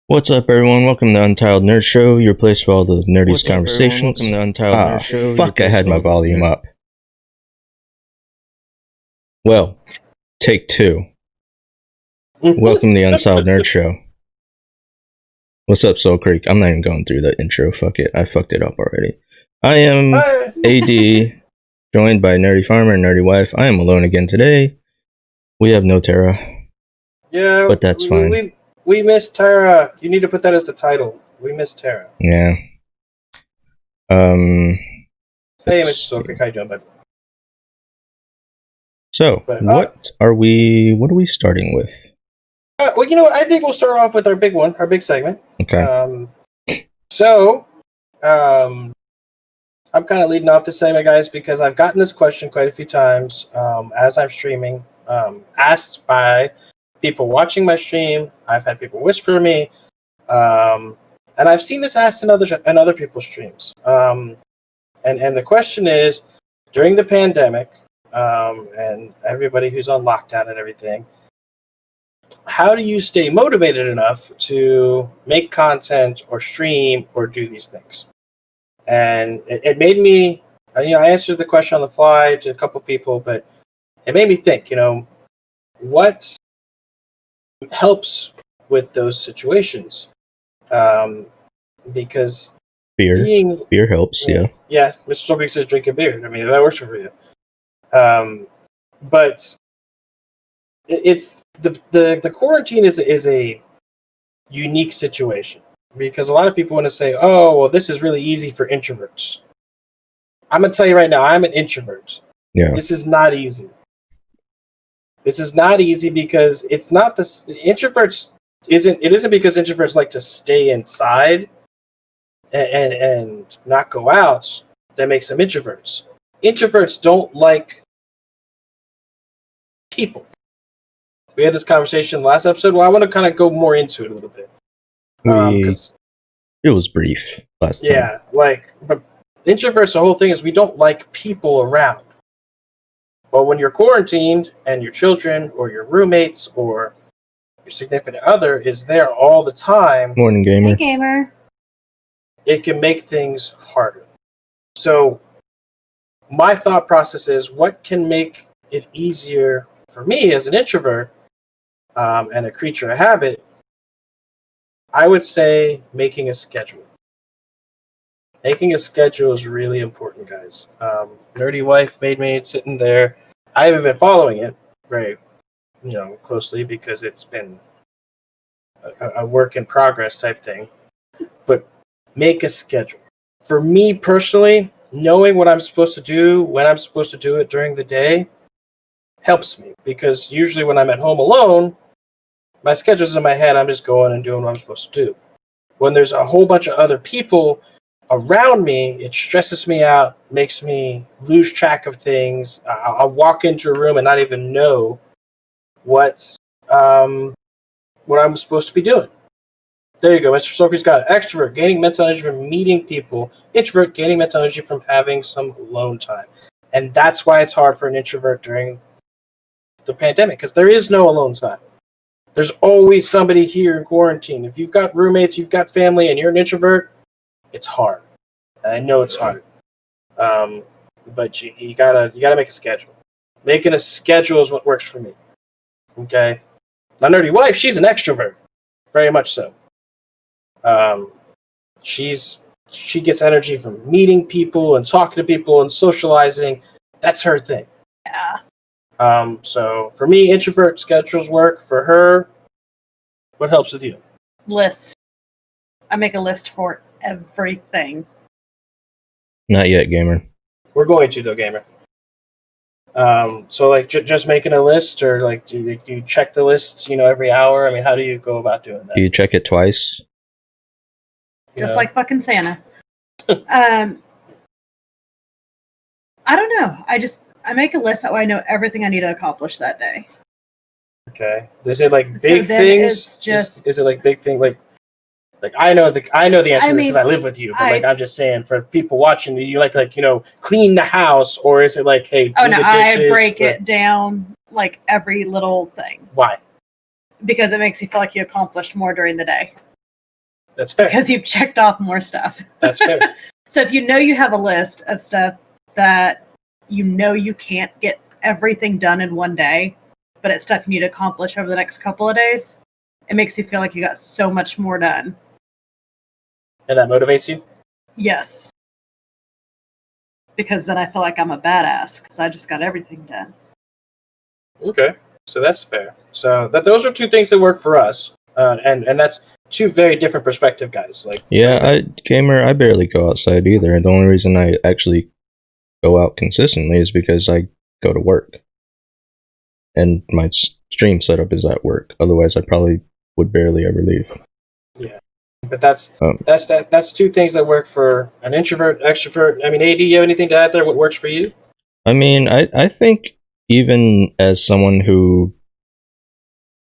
What's up, everyone? Welcome to Untitled Nerd Show, your place for all the nerdiest conversations. Welcome to Untitled Nerd Show. Fuck, I had my volume up. Well, take two. Welcome to the Untitled Nerd Show. What's up, Soul Creek? I'm not even going through the intro. Fuck it. I fucked it up already. I am AD, joined by Nerdy Farmer and Nerdy Wife. I am alone again today. We have no Tara. Yeah, but that's fine. We miss Tara. You need to put that as the title. We miss Tara. Yeah. Hey, Mr. Soul Creek, how you doing, bud? So, what are we starting with? Well, you know what? I think we'll start off with our big one, our big segment. Okay. I'm kind of leading off this segment, guys, because I've gotten this question quite a few times as I'm streaming, asked by people watching my stream. I've had people whisper to me, and I've seen this asked in other people's streams. And the question is, during the pandemic, and everybody who's on lockdown and everything, how do you stay motivated enough to make content or stream or do these things? And it made me, I answered the question on the fly to a couple people, but it made me think, what helps with those situations? Because beer helps, yeah. Yeah, Mr. Sobek says drink a beer. I mean, that works for you. But it's the quarantine is a unique situation because a lot of people want to say, oh, well, this is really easy for introverts. I'm going to tell you right now, I'm an introvert. Yeah. This is not easy. This is not easy because it's not it isn't because introverts like to stay inside and not go out that makes them introverts. Introverts don't like people. We had this conversation last episode. Well, I want to kind of go more into it a little bit. It was brief last time. Yeah, but introverts, the whole thing is we don't like people around. Well, when you're quarantined and your children or your roommates or your significant other is there all the time. Morning, gamer. Hey, gamer. It can make things harder. So my thought process is what can make it easier for me as an introvert and a creature of habit. I would say making a schedule. Making a schedule is really important, guys. Nerdy Wife made me sitting there. I haven't been following it very, closely because it's been a work in progress type thing. But make a schedule. For me personally, knowing what I'm supposed to do, when I'm supposed to do it during the day, helps me because usually when I'm at home alone, my schedule's in my head. I'm just going and doing what I'm supposed to do. When there's a whole bunch of other people around me, it stresses me out, makes me lose track of things. I'll walk into a room and not even know what I'm supposed to be doing. There you go. Mr. Sophie's got it. Extrovert, gaining mental energy from meeting people. Introvert, gaining mental energy from having some alone time. And that's why it's hard for an introvert during the pandemic, because there is no alone time. There's always somebody here in quarantine. If you've got roommates, you've got family, and you're an introvert, it's hard. And I know it's hard. But you gotta make a schedule. Making a schedule is what works for me. Okay? My Nerdy Wife, she's an extrovert. Very much so. She gets energy from meeting people and talking to people and socializing. That's her thing. Yeah. So for me, introvert schedules work. For her, what helps with you? List. I make a list for everything. Not yet, gamer. We're going to though, gamer. So like just making a list, or like do you check the lists, every hour? I mean, how do you go about doing that? Do you check it twice? Just like fucking Santa. I don't know. I make a list that way I know everything I need to accomplish that day. Okay. Is it like big things? Is it like big thing like I know the answer to this because I live with you, but I'm just saying for people watching, do you clean the house, or is it like, hey, do the dishes? I break it down like every little thing. Why? Because it makes you feel like you accomplished more during the day. That's fair. because you've checked off more stuff. That's fair. So if you know you have a list of stuff that you know you can't get everything done in one day, but it's stuff you need to accomplish over the next couple of days, it makes you feel like you got so much more done. And that motivates you? Yes. Because then I feel like I'm a badass because I just got everything done. Okay. So that's fair. So those are two things that work for us. And that's two very different perspective guys. Like, Yeah, I barely go outside either. The only reason I actually go out consistently is because I go to work. And my stream setup is at work. Otherwise, I probably would barely ever leave. Yeah. But that's two things that work for an introvert, extrovert. I mean, AD, you have anything to add there? What works for you? I mean, I think even as someone who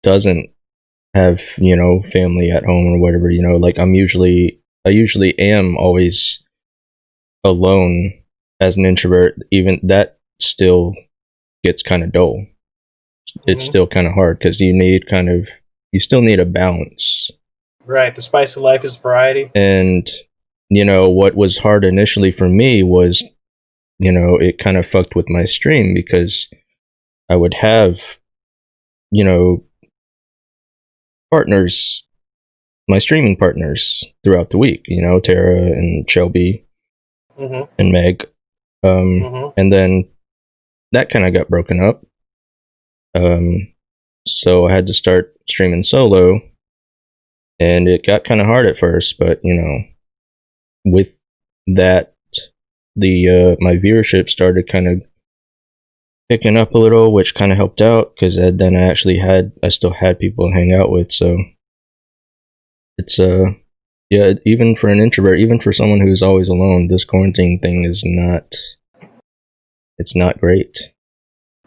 doesn't have, family at home or whatever, like I usually am always alone as an introvert. Even that still gets kind of dull. It's still kind of hard because you still need a balance. Right. The spice of life is variety. And, what was hard initially for me was, it kind of fucked with my stream because I would have, partners, my streaming partners throughout the week, Tara and Shelby and Meg. And then that kind of got broken up. So I had to start streaming solo, and it got kind of hard at first, but with that, my viewership started kind of picking up a little, which kind of helped out because then I still had people to hang out with. So it's yeah, even for an introvert, even for someone who's always alone, this quarantine thing is not great.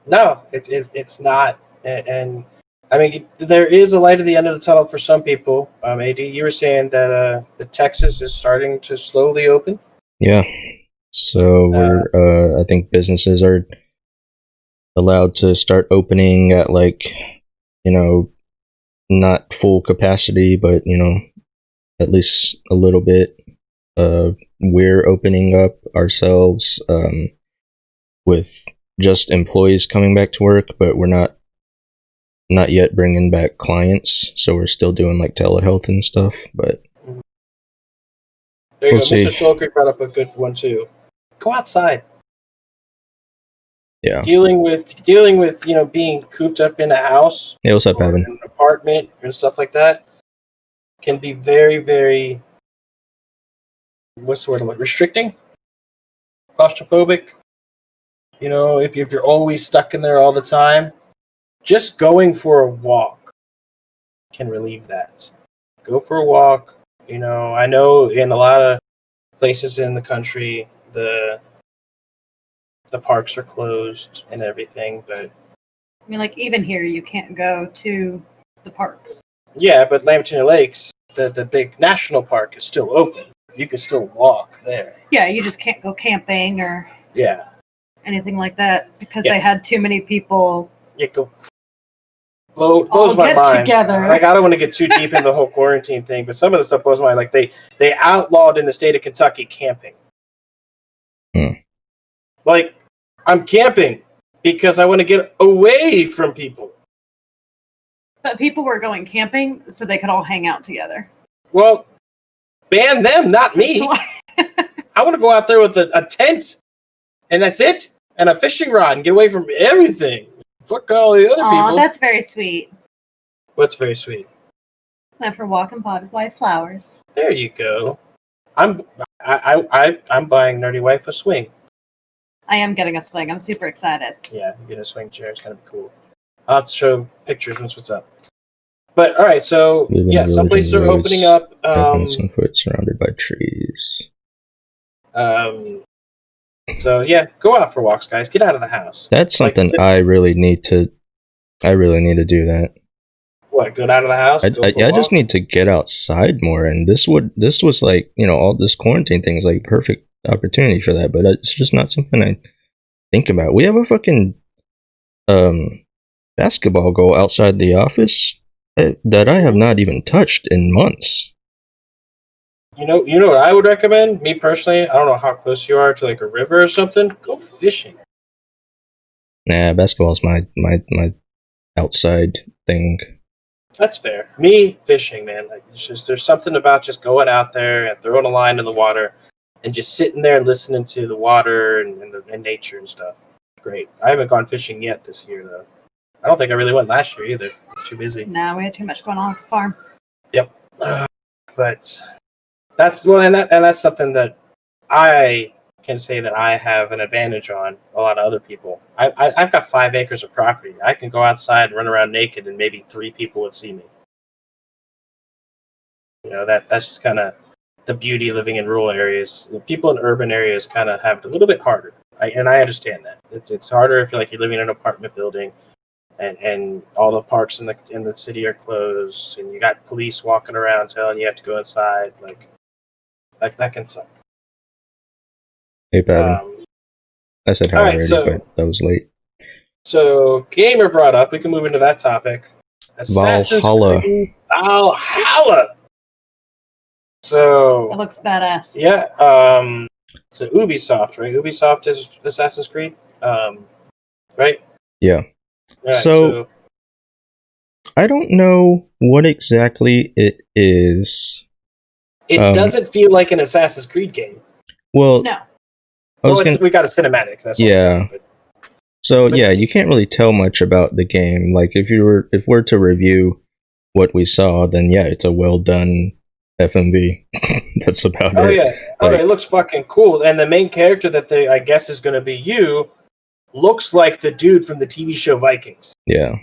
No, it's not. And I mean, there is a light at the end of the tunnel for some people. AD, you were saying that the Texas is starting to slowly open. Yeah. So I think businesses are allowed to start opening at not full capacity, but at least a little bit. We're opening up ourselves with just employees coming back to work, but we're not yet bringing back clients, so we're still doing like telehealth and stuff. But there you we'll go. see. Mr. Soul Creek brought up a good one too. Go outside. Yeah. Dealing with being cooped up in a house. Hey, what's up, Evan? An apartment and stuff like that can be very, very, what's the word? Like restricting, claustrophobic. If you're always stuck in there all the time, just going for a walk can relieve that. Go for a walk. I know in a lot of places in the country, the parks are closed and everything, but I mean, like even here, you can't go to the park. yeah, but Lamberton Lakes, the big national park, is still open. You can still walk there. Yeah, you just can't go camping or anything like that because they had too many people. Blows my mind. Together. Like, I don't want to get too deep in the whole quarantine thing, but some of the stuff blows my mind. Like they outlawed in the state of Kentucky camping. Like, I'm camping because I want to get away from people. But people were going camping so they could all hang out together. Well, ban them, not me. I want to go out there with a tent, and that's it, and a fishing rod, and get away from everything. Fuck all the other people. Oh, that's very sweet. What's very sweet? Went for a walk and potted white flowers. There you go. I'm buying Nerdy Wife a swing. I am getting a swing. I'm super excited. Yeah, you're getting a swing chair. It's gonna be cool. I'll have to show pictures once what's up. But all right, so yeah, some places are opening up. Some foot surrounded by trees. So yeah, go out for walks, guys. Get out of the house. That's something I really need to do. That. What? Go out of the house? I just need to get outside more, and this was like all this quarantine thing is like perfect opportunity for that, but it's just not something I think about. We have a fucking basketball goal outside the office that I have not even touched in months. You know what I would recommend? Me personally, I don't know how close you are to like a river or something. Go fishing. Nah, basketball's my outside thing. That's fair. Me fishing, man. Like there's something about just going out there and throwing a line in the water and just sitting there and listening to the water and nature and stuff. Great. I haven't gone fishing yet this year though. I don't think I really went last year either. Too busy. No, we had too much going on at the farm. Yep. But that's and that's something that I can say that I have an advantage on a lot of other people. I've got 5 acres of property. I can go outside, run around naked, and maybe 3 people would see me. That's just kind of the beauty of living in rural areas. People in urban areas kind of have it a little bit harder, and I understand that. It's harder if you're living in an apartment building, and all the parks in the city are closed, and you got police walking around telling you have to go inside. Like that can suck. Hey, Pavan. I said hi already, but that was late. So, Gamer brought up, we can move into that topic. Assassin's Creed Valhalla. So it looks badass. Yeah. So Ubisoft, right? Ubisoft is Assassin's Creed, right? Yeah. Right, so I don't know what exactly it is. It doesn't feel like an Assassin's Creed game. Well, no. We got a cinematic. That's yeah. So yeah, you can't really tell much about the game. Like if we're to review what we saw, then yeah, it's a well done FMV. That's about it. Oh yeah. It looks fucking cool. And the main character that I guess is going to be you looks like the dude from the TV show Vikings. Yeah.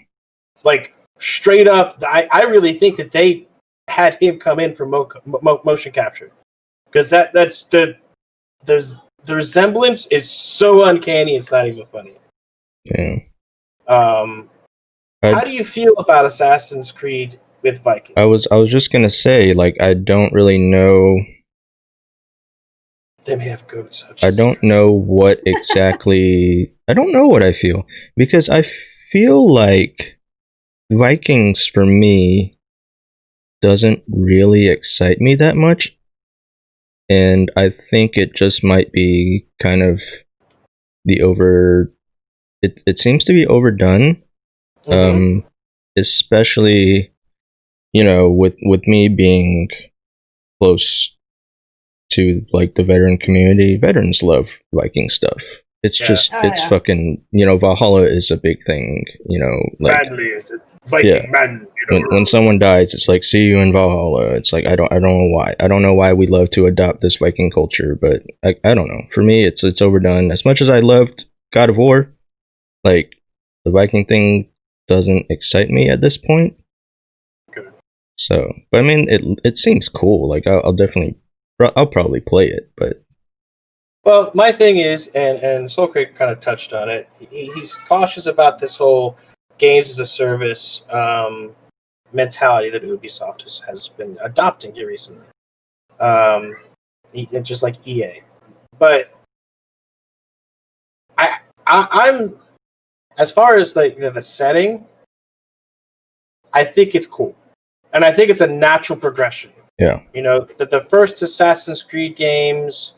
Like straight up, I really think that they had him come in for motion capture, because that's the resemblance is so uncanny. It's not even funny. Yeah. How do you feel about Assassin's Creed with Vikings? I was just gonna say, like, I don't really know. They may have goats. I don't know what exactly. I don't know what I feel, because I feel like Vikings for me doesn't really excite me that much, and I think it just might be kind of it seems to be overdone. Mm-hmm. Especially, with me being close to like the veteran community. Veterans love Viking stuff. It's fucking, Valhalla is a big thing, like Viking man. When someone dies, it's like, see you in Valhalla. It's like, I don't know why. I don't know why we love to adopt this Viking culture, but I don't know. For me, it's overdone. As much as I loved God of War, like the Viking thing doesn't excite me at this point. Good. So, but I mean, it seems cool. Like I'll probably play it, but. Well, my thing is, and Soul Creek kind of touched on it. He's cautious about this whole games as a service mentality that Ubisoft has been adopting here recently. Just like EA, but I'm as far as the setting, I think it's cool, and I think it's a natural progression. Yeah, the first Assassin's Creed games.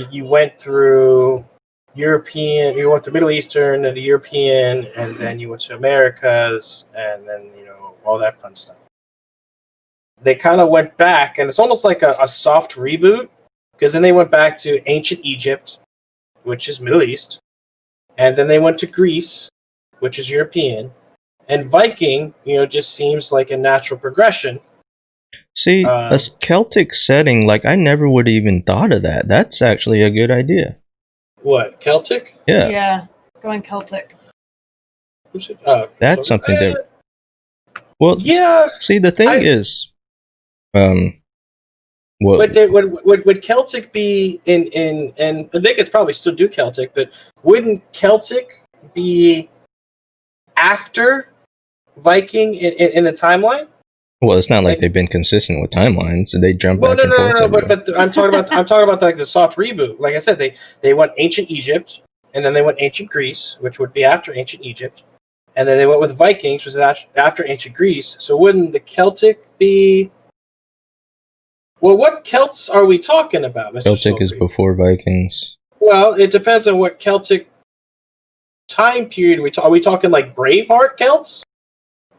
You went through European, you went to Middle Eastern and the European, and then you went to Americas, and then, all that fun stuff. They kind of went back, and it's almost like a soft reboot, because then they went back to ancient Egypt, which is Middle East, and then they went to Greece, which is European, and Viking, just seems like a natural progression. See, a Celtic setting, like, I never would have even thought of that. That's actually a good idea. What, Celtic? Yeah. Yeah, going Celtic. That's something different. Well, yeah. See, the thing is, would Celtic be in and they could probably still do Celtic, but wouldn't Celtic be after Viking in the timeline? Well, it's not like they've been consistent with timelines. They jump back and forth. No. But I'm talking about like the soft reboot. Like I said, they went ancient Egypt, and then they went ancient Greece, which would be after ancient Egypt, and then they went with Vikings, which was after ancient Greece. So wouldn't the Celtic be? Well, what Celts are we talking about, Mr. Celtic is Soulcreep? before Vikings. Well, it depends on what Celtic time period are we talking like Braveheart Celts?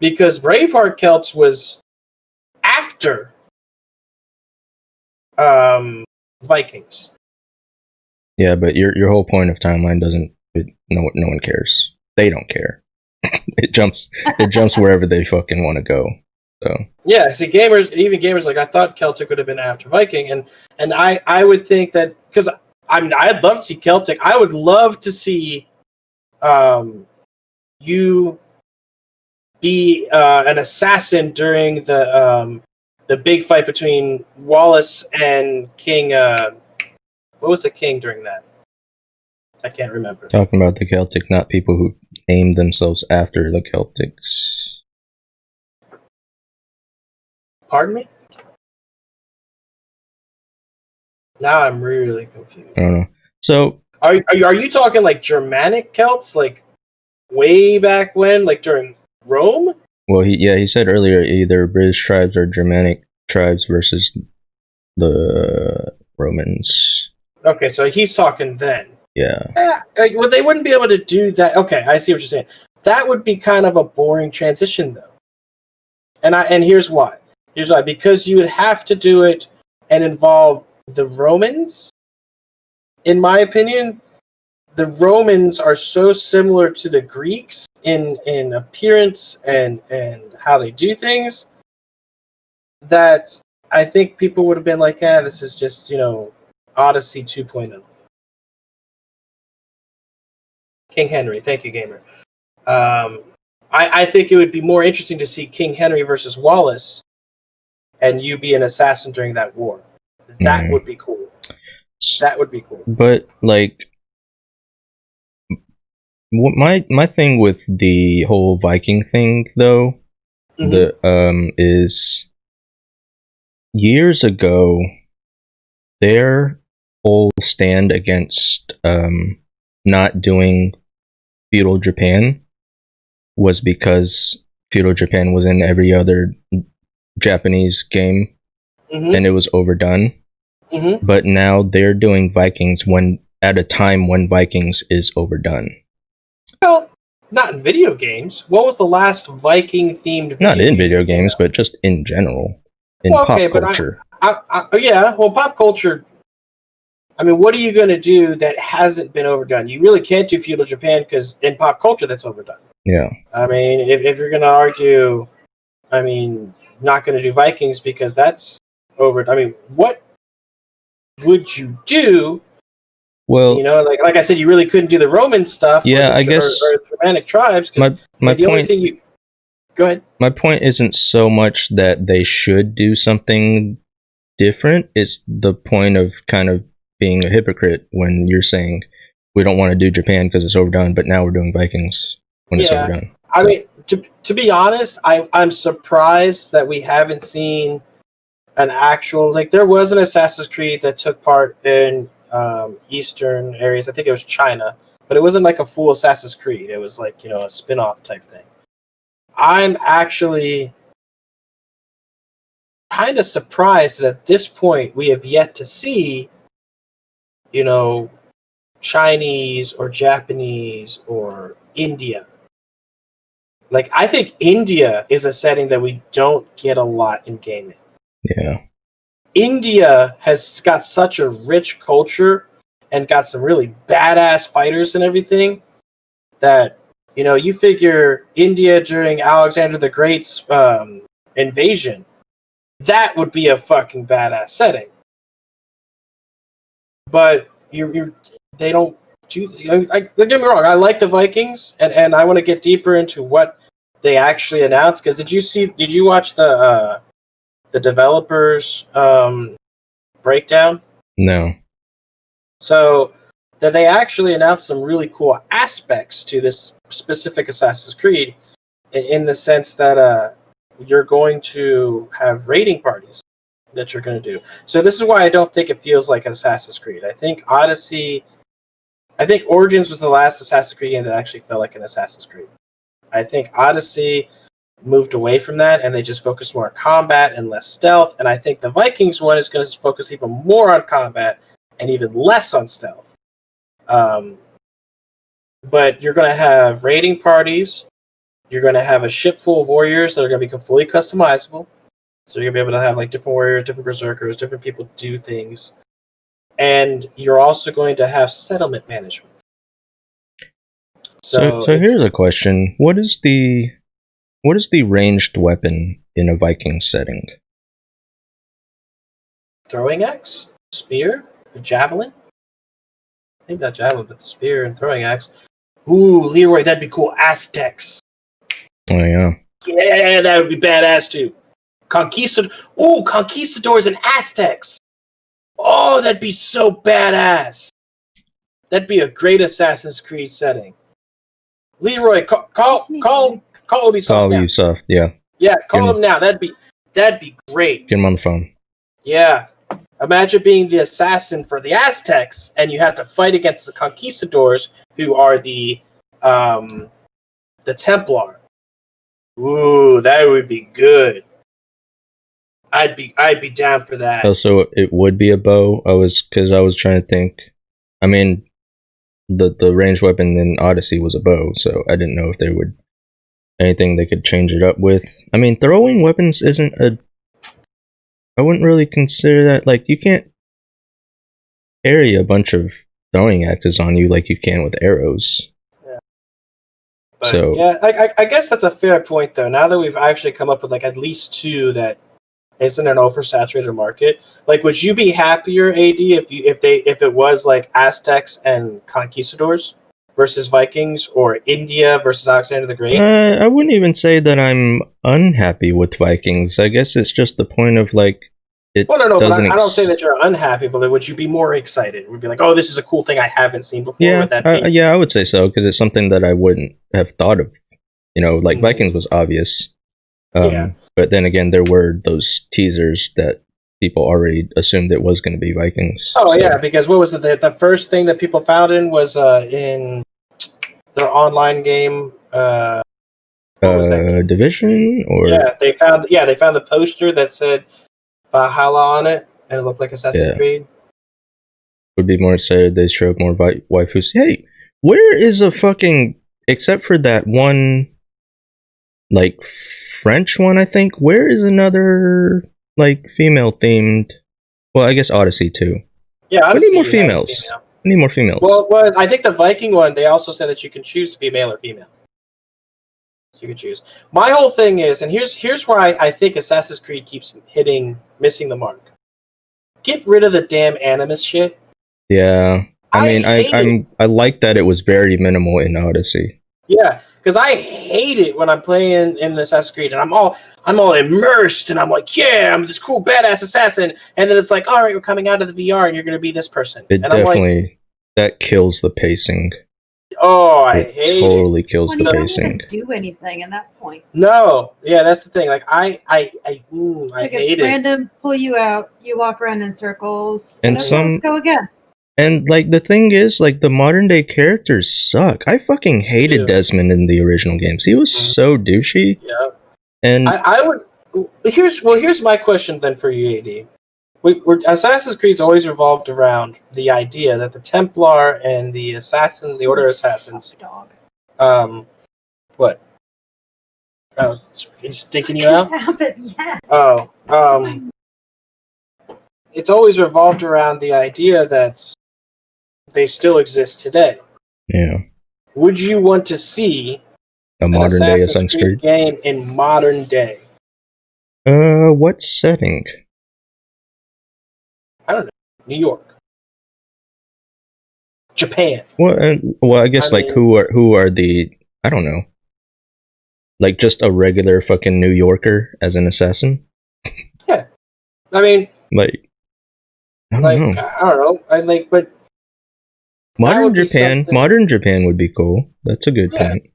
Because Braveheart Celts was after Vikings. Yeah, but your whole point of timeline doesn't. No one cares. They don't care. It jumps wherever they fucking want to go. So Yeah, see, gamers like I thought Celtic would have been after Viking, and I would think that because I'd love to see Celtic. I would love to see you be an assassin during the big fight between Wallace and King. What was the king during that? I can't remember. talking about the Celtic, not people who named themselves after the Celtics. Pardon me? Now I'm really confused. I don't know. So Are you talking like Germanic Celts, like way back when, like during Rome? well, he said earlier either British tribes or Germanic tribes versus the Romans. Okay, so he's talking then. Yeah. Well, they wouldn't be able to do that. Okay, I see what you're saying. That would be kind of a boring transition, though. And here's why. Because you would have to do it and involve the Romans. In my opinion, the Romans are so similar to the Greeks in appearance and how they do things that I think people would have been like, this is just, Odyssey 2.0. King Henry, thank you, gamer. I think it would be more interesting to see King Henry versus Wallace, and you be an assassin during that war. That would be cool. That would be cool. But like, my thing with the whole Viking thing, though, is years ago, their whole stand against not doing feudal Japan was because feudal Japan was in every other Japanese game, and it was overdone. But now they're doing Vikings at a time when Vikings is overdone. Well, not in video games. What was the last Viking themed? Not in video games, but just in general, in pop culture. Yeah, well, pop culture. I mean, what are you going to do that hasn't been overdone? You really can't do feudal Japan because in pop culture that's overdone. Yeah. I mean, if you're going to argue, I mean, not going to do Vikings because that's over. I mean, what would you do? Well, like I said, you really couldn't do the Roman stuff. Yeah, I guess or Germanic tribes. My the only thing you go ahead. My point isn't so much that they should do something different. It's the point of kind of being a hypocrite when you're saying we don't want to do Japan because it's overdone, but now we're doing Vikings when it's overdone. I mean, to be honest, I'm surprised that we haven't seen an actual, like, there was an Assassin's Creed that took part in Eastern areas. I think it was China, but it wasn't like a full Assassin's Creed. It was like, a spin-off type thing. I'm actually kind of surprised that at this point we have yet to see, Chinese or Japanese or India. Like, I think India is a setting that we don't get a lot in gaming. Yeah. India has got such a rich culture and got some really badass fighters and everything that, you figure India during Alexander the Great's invasion, that would be a fucking badass setting. But they don't do. Don't get me wrong. I like the Vikings, and I want to get deeper into what they actually announced. Because did you watch the developers breakdown? No. So that they actually announced some really cool aspects to this specific Assassin's Creed, in the sense that you're going to have raiding parties that you're going to do. So this is why I don't think it feels like Assassin's Creed. I think Origins was the last Assassin's Creed game that actually felt like an Assassin's Creed. I think Odyssey moved away from that, and they just focus more on combat and less stealth. And I think the Vikings one is going to focus even more on combat and even less on stealth. But you're going to have raiding parties. You're going to have a ship full of warriors that are going to be fully customizable. So you're going to be able to have like different warriors, different berserkers, different people do things. And you're also going to have settlement management. So here's a question: What is the ranged weapon in a Viking setting? Throwing axe, spear, a javelin. Maybe not javelin, but the spear and throwing axe. Ooh, Leroy, that'd be cool. Aztecs. Oh yeah. Yeah, that would be badass too. Conquistadors and Aztecs. Oh, that'd be so badass. That'd be a great Assassin's Creed setting. Leroy, call Ubisoft Call now. Ubisoft, yeah. Yeah, call them now. That'd be great. Get him on the phone. Yeah. Imagine being the assassin for the Aztecs, and you have to fight against the conquistadors, who are the Templar. Ooh, that would be good. I'd be down for that. Also, it would be a bow. I was trying to think. I mean, the ranged weapon in Odyssey was a bow, so I didn't know if there would anything they could change it up with. I mean, throwing weapons isn't a. I wouldn't really consider that, like, you can't carry a bunch of throwing axes on you like you can with arrows. Yeah. But, so yeah, I guess that's a fair point though. Now that we've actually come up with like at least two that isn't an oversaturated market, like, would you be happier, AD, if it was like Aztecs and conquistadors versus Vikings, or India versus Alexander the Great? I wouldn't even say that I'm unhappy with Vikings. I guess it's just the point of, like, it well, no, doesn't. But I don't say that you're unhappy, but would you be more excited? Would be like, oh, this is a cool thing I haven't seen before. Yeah, would that be? I would say so, because it's something that I wouldn't have thought of. You know, like Vikings was obvious. Yeah. But then again, there were those teasers that people already assumed it was going to be Vikings. Oh, so. Yeah, because what was it? The first thing that people found was in their online game. What was that game? Division, or they found the poster that said Valhalla on it, and it looked like Assassin's Creed. Would be more excited. They showed more waifus. Hey, where is a fucking, except for that one, like, French one, I think, where is another, like, female themed? Well, I guess Odyssey too. Yeah, Odyssey. We need more females. We need more females. Well, I think the Viking one, they also said that you can choose to be male or female. So you can choose. My whole thing is, and here's where I think Assassin's Creed keeps missing the mark. Get rid of the damn animus shit. Yeah, I mean, I like that it was very minimal in Odyssey. Yeah, because I hate it when I'm playing in Assassin's Creed and I'm all immersed and I'm like, yeah, I'm this cool badass assassin, and then it's like, all right, we're coming out of the VR and you're going to be this person. It and definitely, I'm like, that kills the pacing. Oh, I hate totally kills the pacing. You don't do anything at that point. No, yeah, that's the thing. Like I hate it's it. Random, pull you out, you walk around in circles, and let's go again. And, like, the thing is, like, the modern day characters suck. I fucking hated Desmond in the original games. He was so douchey. Yeah. And I would. Here's my question then for you, AD. Assassin's Creed's always revolved around the idea that the Templar and the Assassin, the Order of Assassins. What? Oh, he's sticking you out? Yeah. Oh, it's always revolved around the idea that they still exist today. Yeah. Would you want to see a modern day Assassin's Creed game in modern day? What setting? I don't know. New York, Japan. Well, I guess who are the, I don't know. Like, just a regular fucking New Yorker as an assassin? Yeah, I mean, like, I don't know. But modern Japan would be cool. That's a good point.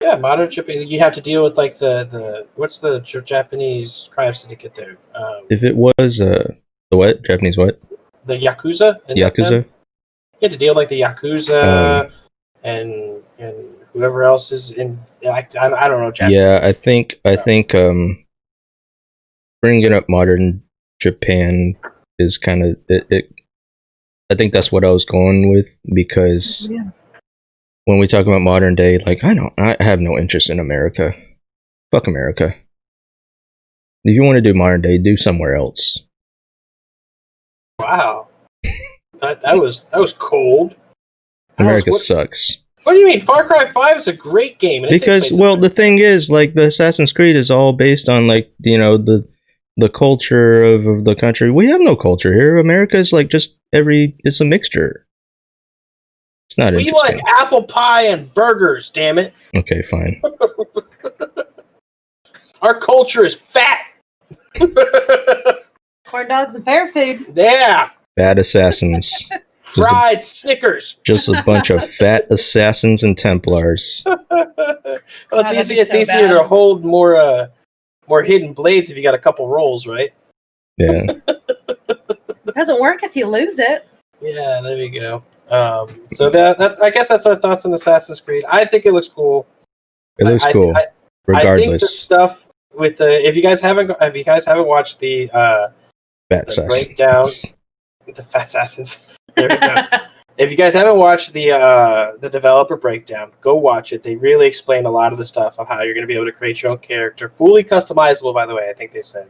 Yeah, modern Japan. You have to deal with like the what's the Japanese crime syndicate there? If it was the what? Japanese what? The Yakuza. Yakuza. You have to deal with, like, the Yakuza and whoever else is in. I don't know Japanese. Yeah, I think bringing up modern Japan is kind of it. I think that's what I was going with, because when we talk about modern day, like I have no interest in America. Fuck America. If you want to do modern day, do somewhere else. Wow, that was cold. America sucks. What do you mean? Far Cry 5 is a great game. And Because the thing is, like, the Assassin's Creed is all based on, like, the culture of the country. We have no culture here. America is like just it's a mixture. It's not interesting. We like apple pie and burgers, damn it. Okay, fine. Our culture is fat. Corn dogs and fair food. Yeah. Bad assassins. Fried Snickers. Just a bunch of fat assassins and Templars. Well, it's easier to hold more hidden blades if you got a couple rolls, right? Yeah. It doesn't work if you lose it. Yeah, there you go. So that's I guess that's our thoughts on Assassin's Creed. I think it looks cool. It looks cool. Regardless. I think the stuff with the if you guys haven't watched the breakdown, the Fat Assassins. There we go. If you guys haven't watched the developer breakdown, go watch it. They really explain a lot of the stuff of how you're going to be able to create your own character, fully customizable. By the way, I think they said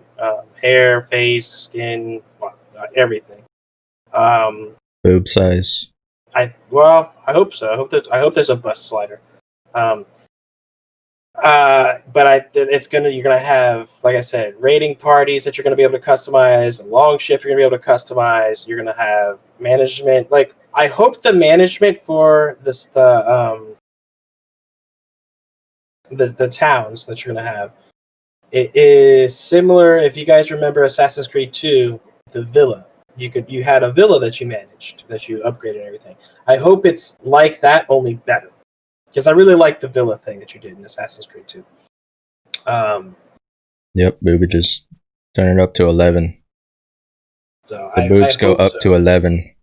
hair, face, skin, everything. Boob size. I hope so. I hope there's a bust slider. But you're gonna have, like I said, raiding parties that you're gonna be able to customize, a long ship you're gonna be able to customize. You're gonna have management. Like, I hope the management for the towns that you're gonna have, it is similar. If you guys remember Assassin's Creed 2, the villa. You had a villa that you managed, that you upgraded and everything. I hope it's like that, only better. Because I really like the villa thing that you did in Assassin's Creed 2. Yep, boobages. Turn it up to 11. So the boobs go up to 11.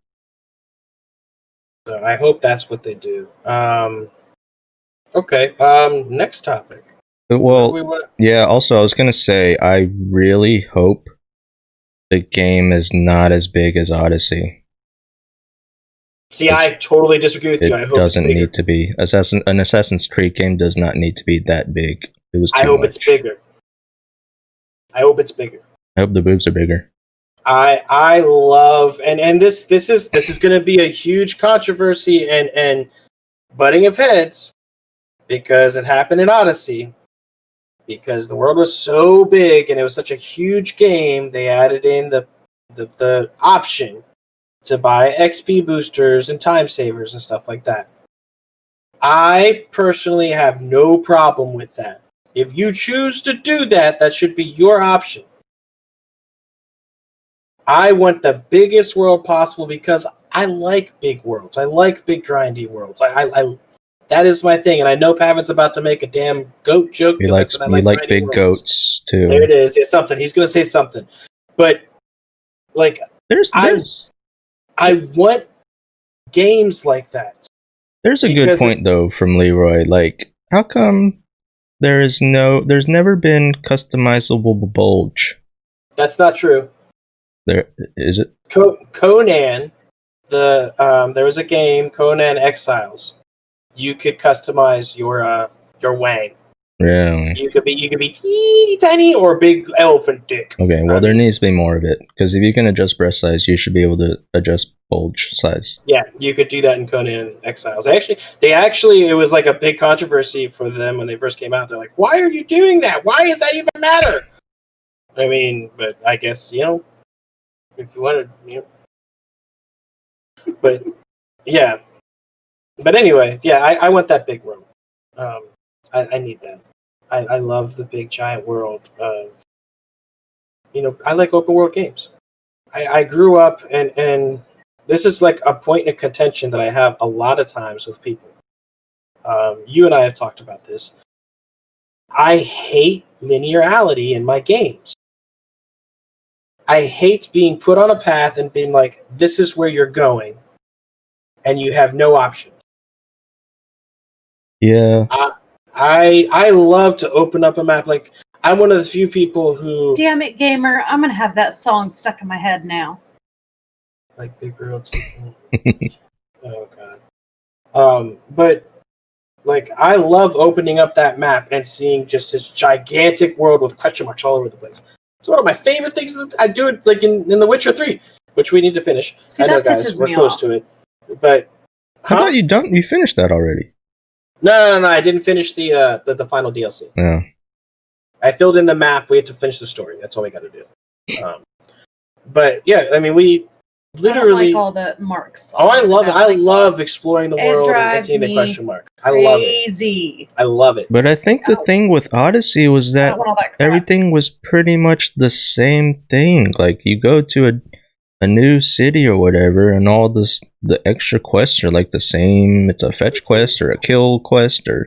So I hope that's what they do. Okay, next topic. Well, yeah, also I was going to say, I really hope the game is not as big as Odyssey. See, I totally disagree with you. I hope doesn't need to be. An Assassin's Creed game does not need to be that big. It was. I hope it's bigger. I hope it's bigger. I hope the boobs are bigger. I love and this is going to be a huge controversy and butting of heads, because it happened in Odyssey. Because the world was so big and it was such a huge game, they added in the option to buy XP boosters and time savers and stuff like that. I personally have no problem with that. If you choose to do that, that should be your option. I want the biggest world possible because I like big worlds. I like big grindy worlds. I that is my thing, and I know Pavin's about to make a damn goat joke. You like big worlds. Goats too. There it is. Yeah, something. He's gonna say something, but like I want games like that. There's a good point though from Leroy. Like, how come there's never been customizable bulge? That's not true. There is it. Conan, there was a game, Conan Exiles. You could customize your Wang. Really? You could be teeny tiny or big elephant dick. Okay, well, there needs to be more of it, because if you can adjust breast size, you should be able to adjust bulge size. Yeah, you could do that in Conan Exiles. They actually, it was like a big controversy for them when they first came out. They're like, "Why are you doing that? Why does that even matter?" I mean, but I guess, if you wanted, But yeah. But anyway, yeah, I want that big world. I need that. I love the big giant world of, I like open world games. I grew up and this is like a point of contention that I have a lot of times with people. You and I have talked about this. I hate linearity in my games. I hate being put on a path and being like, this is where you're going, and you have no option. Yeah. I love to open up a map. Like, I'm one of the few people who Damn it, gamer! I'm gonna have that song stuck in my head now. like Big Girl Chicken. Oh god. But like, I love opening up that map and seeing just this gigantic world with question marks all over the place. It's one of my favorite things that I do it like in The Witcher 3, which we need to finish. See, I know, that guys, pisses we're me close off. to it. But I thought you finished that already. No, I didn't finish the final DLC. Yeah. I filled in the map. We had to finish the story. That's all we got to do. But yeah, I mean, we literally. I don't like all the marks. Oh, I love it. I love exploring the world and drives seeing the me question mark. I love it. crazy. I love it. But I think the thing with Odyssey was I that don't want all that crap. everything was pretty much the same thing. Like, you go to a new city or whatever, and all the extra quests are like the same. It's a fetch quest or a kill quest, I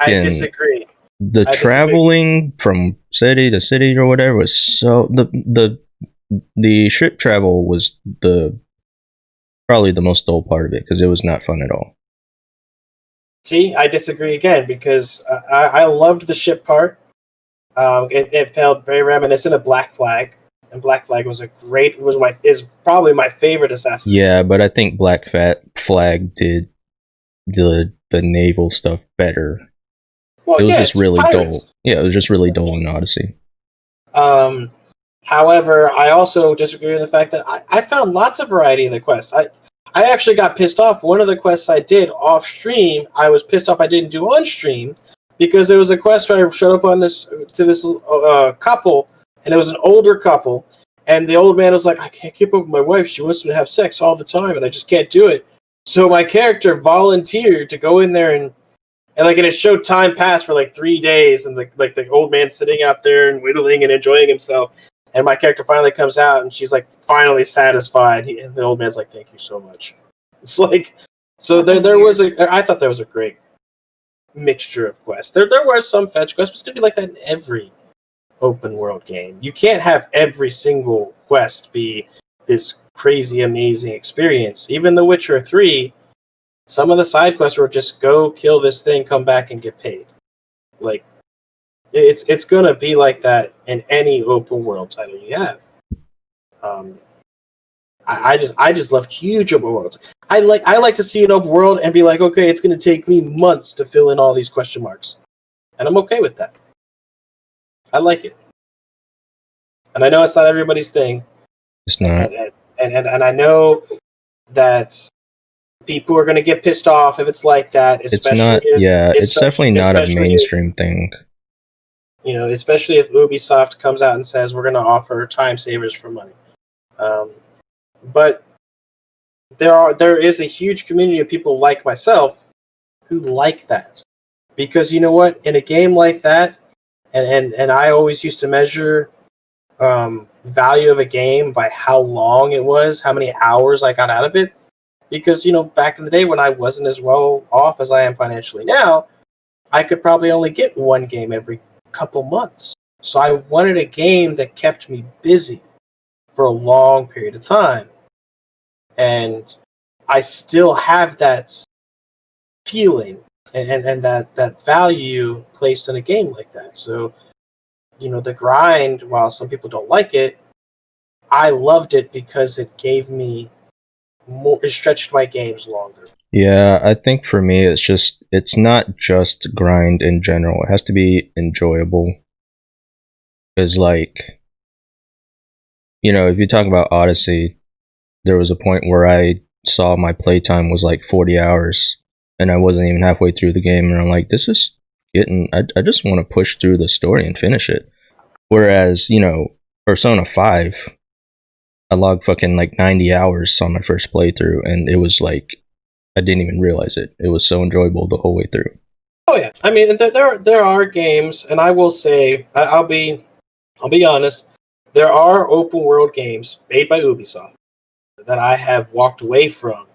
disagree. The traveling from city to city or whatever was so the ship travel was probably the most dull part of it, because it was not fun at all. See, I disagree again, because I loved the ship part. It felt very reminiscent of Black Flag, and Black Flag is probably my favorite Assassin's Creed. Yeah, but I think Black Flag did the naval stuff better. Well, it was just really pirates. dull. Yeah, it was just really dull in Odyssey. However, I also disagree with the fact that I found lots of variety in the quests. I actually got pissed off. One of the quests I did off stream, I was pissed off I didn't do on stream, because it was a quest where I showed up on this couple, and it was an older couple, and the old man was like, I can't keep up with my wife. She wants me to have sex all the time, and I just can't do it. So my character volunteered to go in there and it showed time pass for like 3 days, and the old man sitting out there and whittling and enjoying himself. And my character finally comes out, and she's like finally satisfied. And the old man's like, "Thank you so much." It's like, so there was I thought there was a great mixture of quests. There were some fetch quests, but it's gonna be like that in every open world game. You can't have every single quest be this crazy amazing experience. Even The Witcher 3, some of the side quests were just go kill this thing, come back and get paid. Like, it's gonna be like that in any open world title you have. I just love huge open worlds. I like to see an open world and be like, okay, it's gonna take me months to fill in all these question marks, and I'm okay with that. I like it, and I know it's not everybody's thing. It's not, and I know that people are gonna get pissed off if it's like that. It's not. It's definitely not a mainstream thing. You know, especially if Ubisoft comes out and says we're going to offer time savers for money. But there is a huge community of people like myself who like that, because you know what? In a game like that, and I always used to measure value of a game by how long it was, how many hours I got out of it. Because, you know, back in the day when I wasn't as well off as I am financially now, I could probably only get one game every couple months. So I wanted a game that kept me busy for a long period of time. And I still have that feeling and that value placed in a game like that. So, you know, the grind, while some people don't like it, I loved it because it gave me more, it stretched my games longer. Yeah, I think for me, it's not just grind in general. It has to be enjoyable. Because, like, you know, if you talk about Odyssey, there was a point where I saw my playtime was like 40 hours, and I wasn't even halfway through the game, and I'm like, this is getting, I just want to push through the story and finish it. Whereas, you know, Persona 5, I logged fucking like 90 hours on my first playthrough, and it was like, I didn't even realize it. It was so enjoyable the whole way through. Oh yeah, I mean, there are games, and I will say, I'll be honest, there are open world games made by Ubisoft that I have walked away from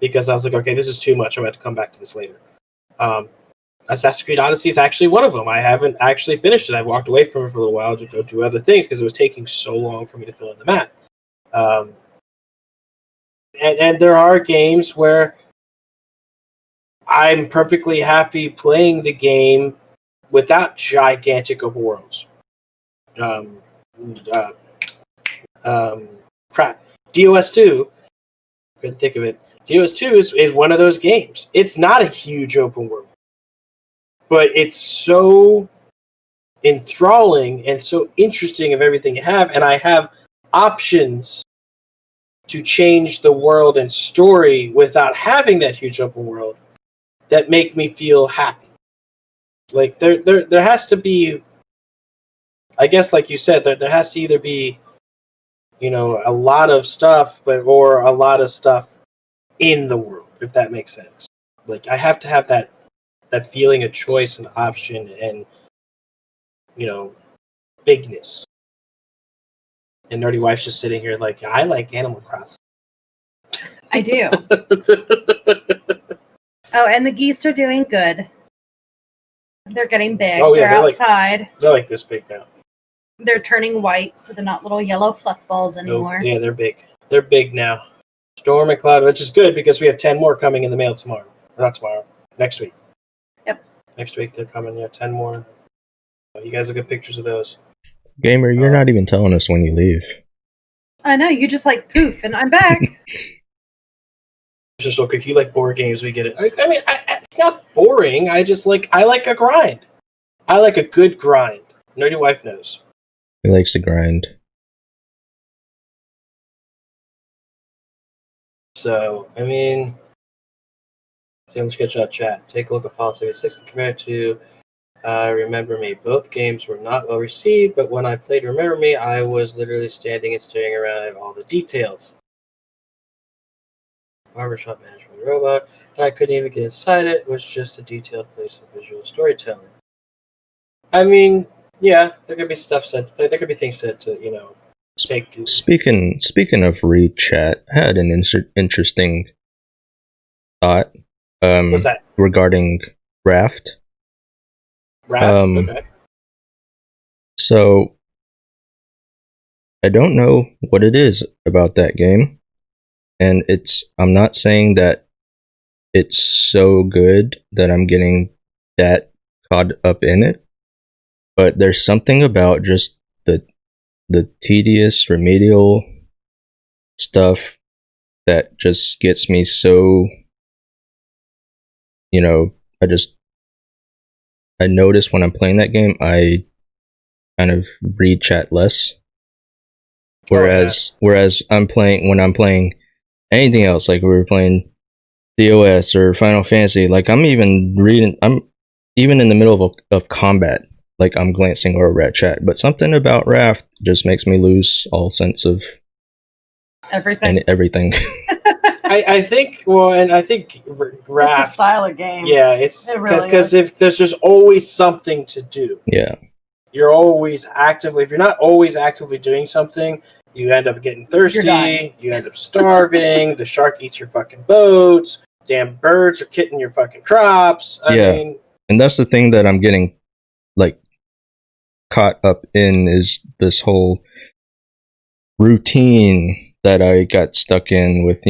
because I was like, okay, this is too much. I'm going to have to come back to this later. Assassin's Creed Odyssey is actually one of them. I haven't actually finished it. I walked away from it for a little while to go do other things because it was taking so long for me to fill in the map. And there are games where I'm perfectly happy playing the game without gigantic open worlds. Um, uh, Crap. DOS2, couldn't think of it. DOS2 is one of those games. It's not a huge open world, but it's so enthralling and so interesting of everything you have, and I have options to change the world and story without having that huge open world that make me feel happy. Like there has to be, I guess, like you said, there has to either be, a lot of stuff, or a lot of stuff in the world, if that makes sense. Like I have to have that feeling of choice and option and bigness. And Nerdy Wife's just sitting here like, I like Animal Crossing. I do. Oh, and the geese are doing good. They're getting big. Oh, yeah, they're outside. They're like this big now. They're turning white, so they're not little yellow fluff balls anymore. Nope. Yeah, they're big. They're big now. Storm and Cloud, which is good because we have 10 more coming in the mail tomorrow. Or not tomorrow. Next week. Yep. Next week they're coming. Yeah, 10 more. You guys will get pictures of those. Gamer, you're not even telling us when you leave. I know, you just like poof, and I'm back. It's just so quick. You like board games, we get it. I mean, it's not boring. I like a grind. I like a good grind. Nerdy Wife knows. He likes to grind. So, I mean, see, I'm sketching chat. Take a look at Fallout 76 and compare it to Remember Me. Both games were not well received, but when I played Remember Me, I was literally standing and staring around at all the details. Barbershop management robot, and I couldn't even get inside it. It was just a detailed place of visual storytelling. I mean, yeah, there could be stuff said. There could be things said to, take. Speaking of read chat, I had an interesting thought. What's that? Regarding Raft. Okay. So I don't know what it is about that game, and I'm not saying that it's so good that I'm getting that caught up in it, but there's something about just the tedious remedial stuff that just gets me so, I notice when I'm playing that game, I kind of read chat less. Whereas when I'm playing anything else, like we were playing DOS or Final Fantasy, like I'm even in the middle of combat, like I'm glancing over at chat. But something about Raft just makes me lose all sense of everything. I think Raft. It's a style of game. Yeah, it's because if there's just always something to do. Yeah. You're always actively. If you're not always actively doing something, you end up getting thirsty. You end up starving. The shark eats your fucking boats. Damn birds are kitting your fucking crops. I mean, and that's the thing that I'm getting like caught up in is this whole routine that I got stuck in with,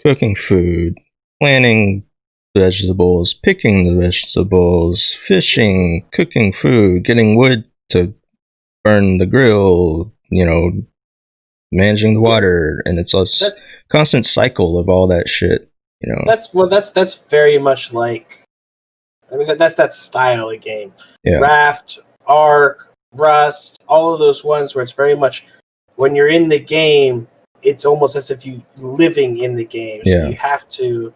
cooking food, planting vegetables, picking the vegetables, fishing, cooking food, getting wood to burn the grill, managing the water, and it's a constant cycle of all that shit. That's very much like. I mean, that's that style of game. Yeah. Raft, Ark, Rust, all of those ones where it's very much when you're in the game, it's almost as if you're living in the game. So you have to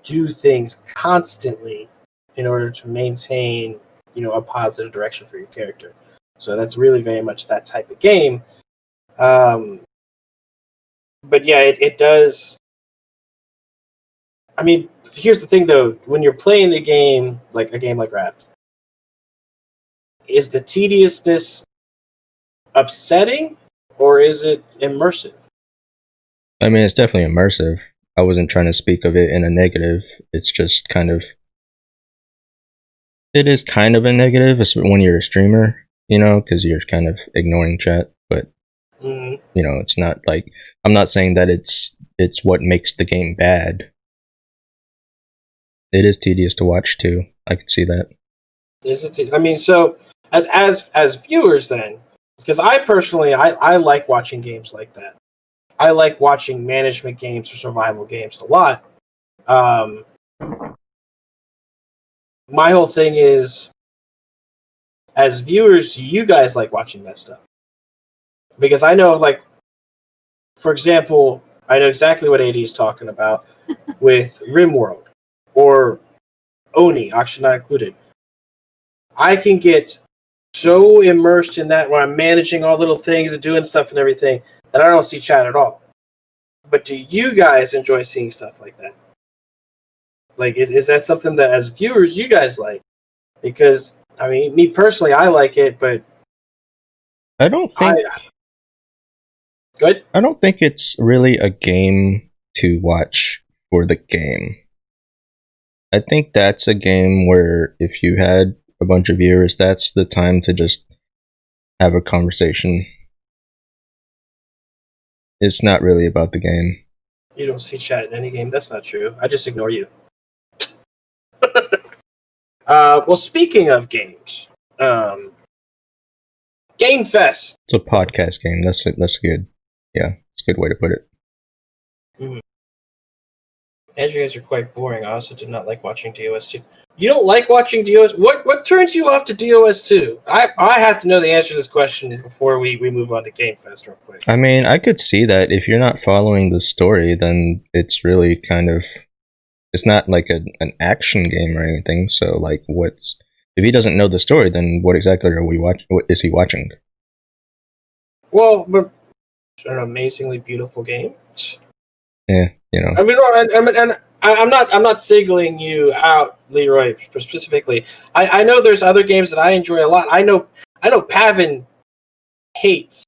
do things constantly in order to maintain, a positive direction for your character. So that's really very much that type of game. But yeah, it does. I mean, here's the thing though: when you're playing the game, like a game like Raft, is the tediousness upsetting or is it immersive? I mean, it's definitely immersive. I wasn't trying to speak of it in a negative. It's just it is kind of a negative when you're a streamer, because you're kind of ignoring chat. But it's not like, I'm not saying that it's what makes the game bad. It is tedious to watch too. I could see that. I mean, so as viewers, then, because I personally I like watching games like that. I like watching management games or survival games a lot. My whole thing is, as viewers, do you guys like watching that stuff? Because I know, like, for example, I know exactly what AD is talking about with RimWorld or Oni, actually not included. I can get so immersed in that when I'm managing all little things and doing stuff and everything that I don't see chat at all. But do you guys enjoy seeing stuff like that? Like, is that something that as viewers you guys like? Because I mean, me personally, I like it, but I don't think good. I don't think it's really a game to watch for the game. I think that's a game where if you had a bunch of viewers, that's the time to just have a conversation. It's not really about the game. You don't see chat in any game. That's not true. I just ignore you. Well, speaking of games, Game Fest. It's a podcast game. That's good. Yeah, it's a good way to put it. As you guys are quite boring. I also did not like watching DOS 2. You don't like watching DOS? What turns you off to DOS 2? I have to know the answer to this question before we move on to Game Fest real quick. I mean, I could see that if you're not following the story, then it's really kind of, it's not like an action game or anything. So like, if he doesn't know the story, then what exactly are we watching? What is he watching? Well, but an amazingly beautiful game. Yeah, you know. I mean, and I'm not singling you out, Leroy, specifically. I know there's other games that I enjoy a lot. I know Pavin hates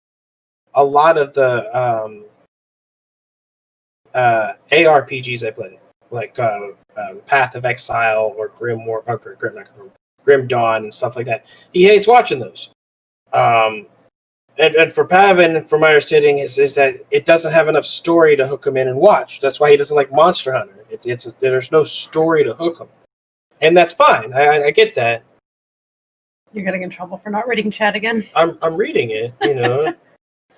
a lot of the ARPGs I played, like Path of Exile or Grim Dawn and stuff like that. He hates watching those. And for Pavin, from my understanding, is that it doesn't have enough story to hook him in and watch. That's why he doesn't like Monster Hunter. There's no story to hook him, and that's fine. I get that. You're getting in trouble for not reading chat again. I'm reading it, you know.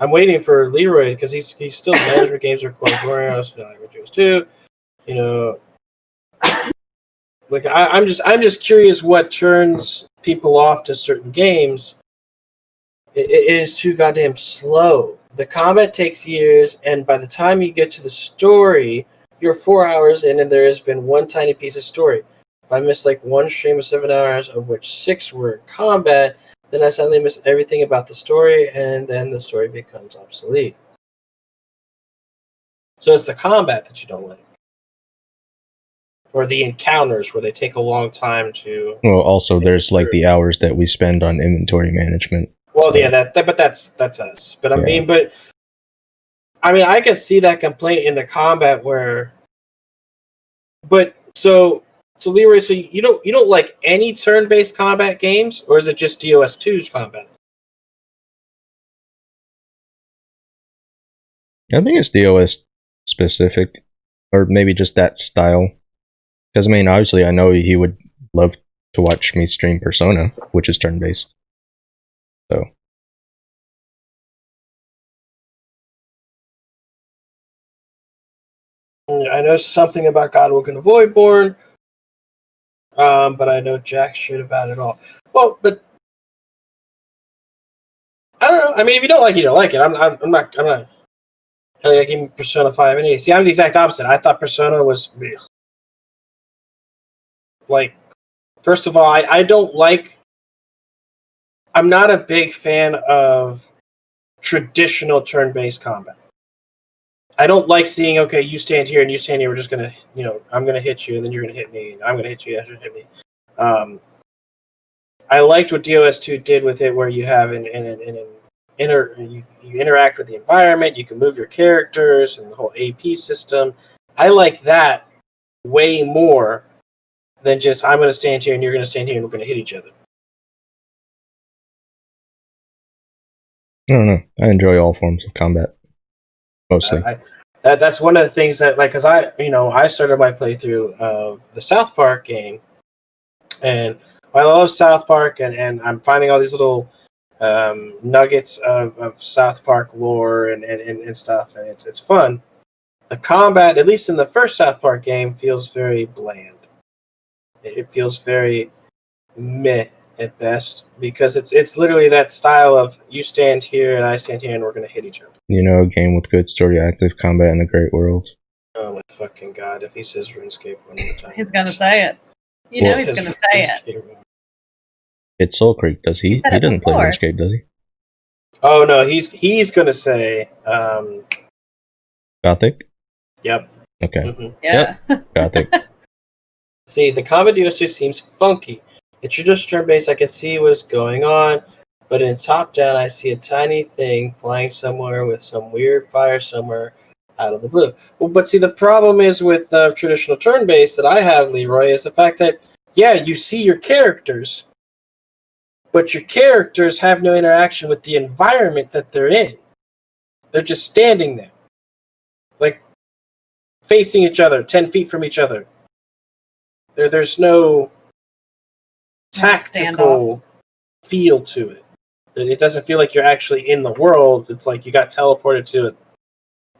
I'm waiting for Leroy because he's still management games are quite boring. I was too, you know. Like I'm just curious what turns people off to certain games. It is too goddamn slow. The combat takes years, and by the time you get to the story, you're 4 hours in, and there has been one tiny piece of story. If I miss like one stream of 7 hours, of which 6 were combat, then I suddenly miss everything about the story, and then the story becomes obsolete. So it's the combat that you don't like. Or the encounters where they take a long time to... Well, also, there's like the hours that we spend on inventory management. Well, so. Yeah, but that's us. But I mean, I can see that complaint in the combat where. But so Leroy, so you don't like any turn-based combat games, or is it just DOS 2's combat? I think it's DOS specific, or maybe just that style. Because I mean, obviously, I know he would love to watch me stream Persona, which is turn-based. So. I know something about Godwalk and the Voidborn, but I know jack shit about it all. Well, but I don't know. I mean, if you don't like it, you don't like it. I'm not like even Persona 5 anyway. See, I'm the exact opposite. I thought Persona was like, first of all, I don't like. I'm not a big fan of traditional turn-based combat. I don't like seeing, okay, you stand here and you stand here, we're just going to, I'm going to hit you and then you're going to hit me and I'm going to hit you and you're going to hit me. I liked what DOS 2 did with it where you have you interact with the environment, you can move your characters and the whole AP system. I like that way more than just, I'm going to stand here and you're going to stand here and we're going to hit each other. I don't know. I enjoy all forms of combat. Mostly. that's one of the things that, like, because I started my playthrough of the South Park game, and I love South Park, and I'm finding all these little nuggets of South Park lore and stuff, and it's fun. The combat, at least in the first South Park game, feels very bland. It feels very meh at best, because it's literally that style of you stand here and I stand here and we're gonna hit each other. You know, a game with good story, active combat, and a great world. Oh my fucking god! If he says RuneScape one more time, He's gonna say it. You know he's gonna say it. It's Soul Creek, does he? He He doesn't play before. RuneScape, does he? Oh no, he's gonna say Gothic? yep. Okay. Mm-hmm. Yeah. Yep. Gothic. See, the combat DOS2 seems funky. It's just turn-based. I can see what's going on, but in top-down, I see a tiny thing flying somewhere with some weird fire somewhere out of the blue. Well, but see, the problem is with traditional turn-based that I have, Leroy, is the fact that, yeah, you see your characters, but your characters have no interaction with the environment that they're in. They're just standing there, like, facing each other, 10 feet from each other. There's no tactical feel to it. It doesn't feel like you're actually in the world. It's like you got teleported to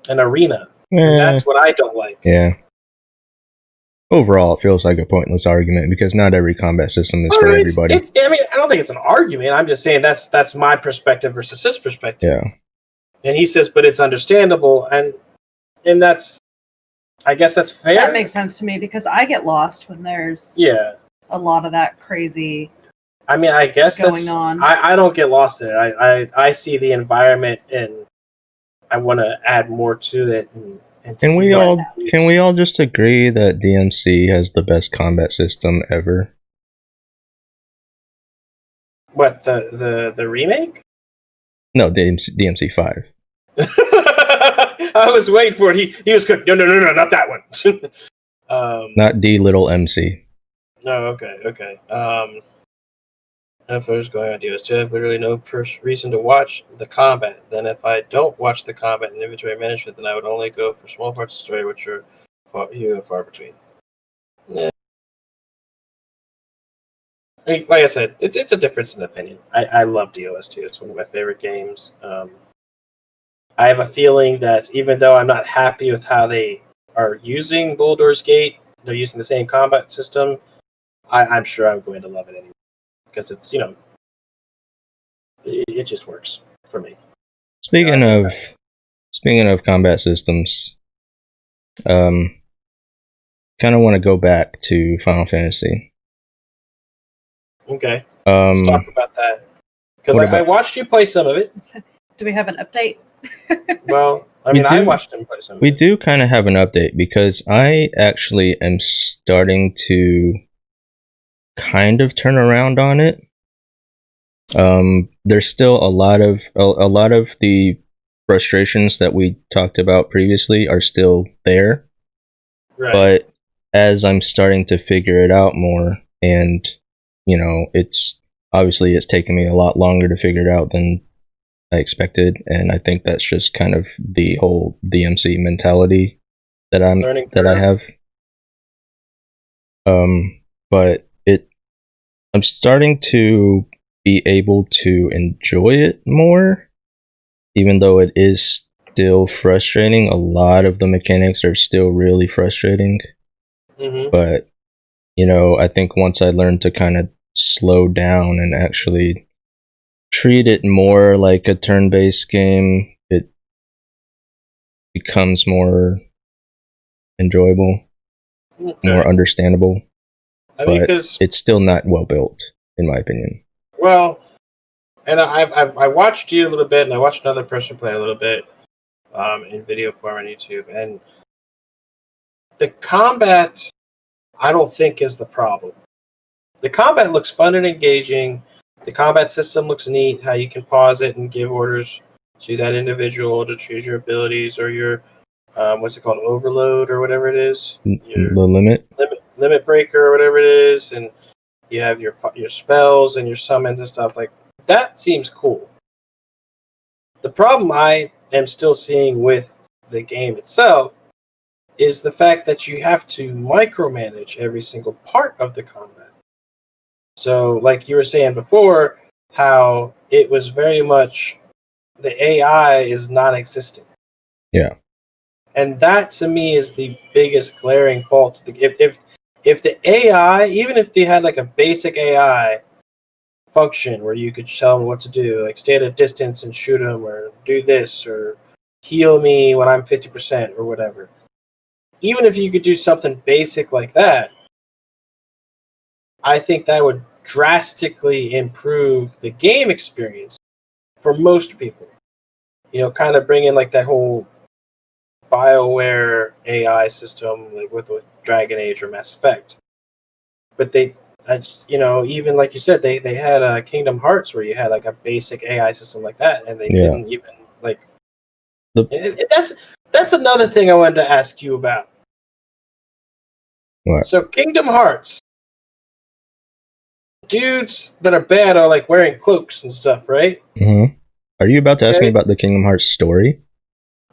an arena. And that's what I don't like. Yeah. Overall, it feels like a pointless argument because not every combat system is for everybody. I don't think it's an argument. I'm just saying that's my perspective versus his perspective. Yeah. And he says, but it's understandable, and that's, I guess that's fair. That makes sense to me because I get lost when there's a lot of that crazy. I mean, I guess going on. I don't get lost in it. I see the environment and I want to add more to it. And can we all just agree that DMC has the best combat system ever? What, the remake? No, DMC 5. I was waiting for it. He was quick. No, not that one. Not D little MC. No, okay. If I was going on DOS2, I have literally no reason to watch the combat. Then if I don't watch the combat and inventory management, then I would only go for small parts of the story, which are few and far between. Yeah. Like I said, it's a difference in opinion. I love DOS2. It's one of my favorite games. I have a feeling that even though I'm not happy with how they are using Baldur's Gate, they're using the same combat system, I'm sure I'm going to love it anyway. Because it's, it just works for me. Speaking of combat systems, kind of want to go back to Final Fantasy. Okay. Let's talk about that. Because I watched you play some of it. Do we have an update? Well, I watched him play some of it. We do kind of have an update because I actually am starting to kind of turn around on it. There's still a lot of the frustrations that we talked about previously are still there. Right. But as I'm starting to figure it out more, and it's taken me a lot longer to figure it out than I expected, and I think that's just kind of the whole DMC mentality that I have. But I'm starting to be able to enjoy it more, even though it is still frustrating. A lot of the mechanics are still really frustrating. Mm-hmm. But, I think once I learn to kind of slow down and actually treat it more like a turn-based game, it becomes more enjoyable, more understandable. But it's still not well built, in my opinion. Well, and I watched you a little bit, and I watched another person play a little bit in video form on YouTube, and the combat, I don't think, is the problem. The combat looks fun and engaging. The combat system looks neat, how you can pause it and give orders to that individual to choose your abilities or your, what's it called, overload or whatever it is? The limit breaker or whatever it is, and you have your spells and your summons and stuff. Like, that seems cool. The problem I am still seeing with the game itself is the fact that you have to micromanage every single part of the combat. So, like you were saying before, how it was very much the AI is non-existent. Yeah. And that to me is the biggest glaring fault. If the AI, even if they had like a basic AI function where you could tell them what to do, like stay at a distance and shoot them, or do this, or heal me when I'm 50% or whatever. Even if you could do something basic like that, I think that would drastically improve the game experience for most people. You know, kind of bring in like that whole BioWare AI system, like with Dragon Age or Mass Effect. But even like you said, they had Kingdom Hearts where you had like a basic AI system like that, and they didn't even like. That's another thing I wanted to ask you about. What? So Kingdom Hearts, dudes that are bad are like wearing cloaks and stuff, right? Mm-hmm. Are you about to ask me about the Kingdom Hearts story?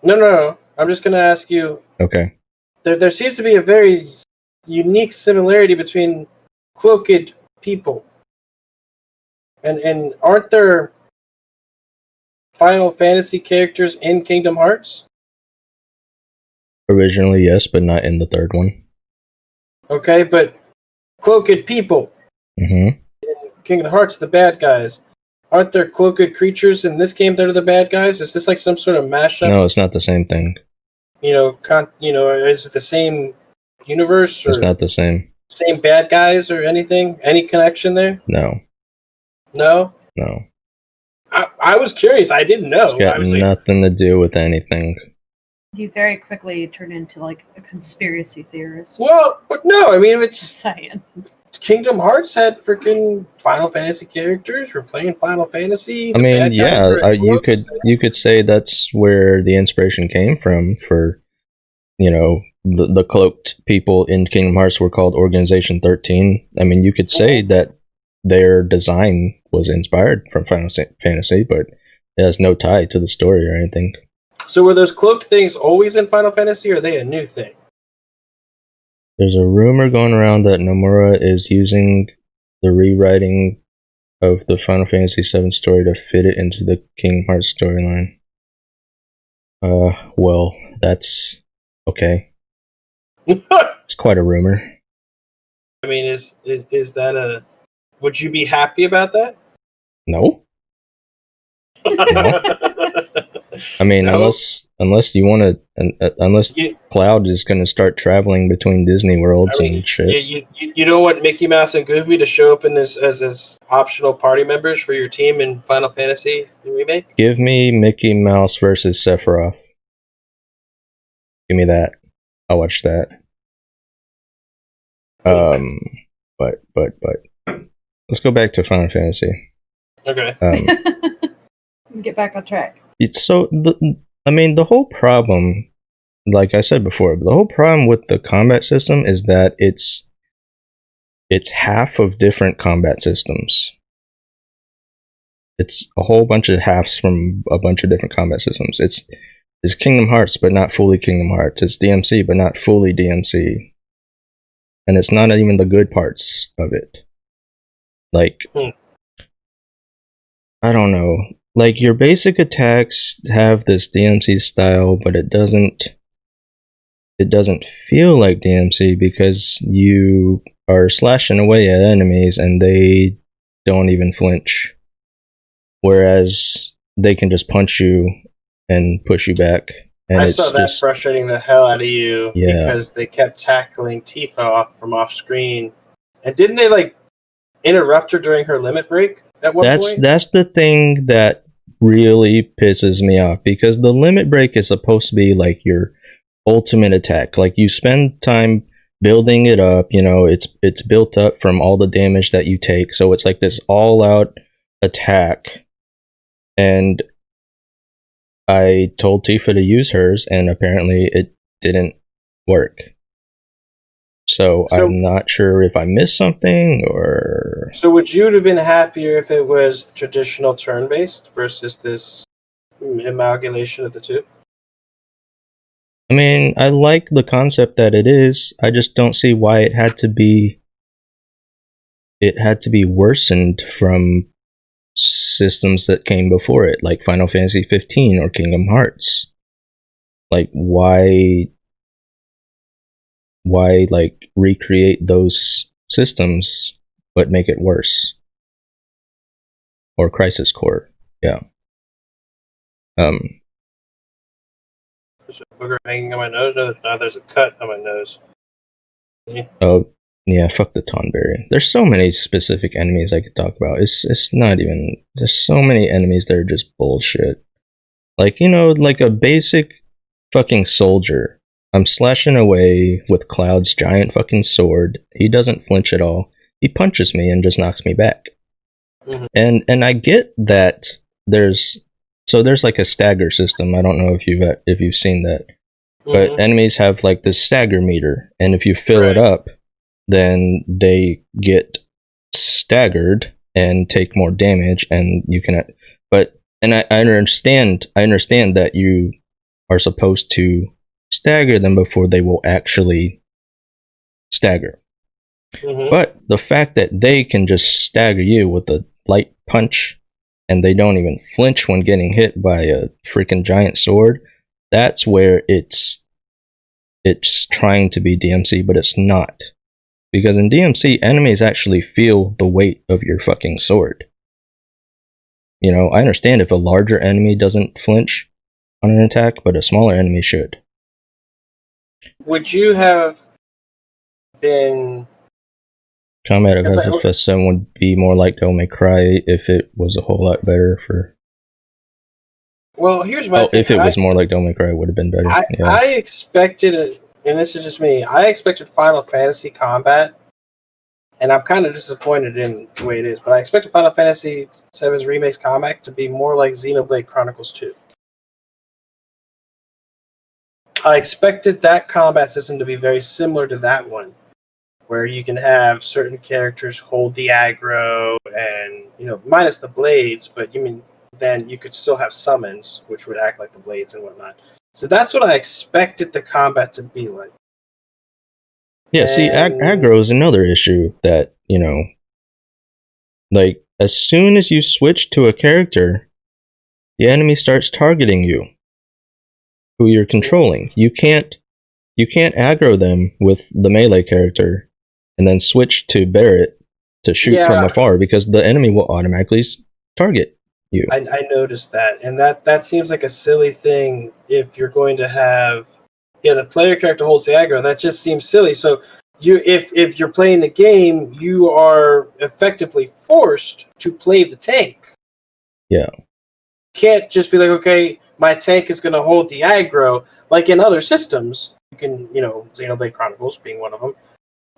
No. I'm just going to ask you. Okay. There seems to be a very unique similarity between cloaked people. And aren't there Final Fantasy characters in Kingdom Hearts? Originally, yes, but not in the third one. Okay, but cloaked people. Mm-hmm. In Kingdom Hearts, the bad guys. Aren't there cloaked creatures in this game that are the bad guys? Is this like some sort of mashup? No, it's not the same thing. Is it the same universe? Or it's not the same. Same bad guys or anything? Any connection there? No. No? No. I was curious. I didn't know. It's got nothing to do with anything. You very quickly turn into like a conspiracy theorist. Well, but no, I mean, it's Just saying. Kingdom Hearts had freaking Final Fantasy characters. We're playing Final Fantasy. I mean, yeah, you could say that's where the inspiration came from for, the cloaked people in Kingdom Hearts were called Organization 13. I mean, you could say that their design was inspired from Final Fantasy, but it has no tie to the story or anything. So were those cloaked things always in Final Fantasy, or are they a new thing? There's a rumor going around that Nomura is using the rewriting of the Final Fantasy VII story to fit it into the Kingdom Hearts storyline. Well, that's okay. It's quite a rumor. I mean, is that a... Would you be happy about that? No. No. I mean, no? unless you want to, unless Cloud is going to start traveling between Disney worlds and shit. You don't want Mickey Mouse and Goofy to show up as optional party members for your team in Final Fantasy Remake? Give me Mickey Mouse versus Sephiroth. Give me that. I'll watch that. But let's go back to Final Fantasy. Okay. Get back on track. It's so the whole problem, like I said before, the whole problem with the combat system is that it's half of different combat systems. It's a whole bunch of halves from a bunch of different combat systems. It's Kingdom Hearts, but not fully Kingdom Hearts. It's DMC, but not fully DMC. And it's not even the good parts of it. Like, I don't know. Like, your basic attacks have this DMC style, but it doesn't feel like DMC because you are slashing away at enemies and they don't even flinch. Whereas they can just punch you and push you back. And I saw that frustrating the hell out of you because they kept tackling Tifa off screen. And didn't they like interrupt her during her limit break at one point? That's the thing that really pisses me off, because the limit break is supposed to be like your ultimate attack. Like, you spend time building it up, it's built up from all the damage that you take, so it's like this all-out attack. And I told Tifa to use hers, and apparently it didn't work. So I'm not sure if I missed something or... So would you have been happier if it was traditional turn-based versus this amalgamation of the two? I mean, I like the concept that it is. I just don't see why it had to be worsened from systems that came before it, like Final Fantasy 15 or Kingdom Hearts. Like, why like recreate those systems but make it worse? Or Crisis Core, yeah. There's a booger hanging on my nose. No, there's a cut on my nose. Oh, yeah, fuck the Tonberry. There's so many specific enemies I could talk about. It's not even... There's so many enemies that are just bullshit. Like, you know, like a basic fucking soldier. I'm slashing away with Cloud's giant fucking sword. He doesn't flinch at all. He punches me and just knocks me back. Mm-hmm. And I get that there's like a stagger system. I don't know if you've seen that. But enemies have like this stagger meter, and if you fill it up, then they get staggered and take more damage, and you can. And I understand that you are supposed to stagger them before they will actually stagger. Mm-hmm. But the fact that they can just stagger you with a light punch, and they don't even flinch when getting hit by a freaking giant sword. That's where it's trying to be DMC, but it's not. Because in DMC, enemies actually feel the weight of your fucking sword. You know, I understand if a larger enemy doesn't flinch on an attack, but a smaller enemy should. Would you have been... Combat of FS7 would be more like Devil May Cry if it was a whole lot better for... Well, here's my thing. If it was more like Devil May Cry, it would have been better. I expected it, and this is just me. I expected Final Fantasy combat, and I'm kind of disappointed in the way it is. But I expected Final Fantasy VII's Remake's combat to be more like Xenoblade Chronicles 2. I expected that combat system to be very similar to that one, where you can have certain characters hold the aggro, and minus the blades, but then you could still have summons, which would act like the blades and whatnot. So that's what I expected the combat to be like. Yeah, see, aggro is another issue that, like, as soon as you switch to a character, the enemy starts targeting you, who you're controlling. You can't aggro them with the melee character and then switch to Barret to shoot from afar, because the enemy will automatically target you. I noticed that, and that seems like a silly thing if you're going to have the player character holds the aggro. That just seems silly. So if you're playing the game, you are effectively forced to play the tank. Yeah. Can't just be like, okay, my tank is going to hold the aggro. Like in other systems, you can, Xenoblade Chronicles being one of them,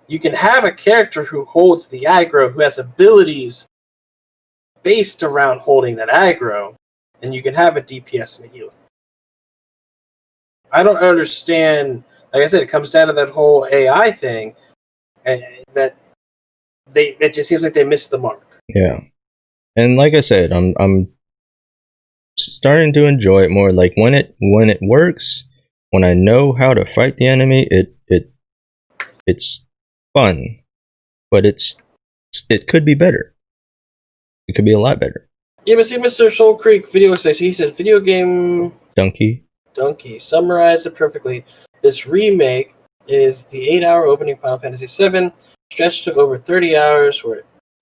you can have a character who holds the aggro, who has abilities based around holding that aggro, and you can have a DPS and a healer. I don't understand. Like I said, it comes down to that whole AI thing, and that it just seems like they missed the mark. Yeah, and like I said, I'm starting to enjoy it more. Like when it works, when I know how to fight the enemy, it's fun, but it could be better. It could be a lot better. Yeah, but see, Mr. Soul Creek video section, he says, video game Donkey summarized it perfectly. This remake is the 8-hour opening Final Fantasy VII, stretched to over 30 hours,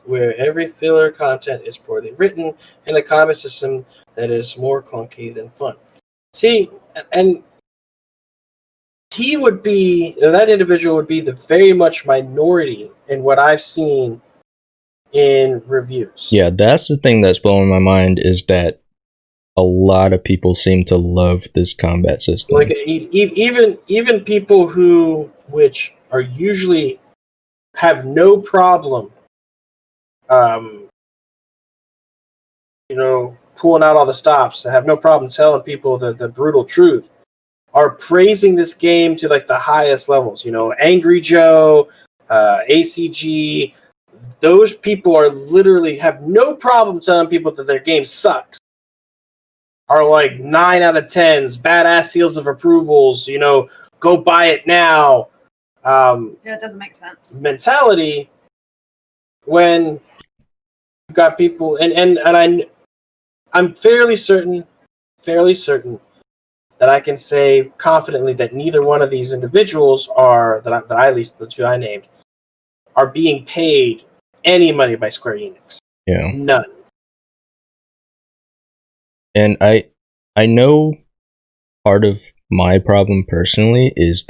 where every filler content is poorly written, and a combat system that is more clunky than fun. See, and that individual would be the very much minority in what I've seen in reviews. Yeah, that's the thing that's blowing my mind, is that a lot of people seem to love this combat system. Like even people which are usually have no problem, pulling out all the stops, have no problem telling people the brutal truth, are praising this game to like the highest levels. Angry Joe, ACG. Those people are literally have no problem telling people that their game sucks. are like 9 out of 10s, badass seals of approvals, go buy it now. It doesn't make sense. Mentality when you've got people and I'm fairly certain that I can say confidently that neither one of these individuals that I at least the two I named are being paid any money by Square Enix. Yeah. None. And I know part of my problem personally is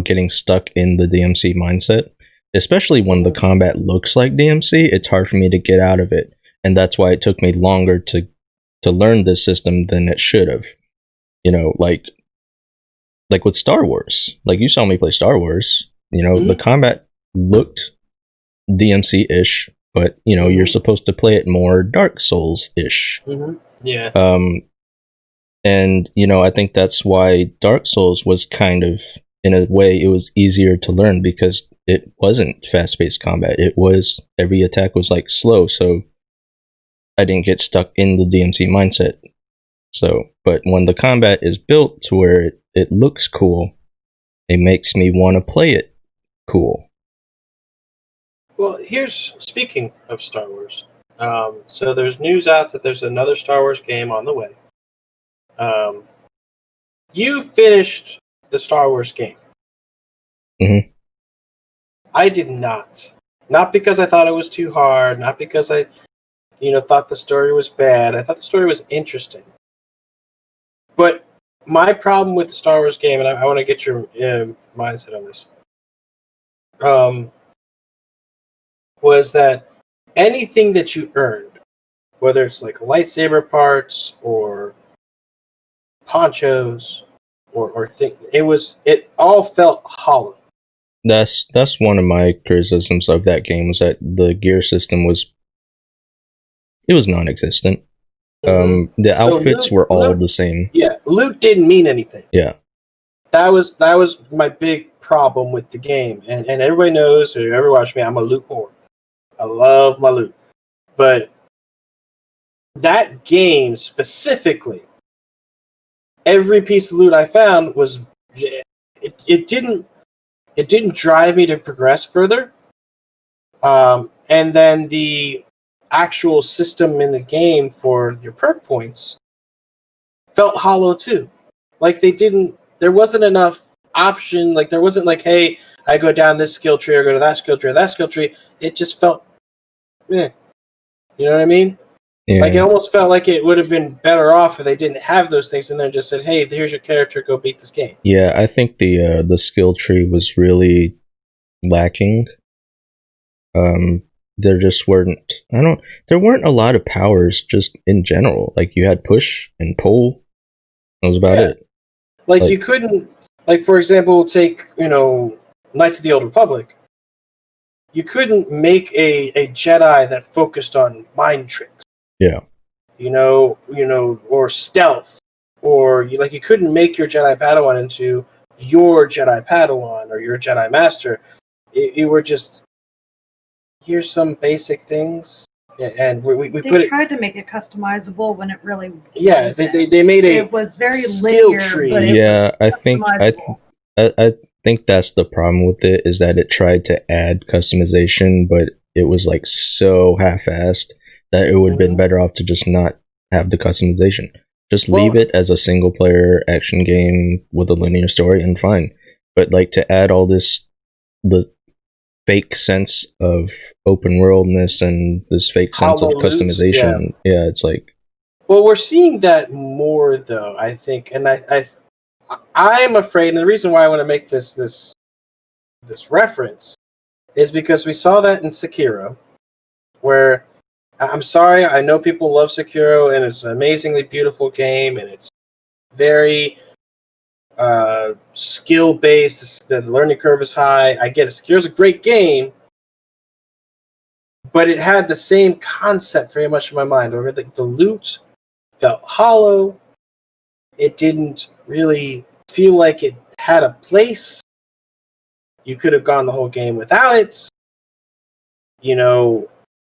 getting stuck in the DMC mindset, especially when the combat looks like DMC. It's hard for me to get out of it, and that's why it took me longer to learn this system than it should have. Like with Star Wars. Like you saw me play Star Wars. The combat looked DMC-ish, but you're supposed to play it more Dark Souls-ish. Yeah. And I think that's why Dark Souls was kind of, in a way, it was easier to learn because it wasn't fast-paced combat. It was, every attack was like slow, so I didn't get stuck in the DMC mindset. So, but when the combat is built to where it looks cool, it makes me want to play it cool. Well, speaking of Star Wars. So there's news out that there's another Star Wars game on the way. You finished the Star Wars game. Mm-hmm. I did not. Not because I thought it was too hard, not because I, thought the story was bad. I thought the story was interesting. But my problem with the Star Wars game, and I want to get your mindset on this, was that anything that you earned, whether it's like lightsaber parts or ponchos or things, it all felt hollow. That's one of my criticisms of that game, was that the gear system was non-existent. The outfits were all the same. Yeah, loot didn't mean anything. Yeah, that was my big problem with the game, and everybody knows, or ever watched me, I'm a loot whore. I love my loot, but that game specifically, every piece of loot I found was it didn't drive me to progress further. And then the actual system in the game for your perk points felt hollow too. Like there wasn't enough option. Like there wasn't like, hey, I go down this skill tree or go to that skill tree or that skill tree. It just felt, you know what I mean? Yeah. Like it almost felt like it would have been better off if they didn't have those things and then just said, hey, here's your character, go beat this game. Yeah, I think the skill tree was really lacking. There just weren't there weren't a lot of powers just in general. Like you had push and pull. That was about it. Like you couldn't, like for example, take, Knights of the Old Republic. You couldn't make a Jedi that focused on mind tricks. Yeah. Or stealth. Or you couldn't make your Jedi Padawan into your Jedi Padawan or your Jedi Master. You were just, here's some basic things, and they tried to make it customizable when it really wasn't. Yeah, they made it was very linear tree. But it was I think that's the problem with it, is that it tried to add customization, but it was like so half-assed that it would have been better off to just not have the customization. Just leave it as a single player action game with a linear story and fine. But like to add all this, the fake sense of open worldness and this fake sense of customization. Yeah, it's like, well, we're seeing that more though, I think, and I'm afraid, and the reason why I want to make this reference is because we saw that in Sekiro, where, I'm sorry, I know people love Sekiro and it's an amazingly beautiful game and it's very skill based. The learning curve is high. I get it. Sekiro's a great game, but it had the same concept very much in my mind. Where the loot felt hollow. It didn't really feel like it had a place. You could have gone the whole game without it.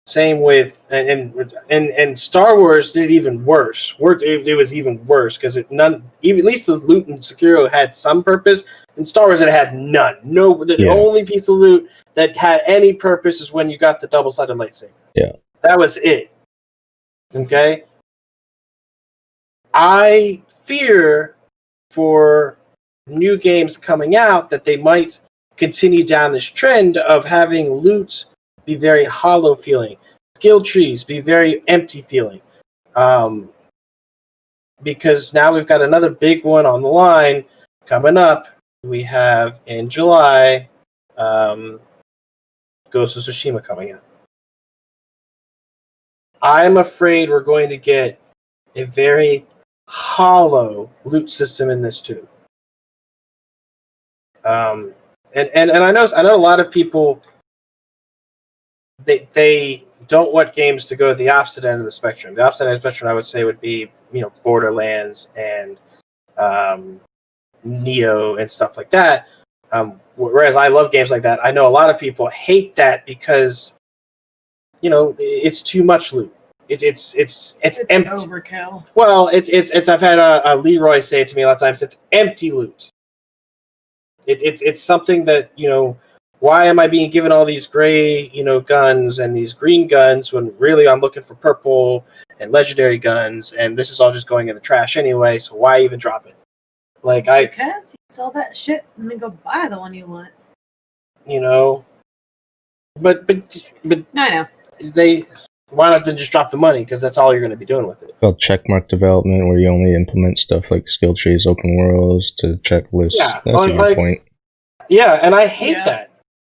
Same with and Star Wars did it even worse. It was even worse because at least the loot in Sekiro had some purpose. In Star Wars, it had none. No, the only piece of loot that had any purpose is when you got the double-sided lightsaber. Yeah, that was it. Okay, I fear for new games coming out that they might continue down this trend of having loot be very hollow feeling, skill trees be very empty feeling, because now we've got another big one on the line coming up. We have in July Ghost of Tsushima coming out. I'm afraid we're going to get a very hollow loot system in this too. And I know a lot of people they don't want games to go to the opposite end of the spectrum. The opposite end of the spectrum, I would say, would be Borderlands and Neo and stuff like that. Whereas I love games like that. I know a lot of people hate that because it's too much loot. It's empty. Overkill. Well, it's I've had a Leroy say it to me a lot of times. It's empty loot. It's something that why am I being given all these gray guns and these green guns when really I'm looking for purple and legendary guns, and this is all just going in the trash anyway, so why even drop it? Because you sell that shit and then go buy the one you want. But No, I know. Why not then just drop the money, because that's all you're going to be doing with it. It's called checkmark development, where you only implement stuff like skill trees, open worlds to checklists. Yeah, that's a good point. Yeah, and I hate that.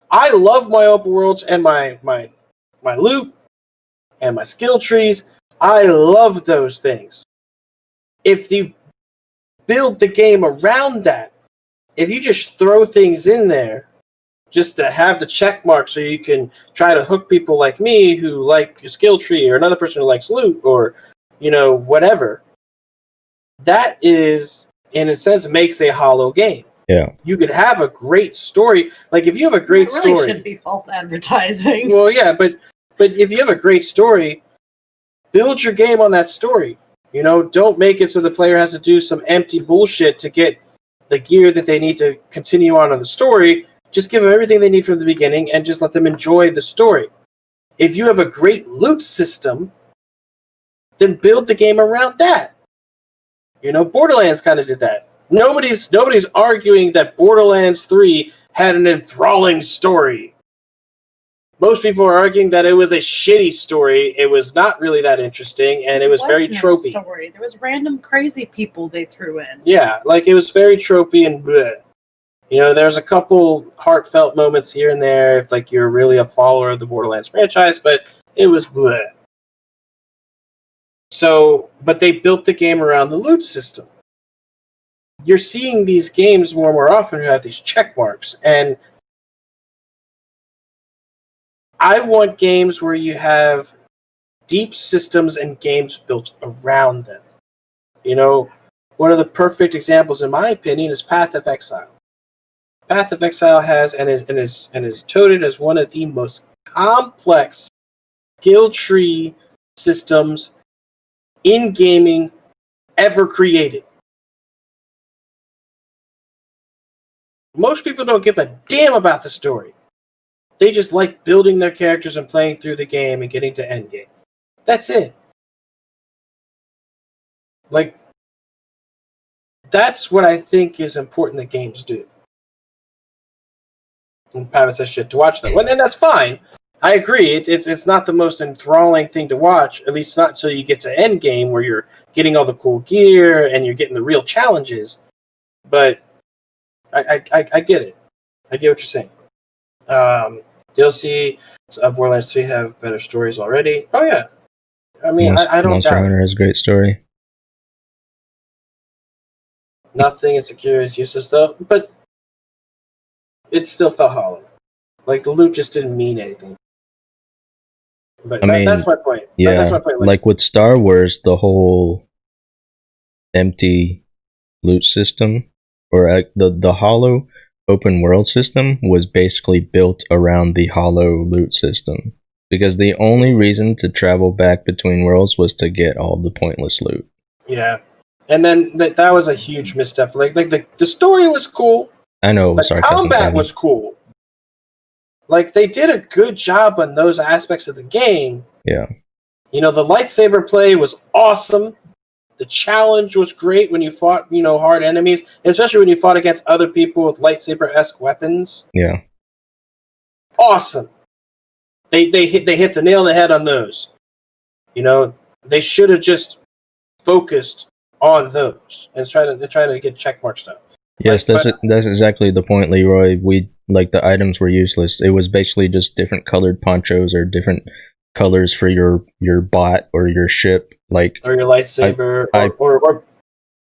I love my open worlds and my loot and my skill trees. I love those things. If you build the game around that, if you just throw things in there just to have the check mark so you can try to hook people like me who like a skill tree, or another person who likes loot, or whatever, that is, in a sense, makes a hollow game. Yeah, you could have a great story. Like if you have a great it really story, should be false advertising. Well, yeah, but if you have a great story, build your game on that story. Don't make it so the player has to do some empty bullshit to get the gear that they need to continue on the story. Just give them everything they need from the beginning and just let them enjoy the story. If you have a great loot system, then build the game around that. Borderlands kind of did that. Nobody's arguing that Borderlands 3 had an enthralling story. Most people are arguing that it was a shitty story. It was not really that interesting, and it was very tropey. Story. There was random crazy people they threw in. Yeah, it was very tropey and bleh. There's a couple heartfelt moments here and there if you're really a follower of the Borderlands franchise, but it was bleh. So, but they built the game around the loot system. You're seeing these games more and more often who have these check marks, and I want games where you have deep systems and games built around them. One of the perfect examples, in my opinion, is Path of Exile. Path of Exile has and is touted as one of the most complex skill tree systems in gaming ever created. Most people don't give a damn about the story. They just like building their characters and playing through the game and getting to endgame. That's it. That's what I think is important that games do. And Pavis says shit to watch them. And that's fine. I agree. It's not the most enthralling thing to watch, at least not until you get to endgame where you're getting all the cool gear and you're getting the real challenges. But I get it. I get what you're saying. DLC of Borderlands 3 have better stories already. Oh yeah. I mean, I don't Monster Hunter has a great story. Nothing insecure is useless though, but it still felt hollow. The loot just didn't mean anything. But that's my point. Yeah, that's my point. Like with Star Wars, the whole empty loot system, or the hollow open world system, was basically built around the hollow loot system. because the only reason to travel back between worlds was to get all the pointless loot. Yeah, and then that was a huge misstep. Like the story was cool. I know The sarcasm. combat was cool. Like they did a good job on those aspects of the game. Yeah. You know, the lightsaber play was awesome. The challenge was great when you fought, hard enemies, especially when you fought against other people with lightsaber-esque weapons. Yeah. Awesome. They hit the nail on the head on those. They should have just focused on those and trying to get checkmark stuff. Yes, that's exactly the point, Leroy. The items were useless. It was basically just different colored ponchos or different colors for your bot or your ship, or your lightsaber, or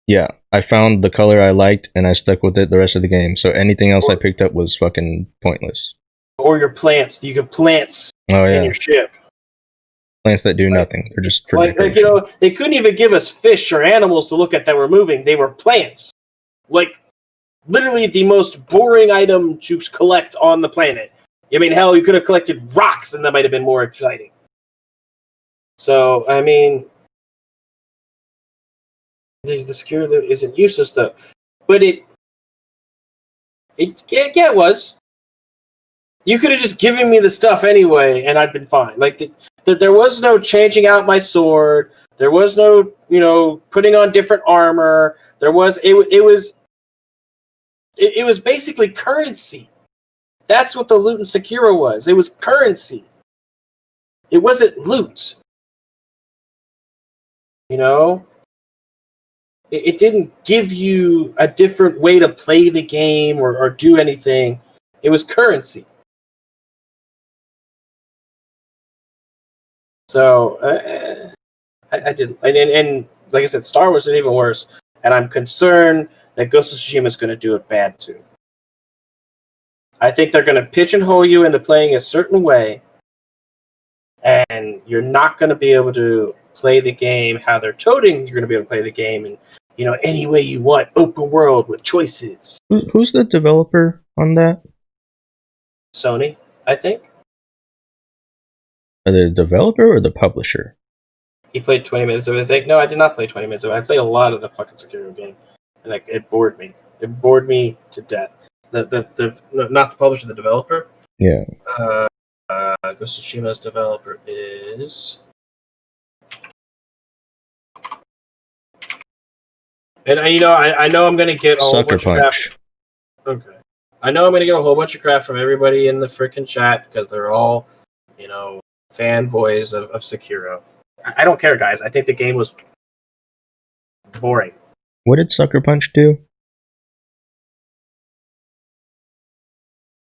yeah. I found the color I liked and I stuck with it the rest of the game. So anything else I picked up was fucking pointless. Or your plants. You could plants in your ship. Plants that do nothing. They're just for they couldn't even give us fish or animals to look at that were moving. They were plants. Literally the most boring item to collect on the planet. I mean, hell, you could have collected rocks and that might have been more exciting. So, I mean, the security isn't useless though. But it was. You could have just given me the stuff anyway, and I'd been fine. There was no changing out my sword. There was no, putting on different armor. It was basically currency. That's what the loot in Sekiro was. It was currency. It wasn't loot. It didn't give you a different way to play the game or do anything. It was currency. So I didn't, and like I said, Star Wars is even worse. And I'm concerned that Ghost of Tsushima is going to do it bad too. I think they're going to pigeonhole you into playing a certain way, and you're not going to be able to play the game how they're toting. You're going to be able to play the game in any way you want, open world with choices. Who's the developer on that? Sony, I think. Are they the developer or the publisher? He played 20 minutes of it. I think. No, I did not play 20 minutes of it. I played a lot of the fucking Sekiro game, and it bored me. It bored me to death. Not the publisher, the developer. Yeah. Ghost of Tsushima's developer is, and I know I'm gonna get a whole bunch of crap. Okay, I know I'm gonna get a whole bunch of crap from everybody in the freaking chat because they're all, fanboys of Sekiro. I don't care, guys. I think the game was boring. What did Sucker Punch do?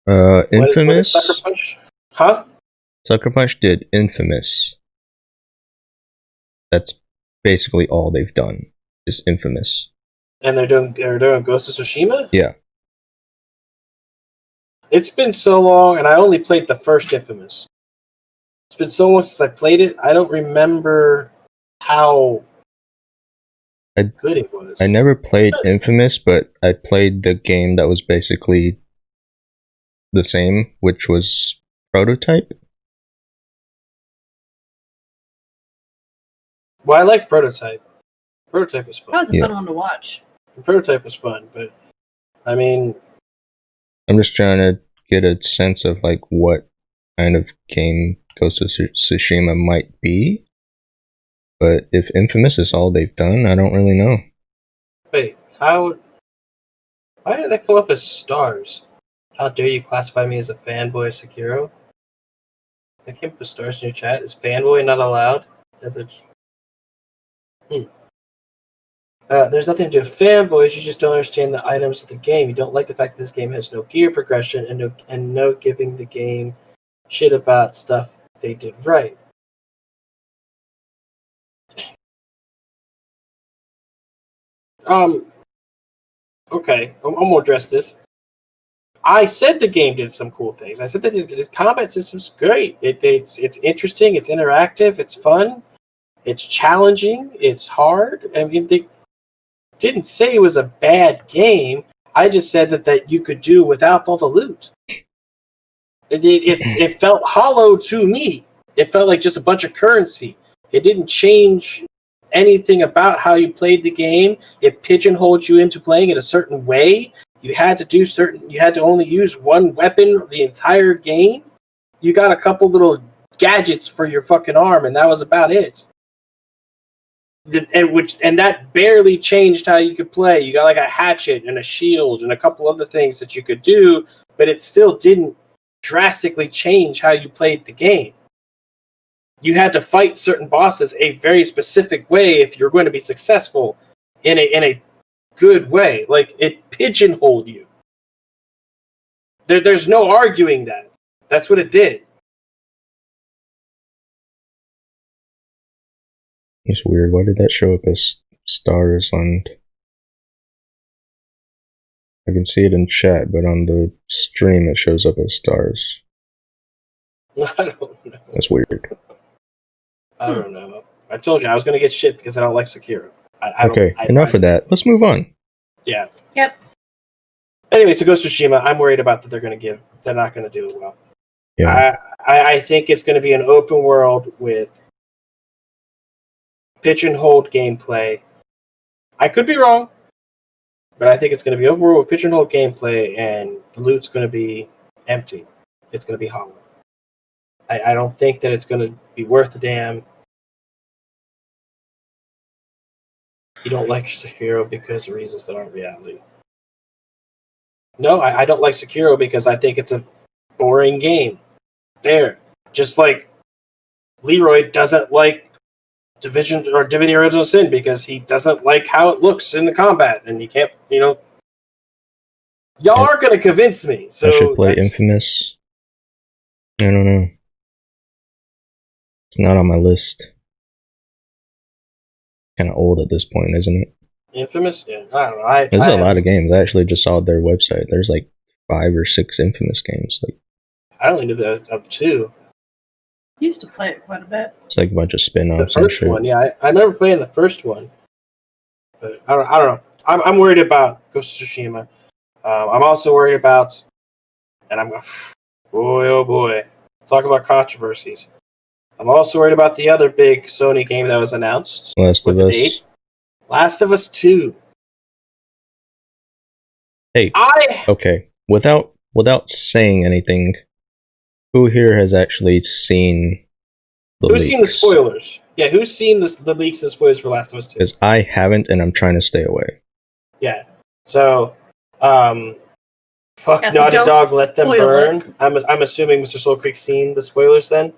Infamous. What is Sucker Punch? Huh? Sucker Punch did Infamous. That's basically all they've done. Is Infamous. And they're doing Ghost of Tsushima? Yeah. It's been so long, and I only played the first Infamous. It's been so long since I played it, I don't remember how good it was. I never played Infamous, but I played the game that was basically the same, which was Prototype. Well, I like Prototype. Prototype was fun. That was a fun one to watch. Prototype was fun, but I mean, I'm just trying to get a sense of what kind of game Ghost of Tsushima might be. But if Infamous is all they've done, I don't really know. Wait, why did that come up as stars? How dare you classify me as a fanboy of Sekiro? That came up as stars in your chat. Is fanboy not allowed? There's nothing to do with fanboys. You just don't understand the items of the game. You don't like the fact that this game has no gear progression and no giving the game shit about stuff they did right. Okay, I'm gonna address this. I said the game did some cool things. I said that the combat system's great. It's interesting. It's interactive. It's fun. It's challenging. It's hard. I mean, they didn't say it was a bad game. I just said that you could do without all the loot. It felt hollow to me. It felt like just a bunch of currency. It didn't change anything about how you played the game. It pigeonholed you into playing it a certain way. You had to only use one weapon the entire game. You got a couple little gadgets for your fucking arm, and that was about it. And that barely changed how you could play. You got like a hatchet and a shield and a couple other things that you could do, but it still didn't drastically change how you played the game. You had to fight certain bosses a very specific way if you're going to be successful in a good way. Like, it pigeonholed you. There's no arguing that. That's what it did. It's weird. Why did that show up as stars on... I can see it in chat, but on the stream it shows up as stars. I don't know. That's weird. I don't know. I told you I was going to get shit because I don't like Sekiro. Enough of that. Let's move on. Yeah. Yep. Anyway, so Ghost of Tsushima, I'm worried about that they're not going to do it well. Yeah. I think it's going to be an open world with pigeonholed gameplay. I could be wrong, but I think it's going to be open world with pigeonholed gameplay, and the loot's going to be empty. It's going to be hollow. I don't think that it's going to be worth a damn. You don't like Sekiro because of reasons that aren't reality. No, I don't like Sekiro because I think it's a boring game. There. Just like Leroy doesn't like Divinity Original Sin because he doesn't like how it looks in the combat, and he can't, y'all aren't going to convince me. So I should play Infamous. I don't know. It's not on my list. Kind of old at this point, isn't it? Infamous? Yeah, I don't know. There's a lot of games. I actually just saw their website. There's like 5 or 6 Infamous games. Like, I only knew that of 2. Used to play it quite a bit. It's like a bunch of spin-offs. The first one, yeah. I remember playing the first one. But I don't know. I'm worried about Ghost of Tsushima. I'm also worried about, and I'm going, boy, oh boy. Talk about controversies. I'm also worried about the other big Sony game that was announced. Last of Us. Last of Us 2. Hey, okay. Without saying anything, who here has actually seen the leaks? Who's seen the spoilers? Yeah, who's seen the leaks and spoilers for Last of Us 2? Because I haven't, and I'm trying to stay away. Yeah. So, fuck Yeah, so Naughty don't Dog, let them spoil burn. it. I'm assuming Mr. Soul Creek's seen the spoilers then.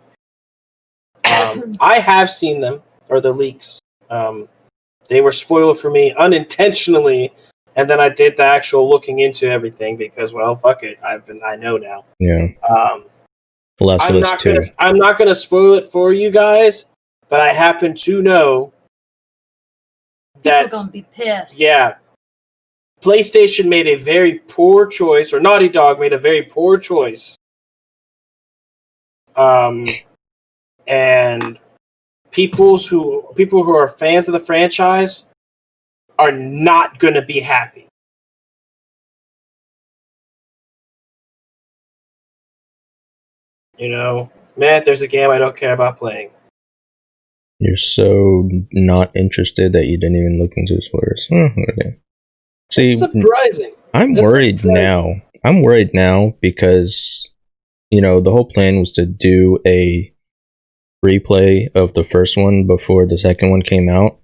I have seen them, or the leaks. They were spoiled for me unintentionally, and then I did the actual looking into everything because, well, fuck it, I know now. Yeah. Last of Us 2. I'm not gonna spoil it for you guys, but I happen to know that People gonna be pissed. yeah, PlayStation made a very poor choice, or Naughty Dog made a very poor choice. And people who are fans of the franchise are not going to be happy. Man, there's a game I don't care about playing. You're so not interested that you didn't even look into the spoilers. Okay. See, it's surprising. I'm worried now. I'm worried now because, the whole plan was to do a replay of the first one before the second one came out.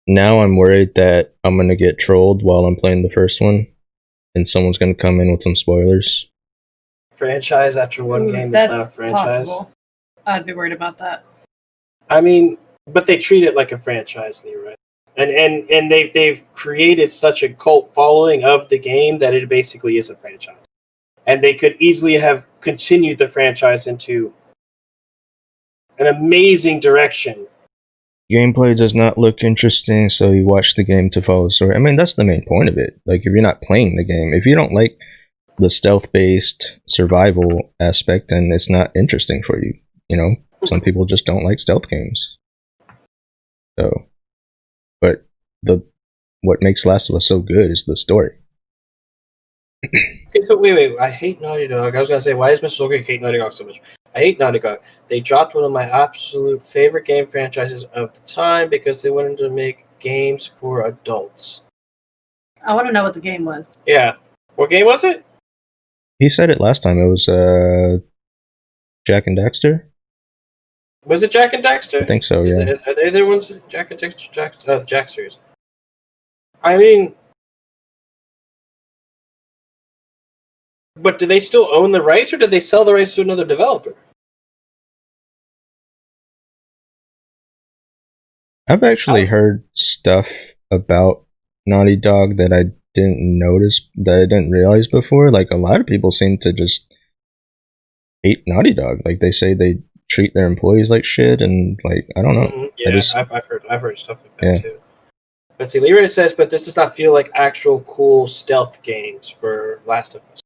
Now I'm worried that I'm going to get trolled while I'm playing the first one, and someone's going to come in with some spoilers. Franchise after one game that's not a franchise. Possible. I'd be worried about that. I mean, but they treat it like a franchise, Leroy. And they've created such a cult following of the game that it basically is a franchise. And they could easily have continued the franchise into an amazing direction. Gameplay does not look interesting, so you watch the game to follow the story. I mean, that's the main point of it. Like, if you're not playing the game, if you don't like the stealth-based survival aspect, then it's not interesting for you. Some people just don't like stealth games. So, but what makes Last of Us so good is the story. Okay, so wait. I hate Naughty Dog. I was gonna say, why does Mr. Soul Creek hate Naughty Dog so much? I hate Naughty Dog. They dropped one of my absolute favorite game franchises of the time because they wanted to make games for adults. I want to know what the game was. Yeah. What game was it? He said it last time. It was Jack and Daxter. Was it Jack and Daxter? I think so. Yeah. Are they the ones? Jack and Daxter? Jacksters. I mean, but do they still own the rights, or did they sell the rights to another developer? I've actually heard stuff about Naughty Dog that I didn't realize before. Like, a lot of people seem to just hate Naughty Dog. Like, they say they treat their employees like shit, and like, I don't know. Mm-hmm. Yeah, I've heard stuff like that too. Let's see. Leroy says, but this does not feel like actual cool stealth games for Last of Us.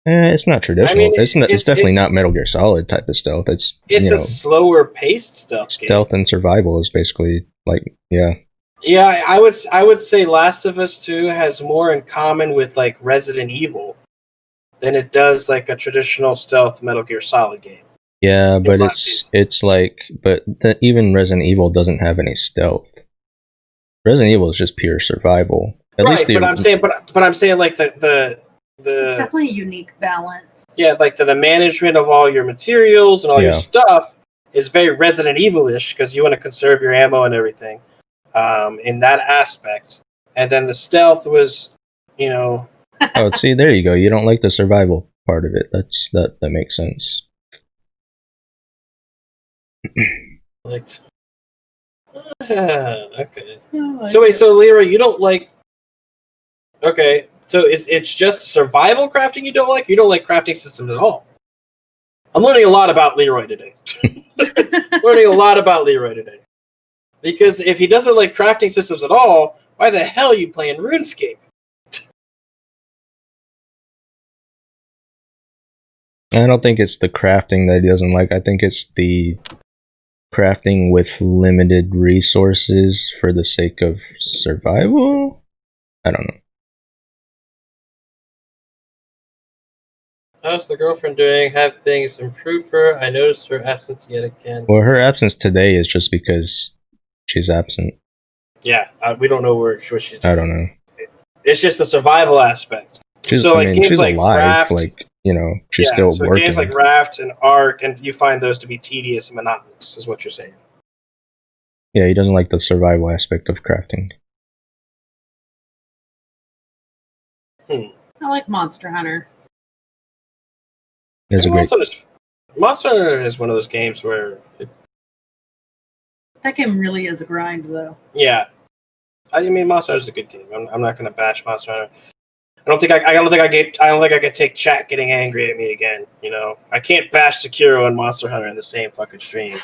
It's not traditional. I mean, it's definitely not Metal Gear Solid type of stealth. It's a slower paced stealth game. Stealth and survival is basically like, yeah. Yeah, I would say Last of Us 2 has more in common with like Resident Evil than it does like a traditional stealth Metal Gear Solid game. Yeah, but it's like, but even Resident Evil doesn't have any stealth. Resident Evil is just pure survival. At least but I'm saying like the it's definitely a unique balance. Yeah, like the management of all your materials and all your stuff is very Resident Evil-ish because you want to conserve your ammo and everything in that aspect. And then the stealth was, Oh, see, there you go. You don't like the survival part of it. That makes sense. Okay. So wait, so Lyra, you don't like? Okay, so it's just survival crafting you don't like? You don't like crafting systems at all? I'm learning a lot about Leroy today. Because if he doesn't like crafting systems at all, why the hell are you playing RuneScape? I don't think it's the crafting that he doesn't like. I think it's the crafting with limited resources for the sake of survival? I don't know. How's the girlfriend doing? Have things improved for her? I noticed her absence yet again. Well, her absence today is just because she's absent. Yeah, we don't know what she's doing. I don't know. It's just the survival aspect. She's alive, Raft, she's still working. Games like Raft and Ark, and you find those to be tedious and monotonous, is what you're saying. Yeah, he doesn't like the survival aspect of crafting. I like Monster Hunter. Monster Hunter is one of those games where that game really is a grind, though. Yeah, I mean, Monster Hunter is a good game. I'm not going to bash Monster Hunter. I don't think I could take chat getting angry at me again. I can't bash Sekiro and Monster Hunter in the same fucking stream.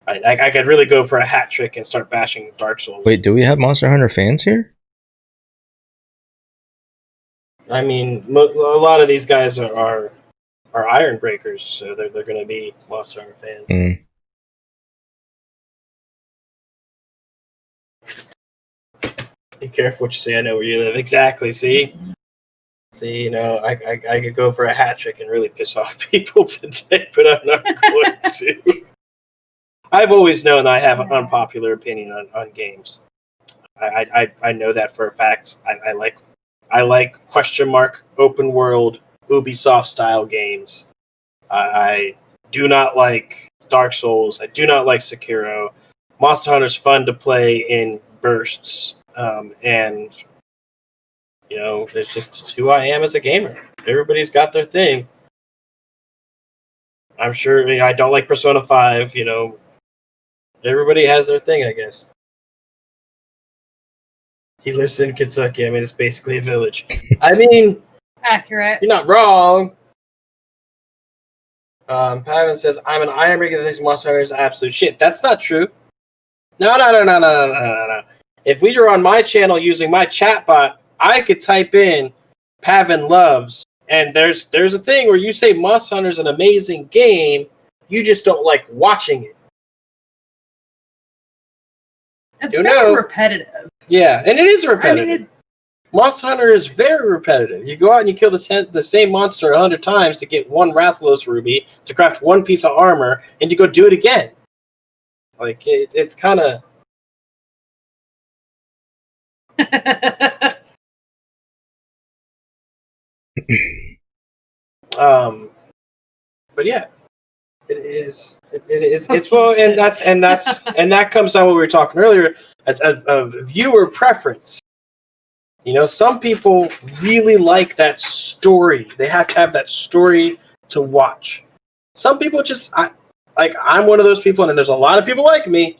I could really go for a hat trick and start bashing Dark Souls. Wait, do we have Monster Hunter fans here? I mean, a lot of these guys are Iron Breakers, so they're going to be Monster Hunter fans. Mm. Be careful what you say. I know where you live. Exactly. See, I could go for a hat trick and really piss off people today, but I'm not going to. I've always known that I have an unpopular opinion on games. I know that for a fact. I like question mark open world Ubisoft style games. I do not like Dark Souls. I do not like Sekiro. Monster Hunter's fun to play in bursts. And it's just who I am as a gamer. Everybody's got their thing. I'm sure I don't like Persona 5, everybody has their thing, I guess. He lives in Kentucky. I mean, it's basically a village. I mean, accurate. You're not wrong. Pavan says, I'm an Iron Breaker that thinks Monster Hunter is absolute shit. That's not true. No. If we were on my channel using my chatbot, I could type in Pavan loves, and there's a thing where you say Monster Hunter is an amazing game, you just don't like watching it. It's very repetitive. Yeah, and it is repetitive. I mean, Monster Hunter is very repetitive. You go out and you kill the same monster 100 times to get one Rathalos ruby, to craft one piece of armor, and you go do it again. Like, it's kind of... but yeah, it is. It's well, and that comes down to what we were talking earlier as a viewer preference. You know, some people really like that story. They have to have that story to watch. Some people just, I'm one of those people, and there's a lot of people like me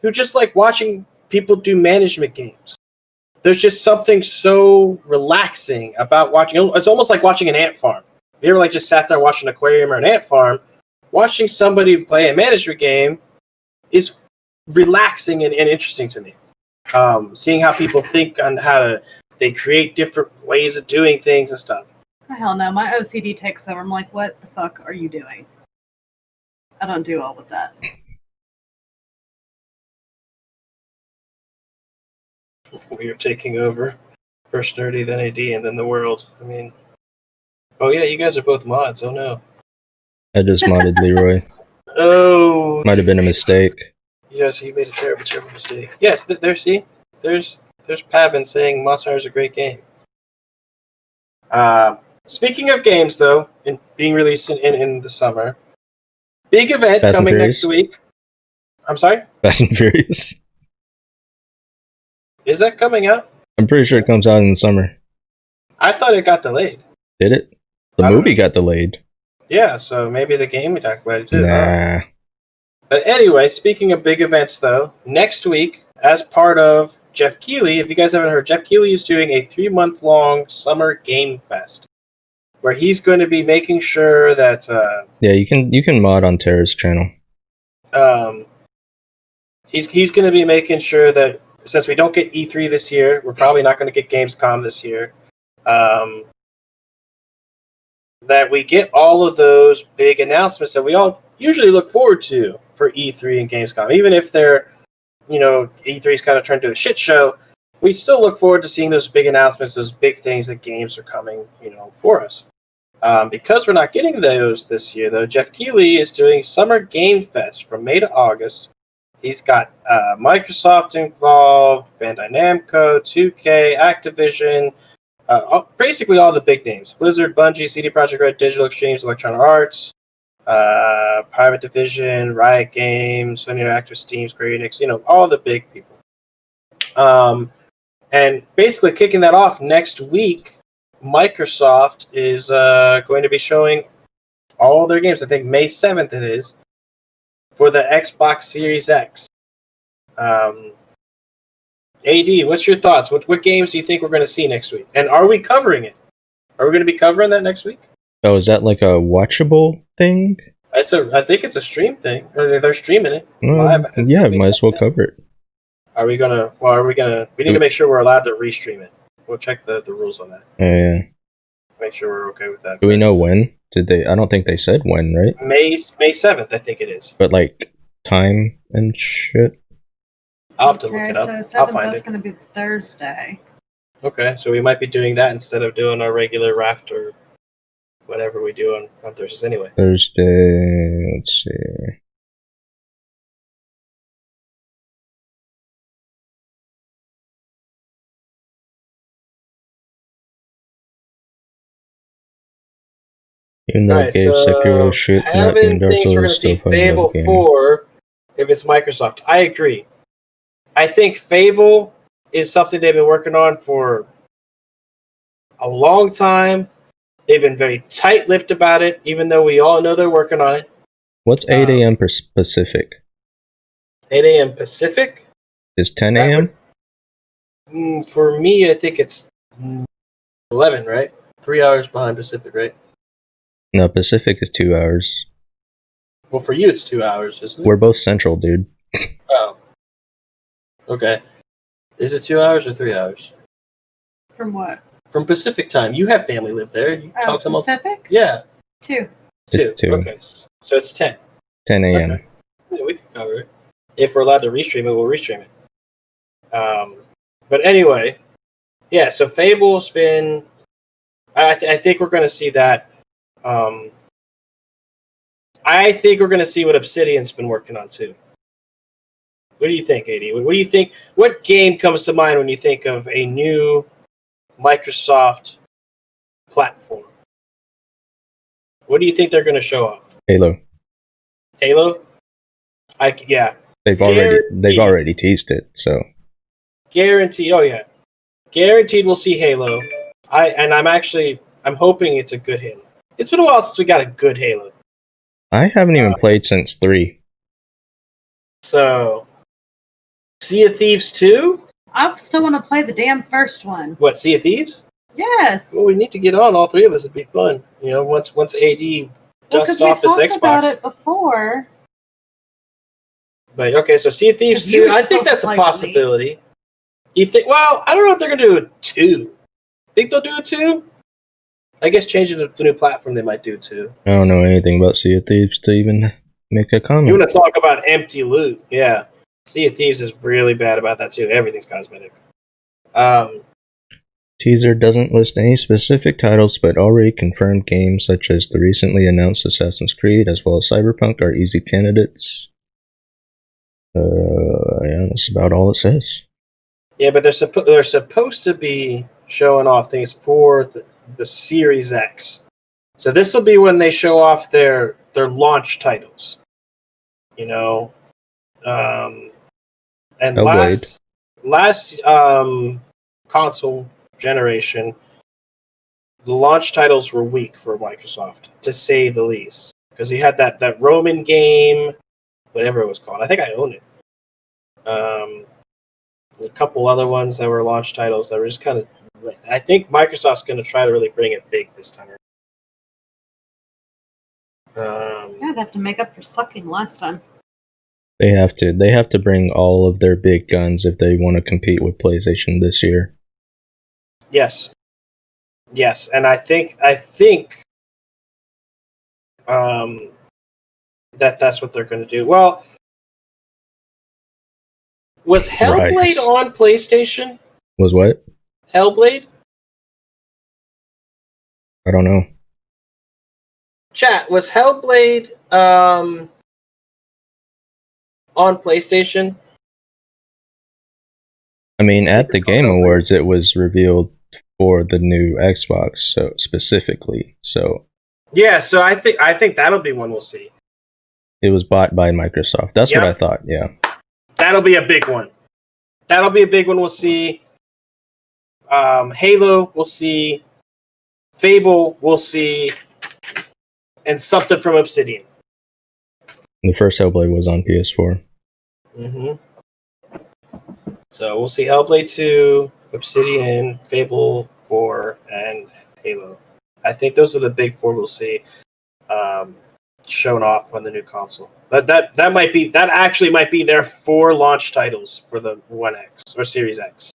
who just like watching people do management games. There's just something so relaxing about watching. It's almost like watching an ant farm. If you ever like just sat there and watched an aquarium or an ant farm, watching somebody play a management game is relaxing and interesting to me. Seeing how people think on they create different ways of doing things and stuff. Oh, hell no, my OCD takes over. I'm like, what the fuck are you doing? I don't do well with that. We are taking over. First nerdy, then AD, and then the world. I mean, oh yeah, you guys are both mods. Oh no. I just modded Leroy. Oh. Might have been a mistake. Yes, you made a terrible, terrible mistake. Yes, there's Pavin saying Monster Hunter is a great game. Speaking of games, though, and being released in the summer, big event Fast coming next week. I'm sorry? Fast and Furious. Is that coming out? I'm pretty sure it comes out in the summer. I thought it got delayed. Did it? The movie got delayed. Yeah, so maybe the game got delayed too. Nah. But anyway, speaking of big events, though, next week, as part of Jeff Keighley, if you guys haven't heard, Jeff Keighley is doing a 3-month-long summer game fest, where he's going to be making sure that... yeah, you can mod on Terra's channel. He's going to be making sure that, since we don't get E3 this year, we're probably not going to get Gamescom this year, that we get all of those big announcements that we all usually look forward to for E3 and Gamescom. Even if they're, E3's kind of turned into a shit show, we still look forward to seeing those big announcements, those big things that games are coming, for us. Because we're not getting those this year, though, Jeff Keighley is doing Summer Game Fest from May to August. He's got Microsoft involved, Bandai Namco, 2K, Activision, basically all the big names. Blizzard, Bungie, CD Projekt Red, Digital Extremes, Electronic Arts, Private Division, Riot Games, Sony Interactive, Steam, Square Enix, all the big people. And basically kicking that off next week, Microsoft is going to be showing all their games. I think May 7th it is, for the Xbox Series X. AD, what's your thoughts? What games do you think we're going to see next week? And are we covering it? Are we going to be covering that next week? Oh, is that like a watchable thing? I think it's a stream thing. Or they're streaming it live. Yeah, might as well cover it. We need to make sure we're allowed to restream it. We'll check the rules on that. Yeah. Make sure we're okay with that. Do we know when? I don't think they said when, right? May 7th, I think it is. But like time and shit? I'll have to look it up. So 7th, that's going to be Thursday. Okay, so we might be doing that instead of doing our regular raft or whatever we do on Thursdays anyway. Thursday, let's see. Even though it gave Sekiro shit, not being Dark Souls, we're going to see Fable 4 if it's Microsoft. I agree. I think Fable is something they've been working on for a long time. They've been very tight-lipped about it, even though we all know they're working on it. What's 8 a.m. Pacific? 8 a.m. Pacific? Is 10 a.m.? For me, I think it's 11, right? 3 hours behind Pacific, right? No, Pacific is 2 hours. Well, for you, it's 2 hours, isn't it? We're both central, dude. Oh. Okay. Is it 2 hours or 3 hours? From what? From Pacific time. You have family live there. You talk to them. Pacific? Yeah. 2. It's 2. Okay. So it's 10. 10 a.m. Okay. Yeah, we can cover it. If we're allowed to restream it, we'll restream it. But anyway, Yeah, so Fable's been. I think we're going to see that. I think we're going to see what Obsidian's been working on too. What do you think, AD? What do you think? What game comes to mind when you think of a new Microsoft platform? What do you think they're going to show off? Halo. Halo? Yeah. They've already teased it, so Guaranteed. Oh yeah. Guaranteed we'll see Halo. I'm hoping it's a good Halo. It's been a while since we got a good Halo. I haven't even played since 3. So Sea of Thieves 2? I still want to play the damn first one. What, Sea of Thieves? Yes. Well, we need to get on, all three of us. It'd be fun. You know, once AD dusts off his we talked about Xbox. it before. But okay, so Sea of Thieves 2, I think that's a possibility. You think? Well, I don't know if they're gonna do a 2. Think they'll do a 2? I guess changing to the new platform, they might do 2. I don't know anything about Sea of Thieves to even make a comment. You want to talk about empty loot? Yeah, Sea of Thieves is really bad about that too. Everything's cosmetic. Teaser doesn't list any specific titles, but already confirmed games such as the recently announced Assassin's Creed as well as Cyberpunk are easy candidates. Yeah, that's about all it says. Yeah, but they're supposed to be showing off things for the Series X. So this will be when they show off their launch titles. You know, and Hellblade. last console generation, the launch titles were weak for Microsoft, to say the least, because you had that Roman game, whatever it was called. I think I own it. A couple other ones that were launch titles that were just kind of. I think Microsoft's going to try to really bring it big this time. Yeah, they have to make up for sucking last time. They have to. They have to bring all of their big guns if they want to compete with PlayStation this year. Yes, and I think that's what they're going to do. Well, was Hellblade on PlayStation? Was what? Hellblade? I don't know. Chat, was Hellblade on PlayStation? I mean, at the Game Awards, it was revealed for the new Xbox, so specifically. So yeah, so I think that'll be one we'll see. It was bought by Microsoft. That's what I thought. Yeah, that'll be a big one. That'll be a big one. We'll see. Halo, we'll see. Fable, we'll see. And something from Obsidian. The first Hellblade was on PS4. Mm-hmm. So we'll see Hellblade 2, Obsidian, Fable 4, and Halo. I think those are the big 4 we'll see shown off on the new console. That actually might be their 4 launch titles for the One X or Series X.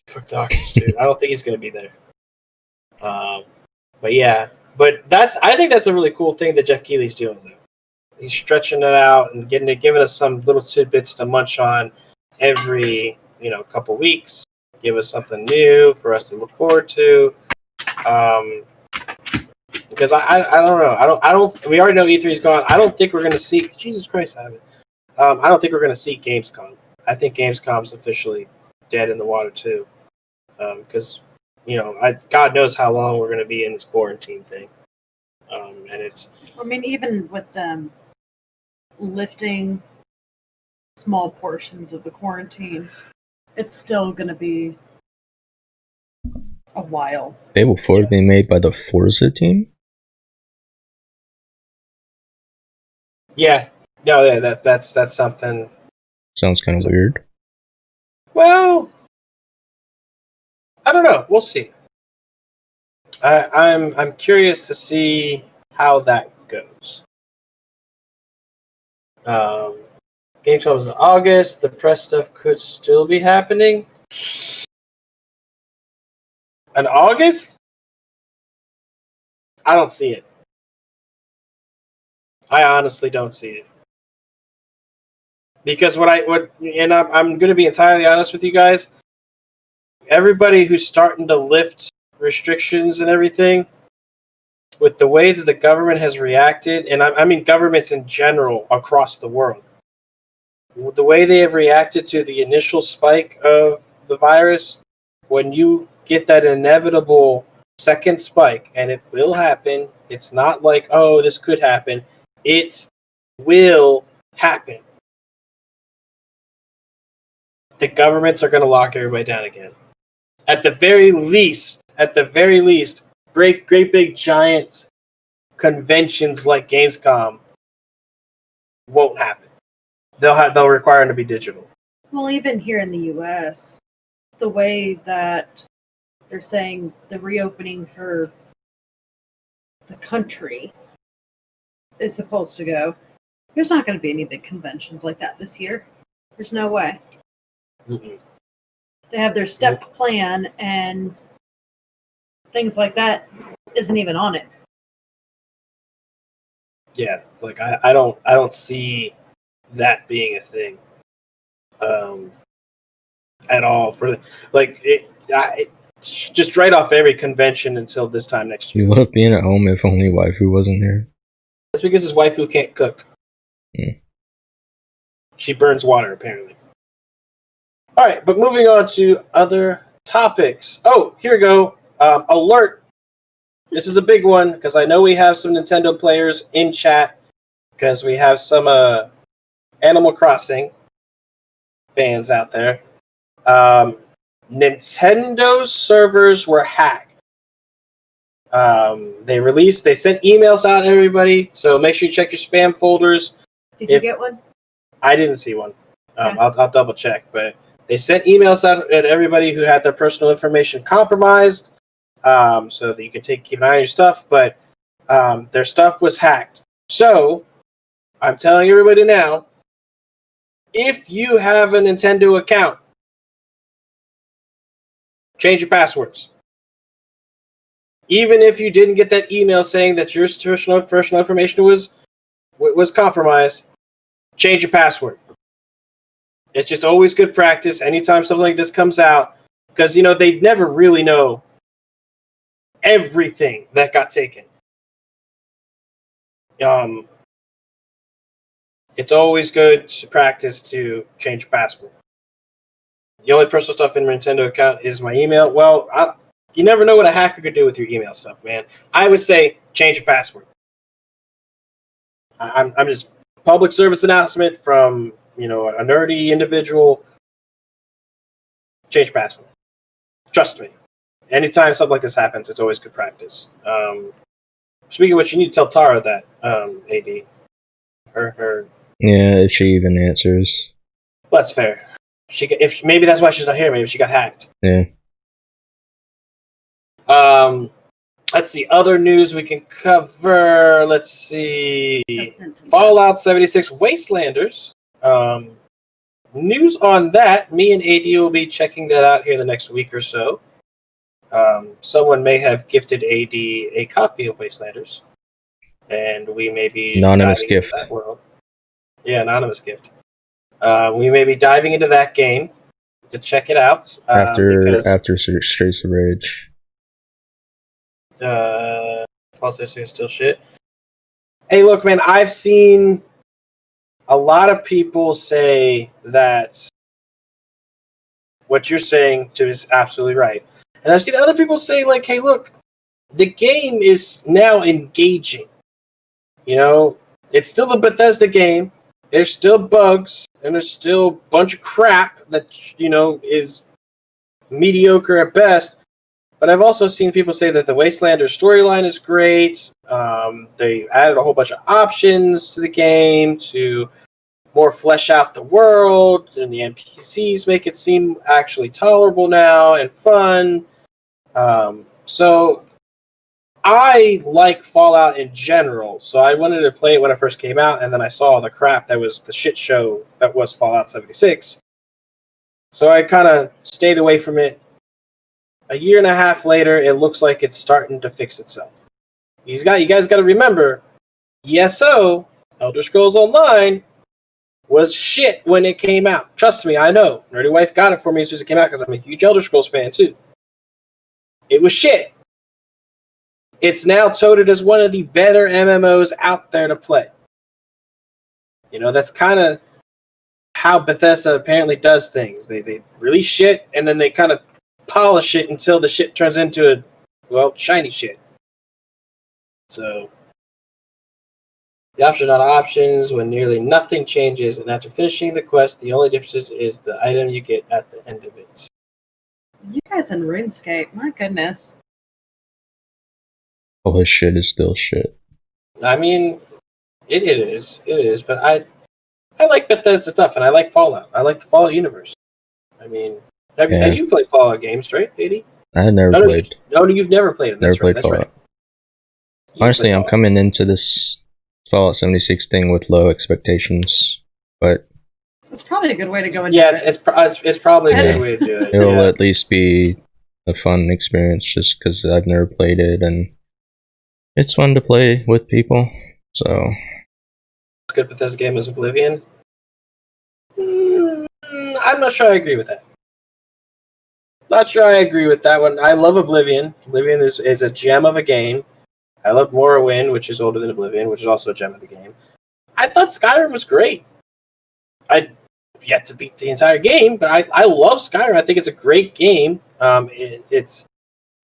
Fuck Doctor, dude. I don't think he's going to be there. But yeah, I think that's a really cool thing that Jeff Keighley's doing though. He's stretching it out and giving us some little tidbits to munch on every couple weeks. Give us something new for us to look forward to. Because I don't know. We already know E3's gone. I don't think we're going to see. Jesus Christ, I haven't. I don't think we're going to see Gamescom. I think Gamescom's officially dead in the water too. Because God knows how long we're going to be in this quarantine thing. And it's. I mean, even with them lifting small portions of the quarantine, it's still going to be a while. Fable 4 being made by the Forza team? Yeah. No, yeah, that's something. Sounds kind of weird. Well, I don't know. We'll see. I'm curious to see how that goes. Gamescom is in August. The press stuff could still be happening. In August? I don't see it. I honestly don't see it. Because I'm going to be entirely honest with you guys. everybody who's starting to lift restrictions and everything, with the way that the government has reacted, and I mean governments in general across the world, the way they have reacted to the initial spike of the virus, when you get that inevitable second spike, and it will happen, it's not like, oh, this could happen. It will happen. The governments are going to lock everybody down again. At the very least, great big giant conventions like Gamescom won't happen. They'll require them to be digital. Well, even here in the U.S., the way that they're saying the reopening for the country is supposed to go, there's not going to be any big conventions like that this year. There's no way. Mm-mm. They have their stepped plan, and things like that isn't even on it. Yeah, like I don't see that being a thing at all. For like it just write off every convention until this time next year. You love being at home if only waifu wasn't here. That's because his waifu can't cook. Mm. She burns water, apparently. All right, but moving on to other topics. Oh, here we go. Alert. This is a big one because I know we have some Nintendo players in chat because we have some Animal Crossing fans out there. Nintendo's servers were hacked. They sent emails out to everybody, so make sure you check your spam folders. Did you get one? I didn't see one. Okay. I'll double check, but they sent emails out at everybody who had their personal information compromised, so that you can keep an eye on your stuff. But their stuff was hacked. So I'm telling everybody now, if you have a Nintendo account, change your passwords. Even if you didn't get that email saying that your personal information was compromised, change your password. It's just always good practice anytime something like this comes out, because they never really know everything that got taken. It's always good to practice to change your password. The only personal stuff in my Nintendo account is my email. Well, you never know what a hacker could do with your email stuff, man. I would say change your password. I'm just public service announcement from a nerdy individual. Change your password. Trust me. Anytime something like this happens, it's always good practice. Speaking of which, you need to tell Tara that, AD. Her. Yeah, if she even answers. Well, that's fair. Maybe that's why she's not here. Maybe she got hacked. Yeah. Let's see. Other news we can cover. Let's see. Fallout 76 Wastelanders. News on that. Me and AD will be checking that out here the next week or so. Someone may have gifted AD a copy of Wastelanders, and we may be anonymous gift. That world. Yeah, anonymous gift. We may be diving into that game to check it out after Streets of Rage. False is still shit. Hey, look, man, I've seen a lot of people say that what you're saying is absolutely right. And I've seen other people say, like, hey, look, the game is now engaging. It's still a Bethesda game. There's still bugs, and there's still a bunch of crap that, is mediocre at best. But I've also seen people say that the Wastelander storyline is great. They added a whole bunch of options to the game to more flesh out the world, and the NPCs make it seem actually tolerable now and fun. So I like Fallout in general, so I wanted to play it when it first came out, and then I saw the crap that was the shit show that was Fallout 76. So I kind of stayed away from it. A year and a half later, it looks like it's starting to fix itself. You guys got to remember, ESO, Elder Scrolls Online, was shit when it came out. Trust me, I know. Nerdy Wife got it for me as soon as it came out because I'm a huge Elder Scrolls fan too. It was shit. It's now touted as one of the better MMOs out there to play. You know, that's kind of how Bethesda apparently does things. They release shit and then they kind of polish it until the shit turns into shiny shit. So the options are not options when nearly nothing changes, and after finishing the quest, the only difference is the item you get at the end of it. You guys in RuneScape, my goodness. All his shit is still shit. I mean, it is, but I like Bethesda stuff, and I like Fallout. I like the Fallout universe. I mean, have you played Fallout games, right, Katie? I had never played. You've never played it. Never played Fallout. Right. Honestly, I'm coming into this Fallout 76 thing with low expectations, but it's probably a good way to go into it. It's probably a good way to do it. It will at least be a fun experience just because I've never played it, and it's fun to play with people. So, as good Bethesda game as Oblivion. I'm not sure I agree with that. Not sure I agree with that one. I love Oblivion. Oblivion is a gem of a game. I love Morrowind, which is older than Oblivion, which is also a gem of the game. I thought Skyrim was great. I yet to beat the entire game, but I love Skyrim. I think it's a great game. It's,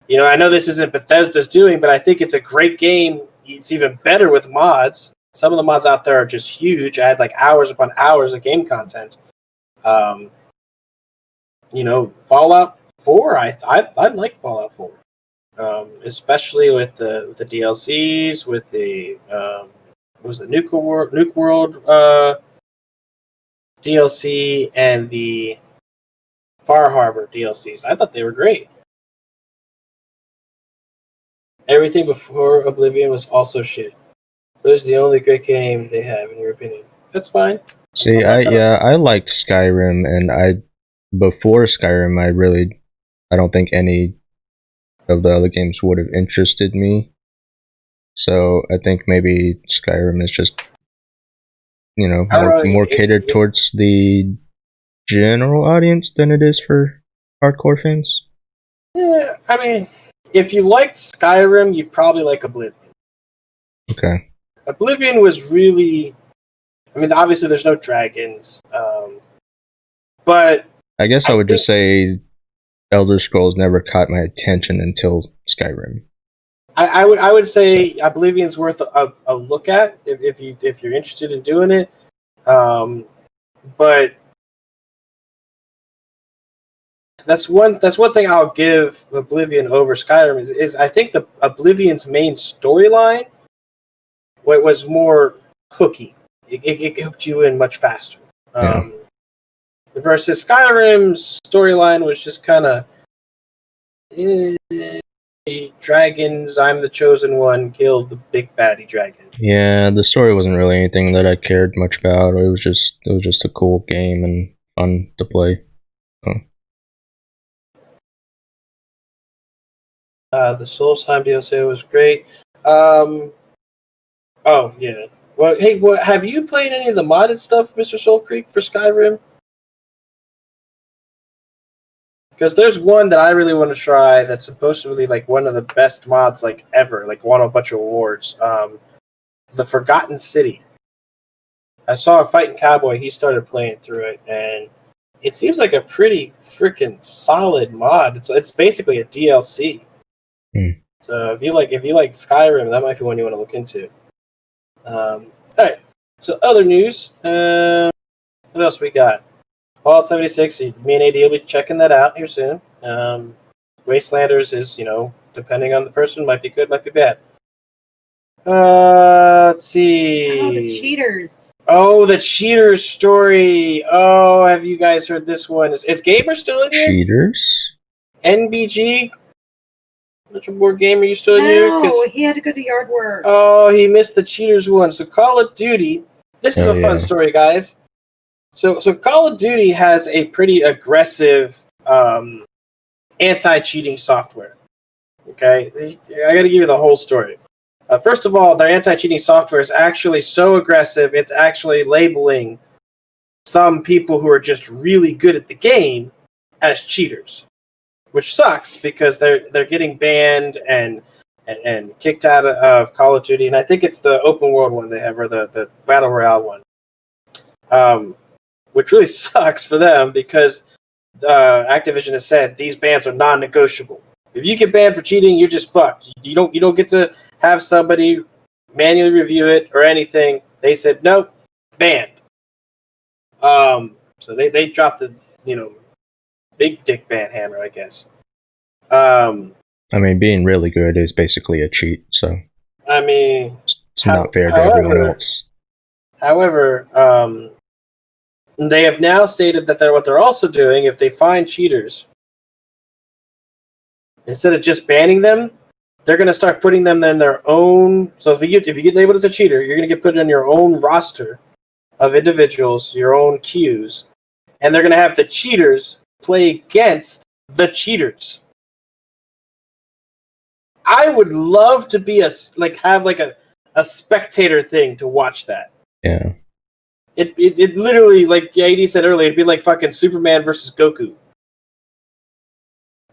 you know, I know this isn't Bethesda's doing, but I think it's a great game. It's even better with mods. Some of the mods out there are just huge. I had like hours upon hours of game content. You know, Fallout 4. I like Fallout 4. Especially with the DLCs, with the what was the Nuke World DLC and the Far Harbor DLCs. I thought they were great. Everything before Oblivion was also shit. It was the only great game they have, in your opinion. That's fine. See, I liked Skyrim, and before Skyrim, I don't think any of the other games would have interested me. So I think maybe Skyrim is just, you know, more catered towards the general audience than it is for hardcore fans. Yeah, I mean, if you liked Skyrim, you'd probably like Oblivion. Okay. Oblivion was really, I mean, obviously there's no dragons, but I guess I would just say Elder Scrolls never caught my attention until Skyrim. I would say Oblivion's worth a look at if you're interested in doing it, but that's one thing I'll give Oblivion over Skyrim is I think the Oblivion's main storyline was more hooky. It hooked you in much faster. Versus Skyrim's storyline was just kind of dragons. I'm the chosen one. Killed the big baddie dragon. Yeah, the story wasn't really anything that I cared much about. It was just a cool game and fun to play. The Soulsheim DLC was great. Oh yeah. Well, hey, have you played any of the modded stuff, Mr. Soul Creek, for Skyrim? Because there's one that I really want to try that's supposedly like one of the best mods like ever, like won a bunch of awards. The Forgotten City. I saw a Fighting Cowboy. He started playing through it, and it seems like a pretty freaking solid mod. It's basically a DLC. So if you like Skyrim, that might be one you want to look into. All right. So other news. What else we got? Fallout 76. Me and AD will be checking that out here soon. Wastelanders is, you know, depending on the person, might be good, might be bad. Let's see. Oh, the cheaters. Oh, the cheaters story. Oh, have you guys heard this one? Is Gamer still in here? Cheaters? NBG? Metro Board Gamer, you still in here? No, he had to go to yard work. Oh, he missed the cheaters one. So Call of Duty. This is a fun story, guys. So Call of Duty has a pretty aggressive anti-cheating software. Okay? I got to give you the whole story. First of all, their anti-cheating software is actually so aggressive, it's actually labeling some people who are just really good at the game as cheaters, which sucks because they're getting banned and kicked out of Call of Duty, and I think it's the open world one they have, or the Battle Royale one, which really sucks for them because Activision has said these bans are non-negotiable. If you get banned for cheating, you're just fucked. You don't get to have somebody manually review it or anything. They said nope, banned. So they dropped the big dick ban hammer, I guess. I mean, being really good is basically a cheat, so I mean, it's not fair to everyone else. However, they have now stated that what they're also doing, if they find cheaters, instead of just banning them, they're going to start putting them in their own. So if you get labeled as a cheater, you're going to get put in your own roster of individuals, your own queues, and they're going to have the cheaters play against the cheaters. I would love to be have a spectator thing to watch that. Yeah. It literally, like AD said earlier, it'd be like fucking Superman versus Goku.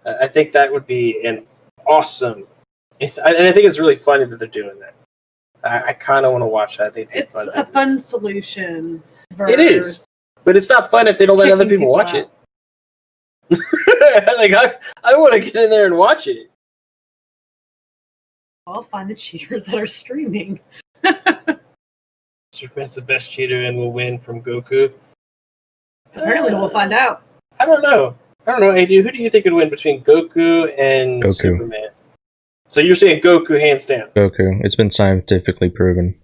I think that would be an awesome, and I think it's really funny that they're doing that. I kind of want to watch that. I think it's a fun solution. It is, but it's not fun if they don't let other people watch it. Like I want to get in there and watch it. I'll find the cheaters that are streaming. Superman's the best cheater and will win from Goku. Apparently, we'll find out. I don't know. AD, who do you think would win between Goku and Superman? So you're saying Goku hands down? Goku. It's been scientifically proven.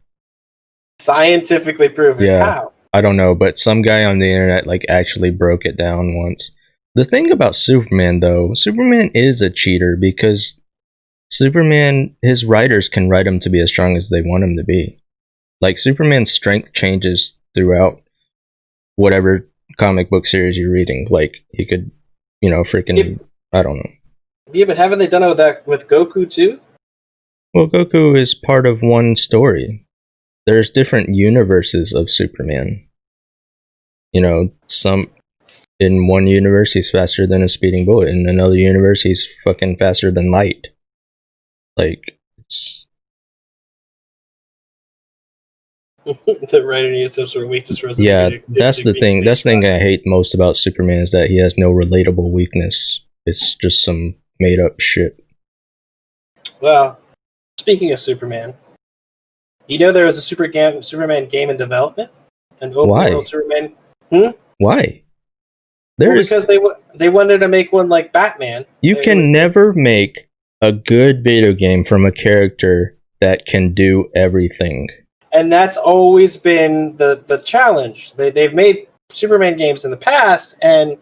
Scientifically proven? Yeah. How? I don't know, but some guy on the internet actually broke it down once. The thing about Superman, though, Superman is a cheater because Superman, his writers can write him to be as strong as they want him to be. Like, Superman's strength changes throughout whatever comic book series you're reading. Like, he could, freaking, I don't know. Yeah, but haven't they done it with Goku, too? Well, Goku is part of one story. There's different universes of Superman. Some... In one universe, he's faster than a speeding bullet. In another universe, he's fucking faster than light. It's... The writer needs some sort of weakness resolution. Yeah, that's the thing. That's the thing I hate most about Superman is that he has no relatable weakness. It's just some made-up shit. Well, speaking of Superman, there was a Superman game in development? An open world Superman? Why? Because they wanted to make one like Batman. You can never make a good video game from a character that can do everything. And that's always been the challenge. They've made Superman games in the past, and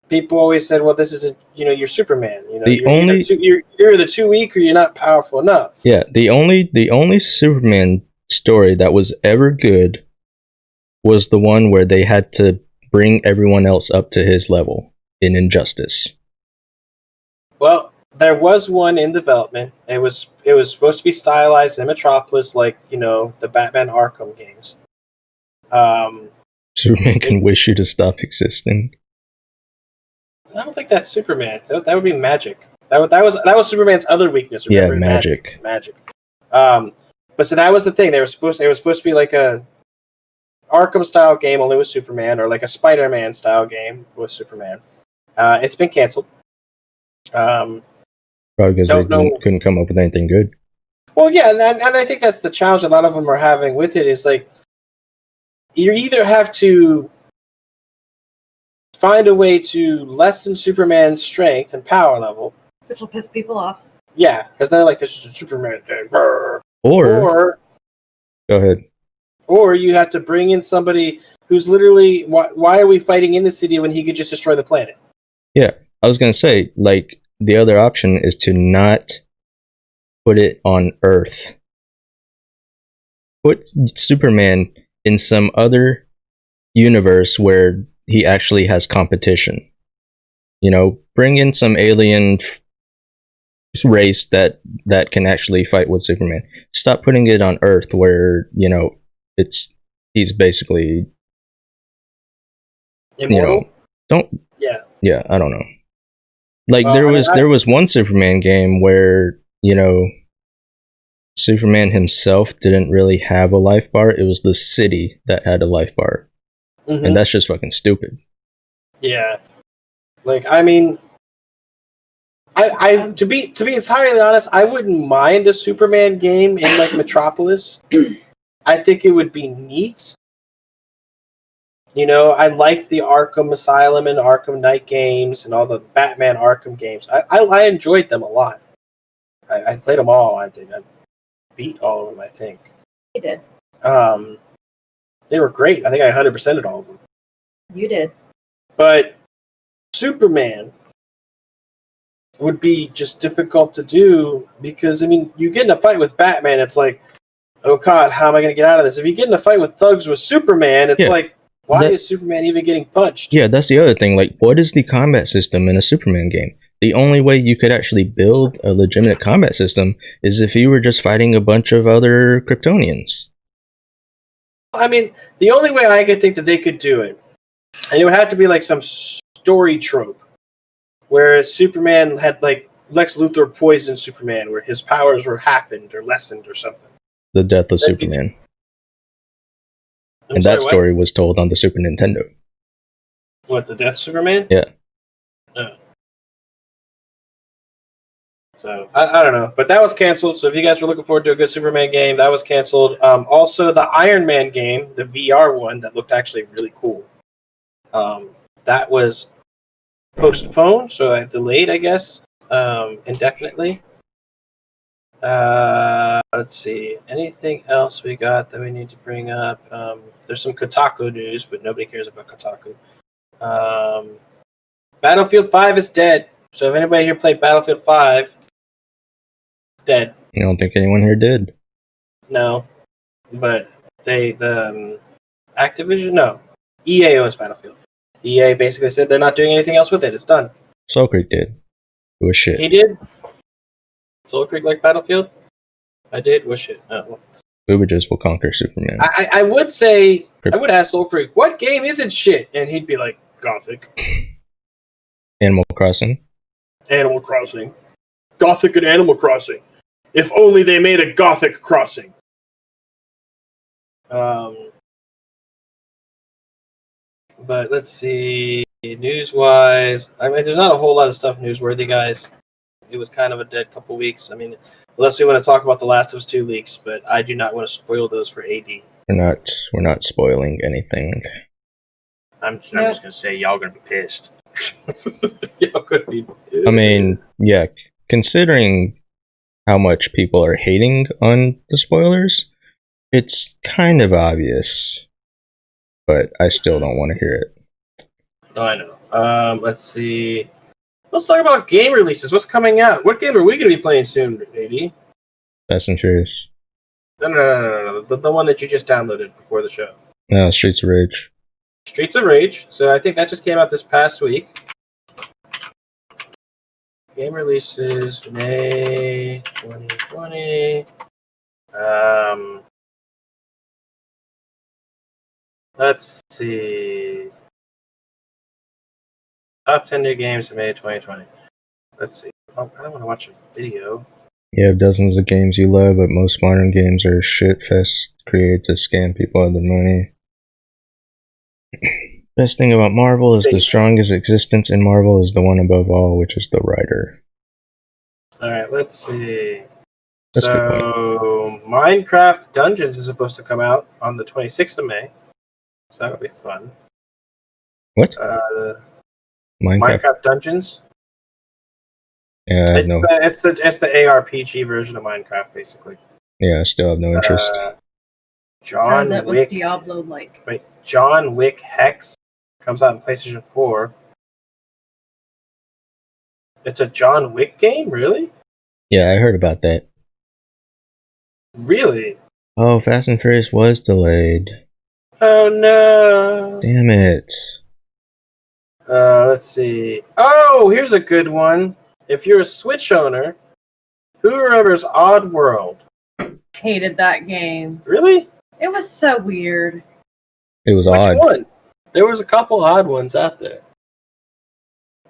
people always said, "Well, this isn't you're Superman. You're either too weak or you're not powerful enough." Yeah, the only Superman story that was ever good was the one where they had to bring everyone else up to his level in Injustice. Well, there was one in development. It was supposed to be stylized in Metropolis, like the Batman Arkham games. Superman can wish you to stop existing. I don't think that's Superman. That would be magic. That was Superman's other weakness. Remember? Yeah, magic. But so that was the thing. It was supposed to be like a Arkham style game only with Superman, or like a Spider-Man style game with Superman. It's been canceled. Probably because they couldn't come up with anything good. Well, yeah, and I think that's the challenge a lot of them are having with it is like you either have to find a way to lessen Superman's strength and power level, which will piss people off. Yeah, because they're like, this is a Superman thing. Or go ahead. Or you have to bring in somebody who's literally, why are we fighting in the city when he could just destroy the planet? Yeah, I was going to say, the other option is to not put it on Earth. Put Superman in some other universe where he actually has competition. Bring in some alien race that can actually fight with Superman. Stop putting it on Earth where, he's basically Immortal? don't. Yeah. Yeah, I don't know. Like Well, there was one Superman game where Superman himself didn't really have a life bar. It was the city that had a life bar, and that's just fucking stupid. Yeah. Like, I mean, I to be entirely honest, I wouldn't mind a Superman game in like Metropolis. I think it would be neat. You know, I liked the Arkham Asylum and Arkham Knight games and all the Batman Arkham games. I enjoyed them a lot. I played them all. I think I beat all of them. I think You did. They were great. I think I 100%ed all of them. You did. But Superman would be just difficult to do because, I mean, you get in a fight with Batman, it's like, oh god, how am I going to get out of this? If you get in a fight with thugs with Superman, it's like, why is Superman even getting punched? Yeah, that's the other thing. Like, what is the combat system in a Superman game? The only way you could actually build a legitimate combat system is if you were just fighting a bunch of other Kryptonians. I mean, the only way I could think that they could do it, and it would have to be like some story trope, where Superman had like Lex Luthor poisoned Superman, where his powers were halved or lessened or something. The death of Superman. And that story was told on the Super Nintendo. What, the death of Superman? Yeah. So, I don't know. But that was canceled. So if you guys were looking forward to a good Superman game, that was canceled. Also, the Iron Man game, the VR one, that looked actually really cool. That was postponed, so I delayed, I guess, indefinitely. Let's see. Anything else we got that we need to bring up? There's some Kotaku news, but nobody cares about Kotaku. Battlefield 5 is dead. So if anybody here played Battlefield 5, it's dead. I don't think anyone here did. No. But Activision? No. EA owns Battlefield. EA basically said they're not doing anything else with it. It's done. Soul Creek did. It was shit. He did? Soul Creek like Battlefield? I did? Was shit. Oh. Boobages will conquer Superman. I would say, I would ask Soul Creek, what game isn't shit? And he'd be like, Gothic. Animal Crossing. Animal Crossing. Gothic and Animal Crossing. If only they made a Gothic Crossing. But let's see. News-wise, I mean, there's not a whole lot of stuff newsworthy, guys. It was kind of a dead couple weeks. I mean, unless we want to talk about The Last of Us 2 leaks, but I do not want to spoil those for AD. We're not spoiling anything. I'm just going to say y'all going to be pissed. Y'all going to be pissed. I mean, yeah, considering how much people are hating on the spoilers, it's kind of obvious. But I still don't want to hear it. Oh, I know. Let's see. Let's talk about game releases. What's coming out? What game are we going to be playing soon, AD? Fast and Furious. No. The one that you just downloaded before the show. No, Streets of Rage. Streets of Rage. So I think that just came out this past week. Game releases May 2020. Let's see. Top 10 new games in May 2020. Let's see. I don't want to watch a video. You have dozens of games you love, but most modern games are shitfests created to scam people out of their money. Best thing about Marvel is the strongest existence in Marvel is the one above all, which is the writer. Alright, let's see. That's so, Minecraft Dungeons is supposed to come out on the 26th of May. So that'll be fun. What? Minecraft Dungeons. Yeah, it's the ARPG version of Minecraft, basically. Yeah, I still have no interest. John Says it was Wick. Diablo-like. Wait, John Wick Hex comes out on PlayStation 4. It's a John Wick game, really? Yeah, I heard about that. Really? Oh, Fast and Furious was delayed. Oh no! Damn it. Let's see. Oh, here's a good one. If you're a Switch owner, who remembers Oddworld? Hated that game. Really? It was so weird. It was Which odd. one? There was a couple odd ones out there.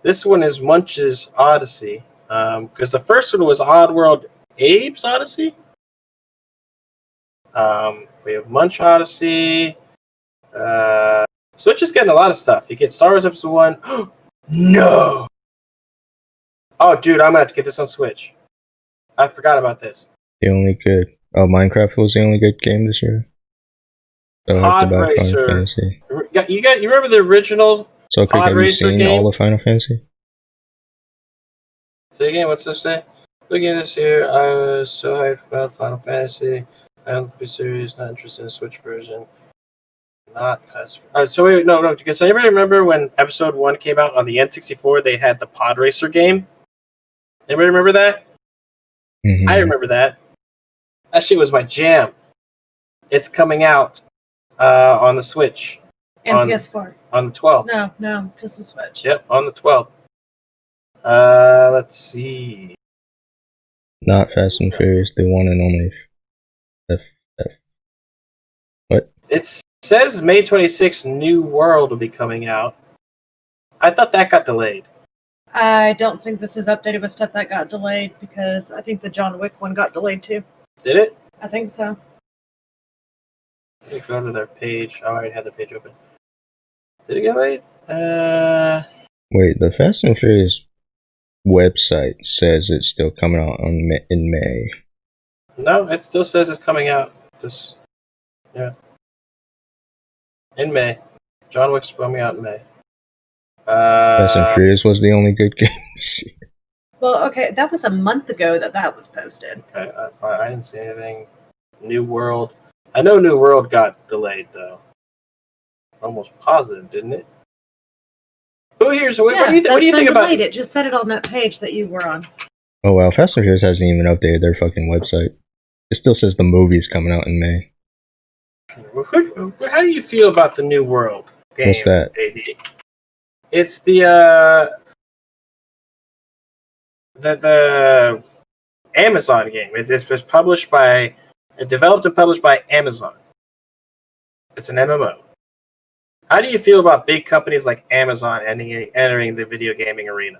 This one is Munch's Odyssey, because the first one was Oddworld Abe's Odyssey. We have Munch Odyssey. Switch is getting a lot of stuff. You get Star Wars Episode 1. No! Oh, dude, I'm going to have to get this on Switch. I forgot about this. The only good... Oh, Minecraft was the only good game this year? So Pod Racer. You remember the original So, Creek, have you seen game? all of Final Fantasy? Say again, what's this say? Looking at this here, I was so hyped about Final Fantasy. Final Fantasy series, not interested in the Switch version. Not fast. So wait, no, because anybody remember when Episode 1 came out on the N64, they had the Pod Racer game? Anybody remember that? Mm-hmm. I remember that. That shit was my jam. It's coming out on the Switch. And PS4. On the 12th. No, just the Switch. Yep, on the 12th. Let's see. Not Fast and Furious, the one and only F. What? It says May 26th, New World will be coming out. I thought that got delayed. I don't think this is updated with stuff that got delayed because I think the John Wick one got delayed too. Did it? I think so. Let me go to their page. Oh, I already had the page open. Did it get delayed? Wait, the Fast and Furious website says it's still coming out in May. No, it still says it's coming out in May. John Wick's coming out in May. Fast and Furious was the only good game this year. Well, okay, that was a month ago that was posted. Okay, I didn't see anything. New World. I know New World got delayed though. Almost positive, didn't it? Who here's what do you think about it? Just said it on that page that you were on. Oh wow, Fast and Furious hasn't even updated their fucking website. It still says the movie's coming out in May. How do you feel about the New World game? What's that? AD? It's the Amazon game. It's developed and published by Amazon. It's an MMO. How do you feel about big companies like Amazon entering the video gaming arena?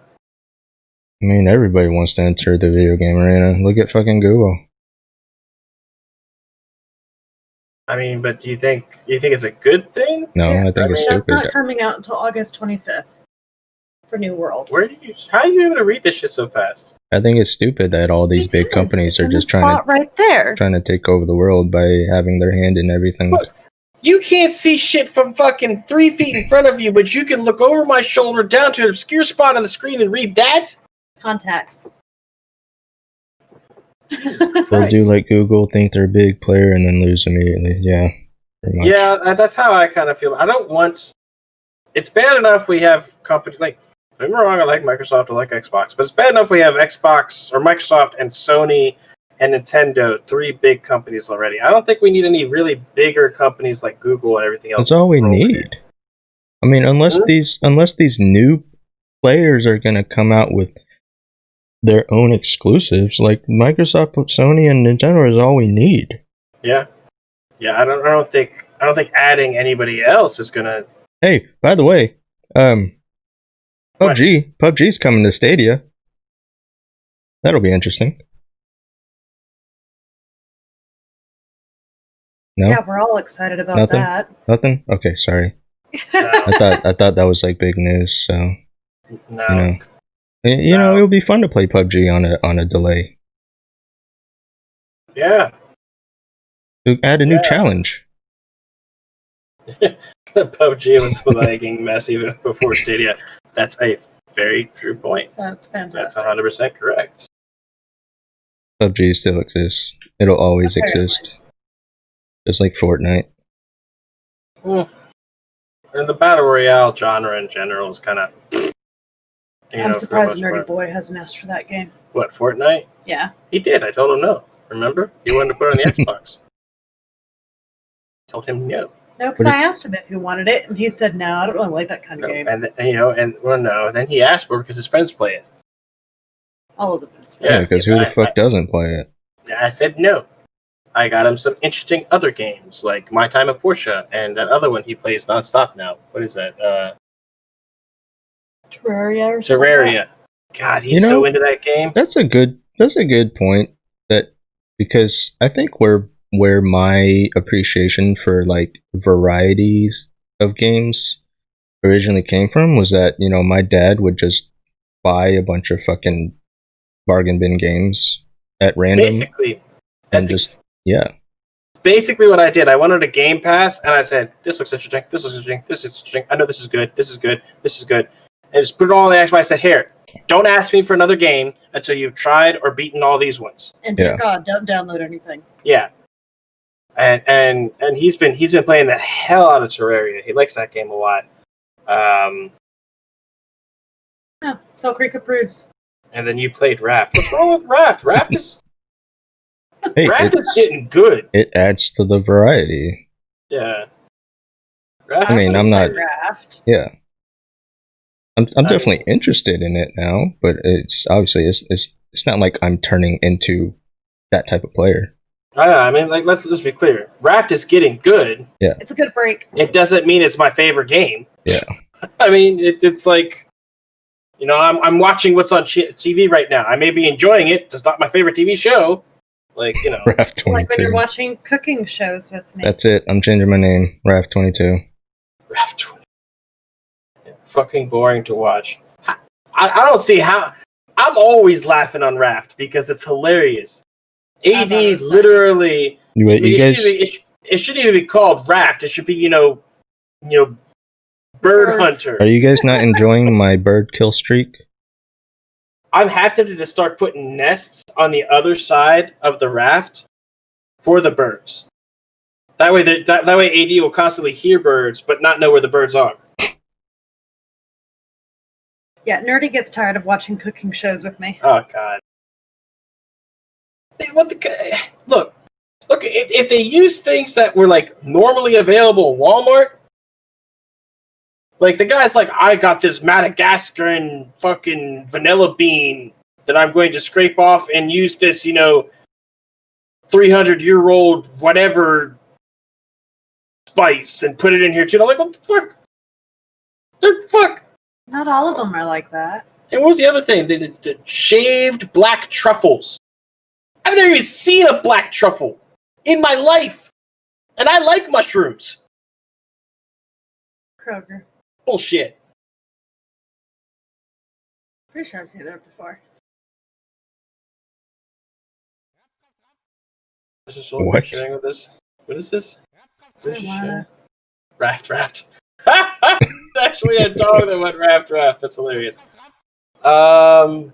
I mean, everybody wants to enter the video game arena. Look at fucking Google. I mean, but do you think it's a good thing? No, I think it's stupid. That's not coming out until August 25th for New World. How are you able to read this shit so fast? I think it's stupid that all these big companies are just trying to take over the world by having their hand in everything. Look, you can't see shit from fucking 3 feet in front of you, but you can look over my shoulder down to an obscure spot on the screen and read that? Contacts. They'll do like Google, think they're a big player, and then lose immediately. Yeah. Yeah, that's how I kind of feel. I don't want... It's bad enough we have companies like... Don't get me wrong, I like Microsoft, I like Xbox, but it's bad enough we have Xbox, or Microsoft, and Sony, and Nintendo, 3 big companies already. I don't think we need any really bigger companies like Google and everything else. That's all we need. I mean, unless these new players are going to come out with their own exclusives, like Microsoft, Sony, and Nintendo is all we need. Yeah. I don't think adding anybody else is gonna. Hey, by the way, PUBG's coming to Stadia. That'll be interesting. No? Yeah, we're all excited about that. Nothing? Okay, sorry. No. I thought that was like big news. So No. You know, it'll be fun to play PUBG on a delay. Yeah. Add a new challenge. PUBG was a lagging mess even before Stadia. That's a very true point. That's fantastic. That's 100% correct. PUBG still exists. It'll always exist. Just like Fortnite. And the Battle Royale genre in general is kind of... I'm surprised Nerdy Boy hasn't asked for that game. What, Fortnite? Yeah. He did. I told him no. Remember? He wanted to put it on the Xbox. Told him no. No, because I asked him if he wanted it, and he said, no, I don't really like that kind of game. And then he asked for it because his friends play it. All of them. Yeah, because who the fuck doesn't play it? I said no. I got him some interesting other games, like My Time at Portia, and that other one he plays nonstop now. What is that? Terraria. Or Terraria. God, he's so into that game. That's a good point. That because I think where my appreciation for like varieties of games originally came from was that my dad would just buy a bunch of fucking bargain bin games at random. Basically, and just basically what I did. I went on a Game Pass and I said, "This looks interesting. This looks interesting. This is interesting. I know this is good. This is good. This is good." And just put it all in the Xbox. I said, "Here, don't ask me for another game until you've tried or beaten all these ones." And dear God, don't download anything. Yeah. And he's been playing the hell out of Terraria. He likes that game a lot. Soul Creek approves. And then you played Raft. What's wrong with Raft? Raft is Raft is getting good. It adds to the variety. Yeah. Raft, I mean, I'm not. Raft. Yeah. I'm definitely interested in it now, but it's obviously it's not like I'm turning into that type of player. I mean, like let's be clear. Raft is getting good. Yeah. It's a good break. It doesn't mean it's my favorite game. Yeah. I mean, it's like, I'm watching what's on TV right now. I may be enjoying it. It's not my favorite TV show. Like, Raft 22. Like when you're watching cooking shows with me. That's it. I'm changing my name. Raft 22. Raft 22. Yeah, fucking boring to watch. I don't see how. I'm always laughing on Raft because it's hilarious. AD literally. It shouldn't even be called Raft. It should be, Bird Hunter. Are you guys not enjoying my bird kill streak? I'm half tempted to start putting nests on the other side of the raft for the birds. That way, that way, AD will constantly hear birds, but not know where the birds are. Yeah, Nerdy gets tired of watching cooking shows with me. Oh God! Look! If they use things that were like normally available at Walmart. Like, the guy's like, I got this Madagascaran fucking vanilla bean that I'm going to scrape off and use this, 300-year-old whatever spice and put it in here too. And I'm like, what the fuck? Not all of them are like that. And what was the other thing? The shaved black truffles. I've never even seen a black truffle in my life. And I like mushrooms. Kroger. Bullshit. Pretty sure I've seen that before. This is so what? With this. What is this? Raft. It's actually a dog that went raft. That's hilarious. But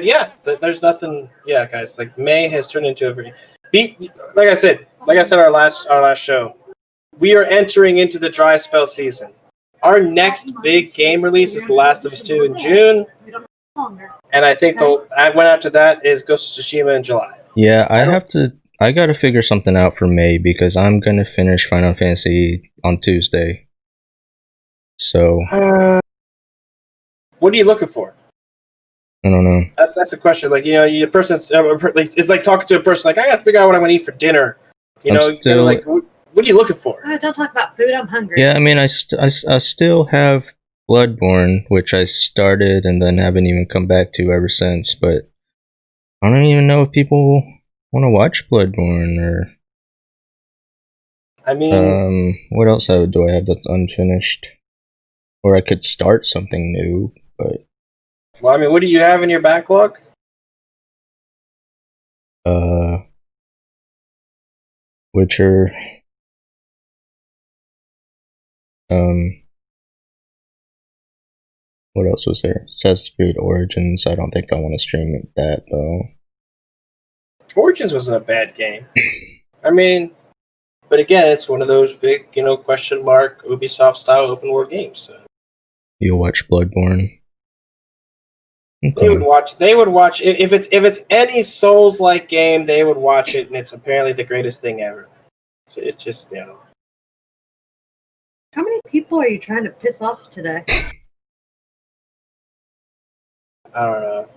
yeah, there's nothing. Yeah, guys, like May has turned into a very. Like I said, our last show, we are entering into the dry spell season. Our next big game release is The Last of Us 2 in June. And I think the one after that is Ghost of Tsushima in July. Yeah, I gotta figure something out for May because I'm gonna finish Final Fantasy on Tuesday. So what are you looking for? I don't know. That's a question. Like, the person's it's like talking to a person like, I gotta figure out what I'm gonna eat for dinner. What are you looking for? Don't talk about food. I'm hungry. Yeah, I mean, I still have Bloodborne, which I started and then haven't even come back to ever since. But I don't even know if people want to watch Bloodborne or. I mean, what else do I have that's unfinished? Or I could start something new, but. Well, I mean, what do you have in your backlog? Witcher. What else was there? Assassin's Creed Origins. I don't think I want to stream that though. Origins wasn't a bad game. I mean, but again, it's one of those big, question mark Ubisoft style open world games. So. You'll watch Bloodborne. Okay. They would watch if it's any Souls like game, they would watch it, and it's apparently the greatest thing ever. So it's just How many people are you trying to piss off today? I don't know.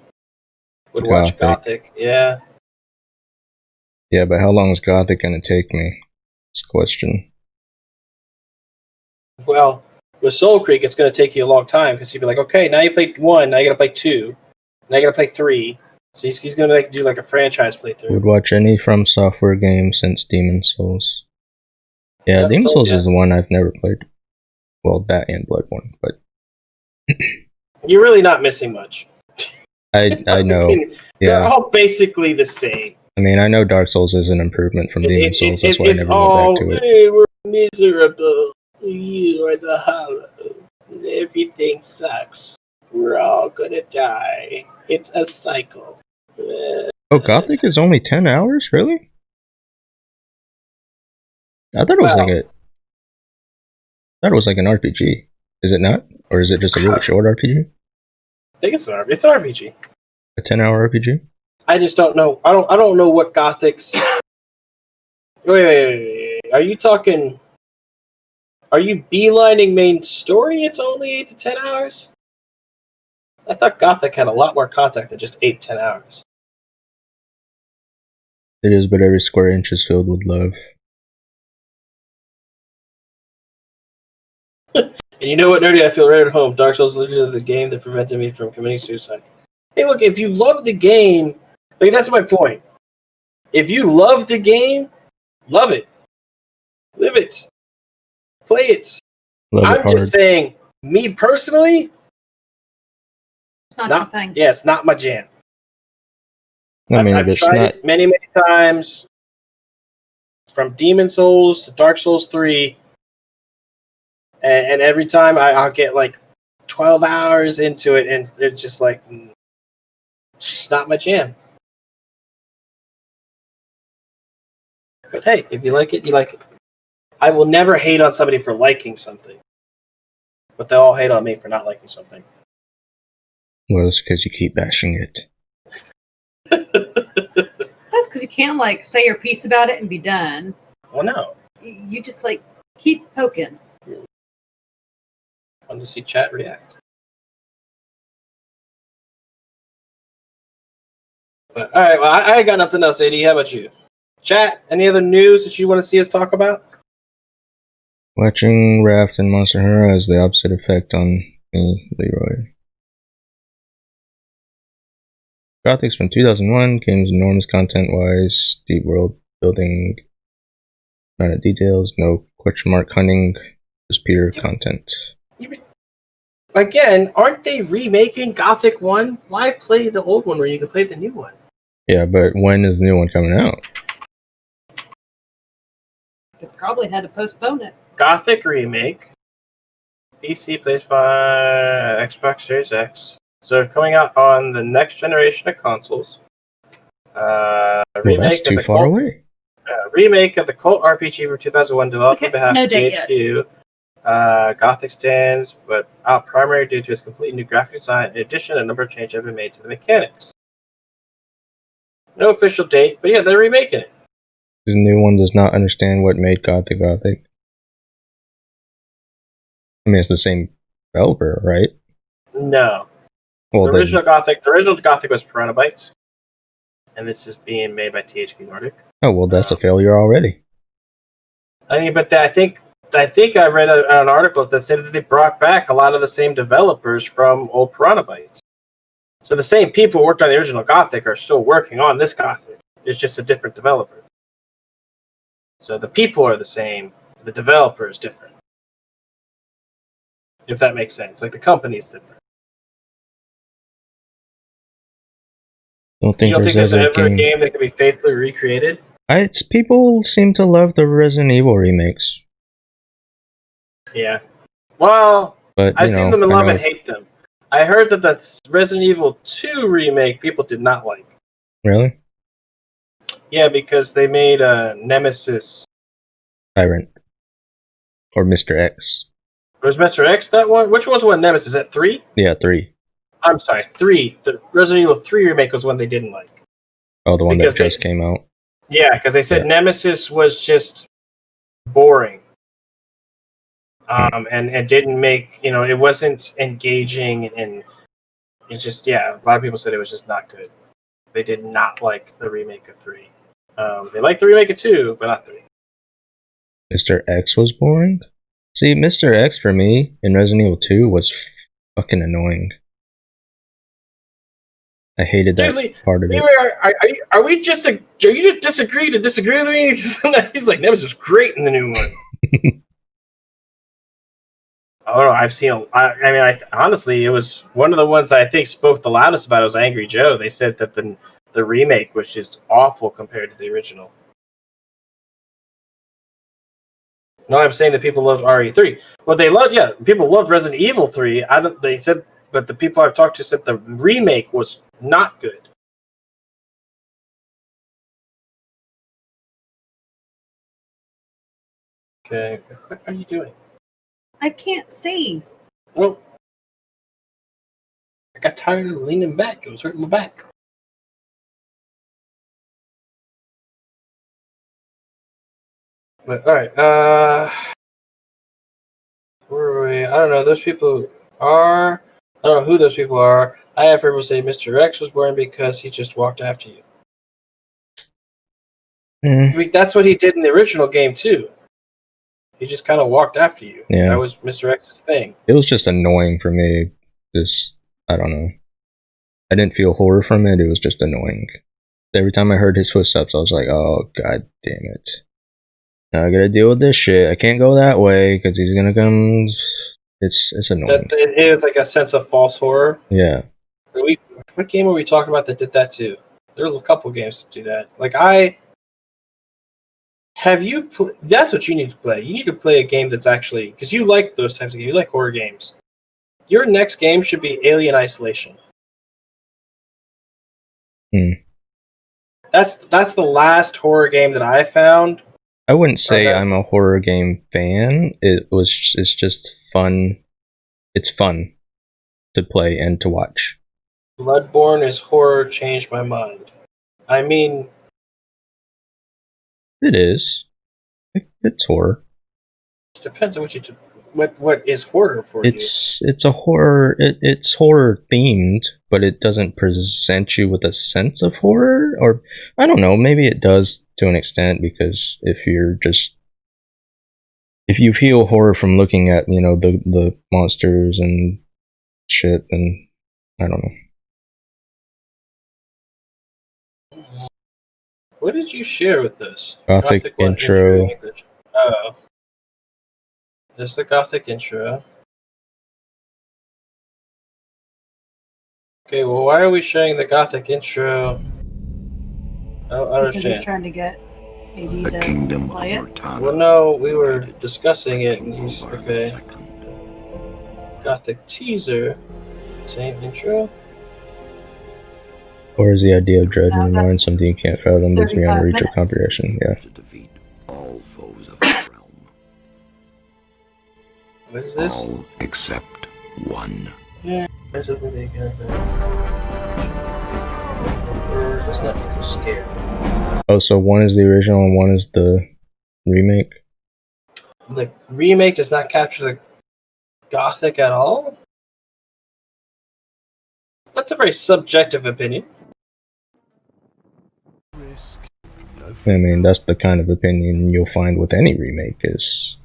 Would watch Gothic, yeah. Yeah, but how long is Gothic gonna take me? That's the question. Well, with Soul Creek, it's going to take you a long time because you'd be like, okay, now you played 1, now you got to play 2, now you got to play 3. So he's going to do like a franchise playthrough. Would watch any From Software game since Demon Souls. Yeah, Yep, Demon Souls ya. is the one I've never played. Well, that and Bloodborne, but You're really not missing much. I know. They're Yeah, all basically the same. I mean, I know Dark Souls is an improvement from Demon Souls. That's why I It's never all, went back to it. hey, we're miserable. You are the hollow. Everything sucks. We're all gonna die. It's a cycle. Oh, Gothic is only 10 hours? Really? I thought it was like an RPG. Is it not? Or is it just a really short RPG? I think it's an RPG. A 10-hour RPG? I just don't know. I don't know what Gothic's. Wait. Are you talking? Are you beelining main story? It's only 8 to 10 hours. I thought Gothic had a lot more content than just 8 to 10 hours. It is, but every square inch is filled with love. And you know what, nerdy? I feel right at home. Dark Souls is literally the game that prevented me from committing suicide. Hey, look, if you love the game, like that's my point. If you love the game, love it, live it, play it. I'm just saying, me personally, It's not your thing. Yeah, it's not my jam. I mean, I've tried it many times, from Demon Souls to Dark Souls 3, and every time I'll get like 12 hours into it, and it's just like, it's just not my jam. But hey, if you like it, you like it. I will never hate on somebody for liking something, but they all hate on me for not liking something. Well, it's because you keep bashing it. That's because you can't like say your piece about it and be done. Well, no. You just like keep poking. Fun to see chat react. But all right, well, I got nothing else. AD, how about you? Chat, any other news that you want to see us talk about? Watching Raft and Monster Hunter has the opposite effect on me, Leroy. Gothic's from 2001, game's enormous content-wise, deep world building, amount of details, no question mark hunting, just pure content. Again, aren't they remaking Gothic 1? Why play the old one where you can play the new one? Yeah, but when is the new one coming out? They probably had to postpone it. Gothic remake, PC, PS5, Xbox Series X. So they're coming out on the next generation of consoles. Well, that's too far away. Remake of the Cult RPG from 2001, developed on behalf of THQ. Gothic stands, but out primarily due to its complete new graphic design. In addition, a number of changes have been made to the mechanics. No official date, but yeah, they're remaking it. The new one does not understand what made Gothic Gothic. I mean, it's the same developer, right? No. Well, the original Gothic was Piranha Bytes, and this is being made by THQ Nordic. Oh well, that's a failure already. I mean, but I think I read an article that said that they brought back a lot of the same developers from old Piranha Bytes. So the same people who worked on the original Gothic are still working on this Gothic. It's just a different developer. So the people are the same, the developer is different. If that makes sense. Like the company's different. You don't think there's ever a game that can be faithfully recreated? People seem to love the Resident Evil remakes. Yeah. Well, but I've seen them love and hate them. I heard that the Resident Evil 2 remake people did not like. Really? Yeah, because they made a Nemesis Tyrant. Or Mr. X. Was Mr. X that one? Which was one Nemesis? Is that 3? Yeah, 3. I'm sorry, 3. The Resident Evil 3 remake was one they didn't like. Oh, the one that just came out? Yeah, because they said Nemesis was just boring. And didn't make, it wasn't engaging, and it just, a lot of people said it was just not good. They did not like the remake of 3. They like the remake of 2, but not 3. Mr. X was boring? See, Mr. X for me in Resident Evil 2 was fucking annoying. I hated that part of it. Are you just disagree to disagree with me? He's like, Nemesis was great in the new one. I don't know. I've seen. Honestly, it was one of the ones I think spoke the loudest about it was Angry Joe. They said that the remake was just awful compared to the original. No, I'm saying that people loved RE3. Well, people loved Resident Evil 3. They said, but the people I've talked to said the remake was not good. Okay, what are you doing? I can't see. Well, I got tired of leaning back. It was hurting my back. But all right, where are we? I don't know. Those people are. I don't know who those people are. I have heard people say Mr. X was born because he just walked after you. I mean, that's what he did in the original game too. He just kind of walked after you. Yeah. That was Mr. X's thing. It was just annoying for me. I don't know. I didn't feel horror from it. It was just annoying. Every time I heard his footsteps, I was like, oh, god damn it. Now I gotta deal with this shit. I can't go that way because he's gonna come. It's annoying. It is like a sense of false horror. Yeah. What game were we talking about that did that too? There were a couple games that do that. That's what you need to play. You need to play a game that's actually, because you like those types of games. You like horror games. Your next game should be Alien Isolation. That's the last horror game that I found. I wouldn't say I'm a horror game fan. It's just fun. It's fun to play and to watch. Bloodborne is horror changed my mind. I mean, it is. It's horror. It depends on what you do. What is horror for you? It's a horror. It's horror themed, but it doesn't present you with a sense of horror. Or I don't know. Maybe it does to an extent, because if you feel horror from looking at the monsters and shit, then I don't know. What did you share with this? Gothic intro. Oh. There's the Gothic intro. Okay, well, why are we sharing the Gothic intro? I don't understand. Because he's trying to get AD to play it. Well, no, we were discussing it, and he's okay. Gothic teaser. Same intro. Or is the idea of dread in your mind something you can't fathom that's beyond reach or comprehension? Yeah. What is this? All except one. Yeah, that's something they can or does not make us scared. Oh, so one is the original and one is the remake? The remake does not capture the Gothic at all? That's a very subjective opinion. I mean, that's the kind of opinion you'll find with any remake, is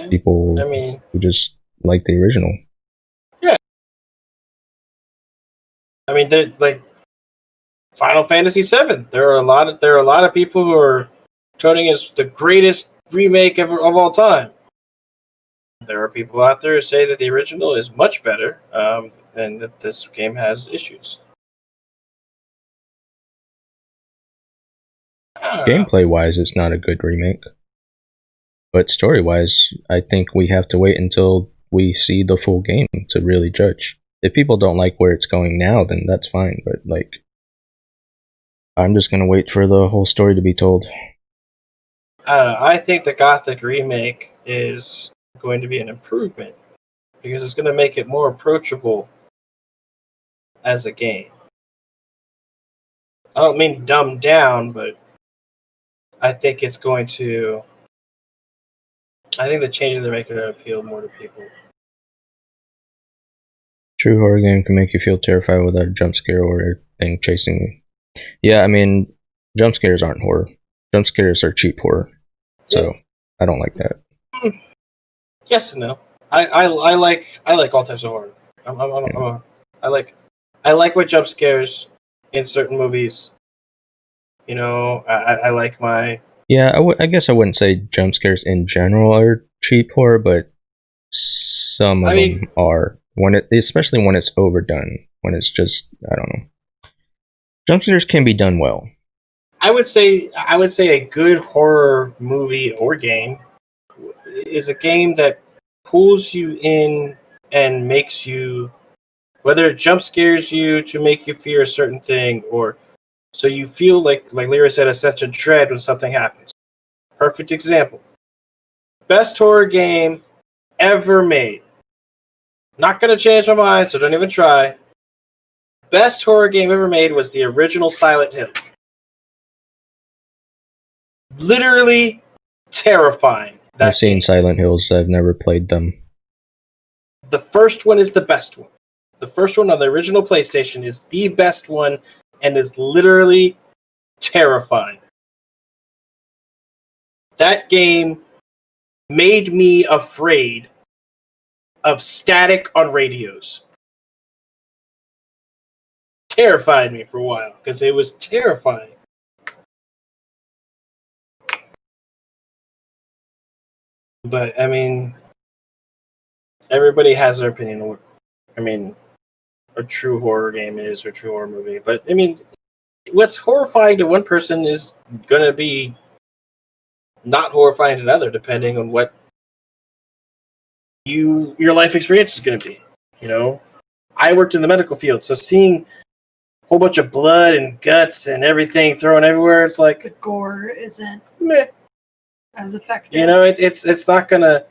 people who just like the original. Yeah. I mean, they're like Final Fantasy VII. There are a lot of people who are touting as the greatest remake ever of all time. There are people out there who say that the original is much better, and that this game has issues. Gameplay wise, it's not a good remake. But story wise, I think we have to wait until we see the full game to really judge. If people don't like where it's going now, then that's fine. But I'm just gonna wait for the whole story to be told. I don't know. I think the Gothic remake is going to be an improvement because it's going to make it more approachable as a game. I don't mean dumbed down, but I think it's going to. I think the changes they're making appeal more to people. True horror game can make you feel terrified without a jump scare or a thing chasing you. Yeah, I mean, Jump scares aren't horror. Jump scares are cheap horror. So I don't like that. Yes and no. I like all types of horror. I like my jump scares in certain movies. You know, I like my. Yeah, I guess I wouldn't say jump scares in general are cheap horror, but some of them are. Especially when it's overdone. When it's just, I don't know. Jump scares can be done well. I would say a good horror movie or game is a game that pulls you in and makes you, whether it jump scares you to make you fear a certain thing, or so you feel like Lyra said, a sense of dread when something happens. Perfect example. Best horror game ever made. Not going to change my mind, so don't even try. Best horror game ever made was the original Silent Hill. Literally terrifying. I've seen Silent Hills. I've never played them. The first one is the best one. The first one on the original PlayStation is the best one and is literally terrifying. That game made me afraid of static on radios. Terrified me for a while because it was terrifying. But I mean, everybody has their opinion on what, I mean, a true horror game is or a true horror movie. But I mean, what's horrifying to one person is going to be not horrifying to another, depending on what your life experience is going to be. You know, I worked in the medical field, so seeing a whole bunch of blood and guts and everything thrown everywhere, it's like The gore isn't meh. as effective. You know, it's not going to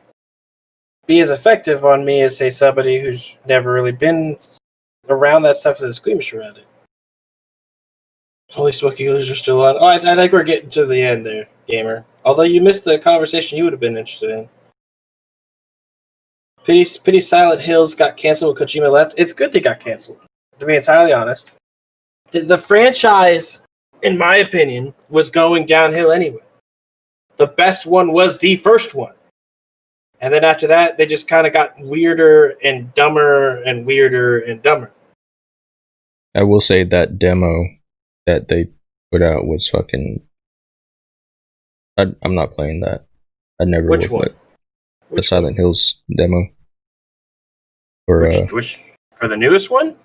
be as effective on me as, say, somebody who's never really been around that stuff that's squeamish around it. Holy smoky losers are still on. Oh, I think we're getting to the end there, gamer. Although you missed the conversation you would have been interested in. Pity Silent Hills got canceled when Kojima left. It's good they got canceled, to be entirely honest. The franchise, in my opinion, was going downhill anyway. The best one was the first one. And then after that, they just kind of got weirder and dumber and weirder and dumber. I will say that demo that they put out was fucking... I'm not playing that. I never will play the Silent Hills demo. Which for the newest one?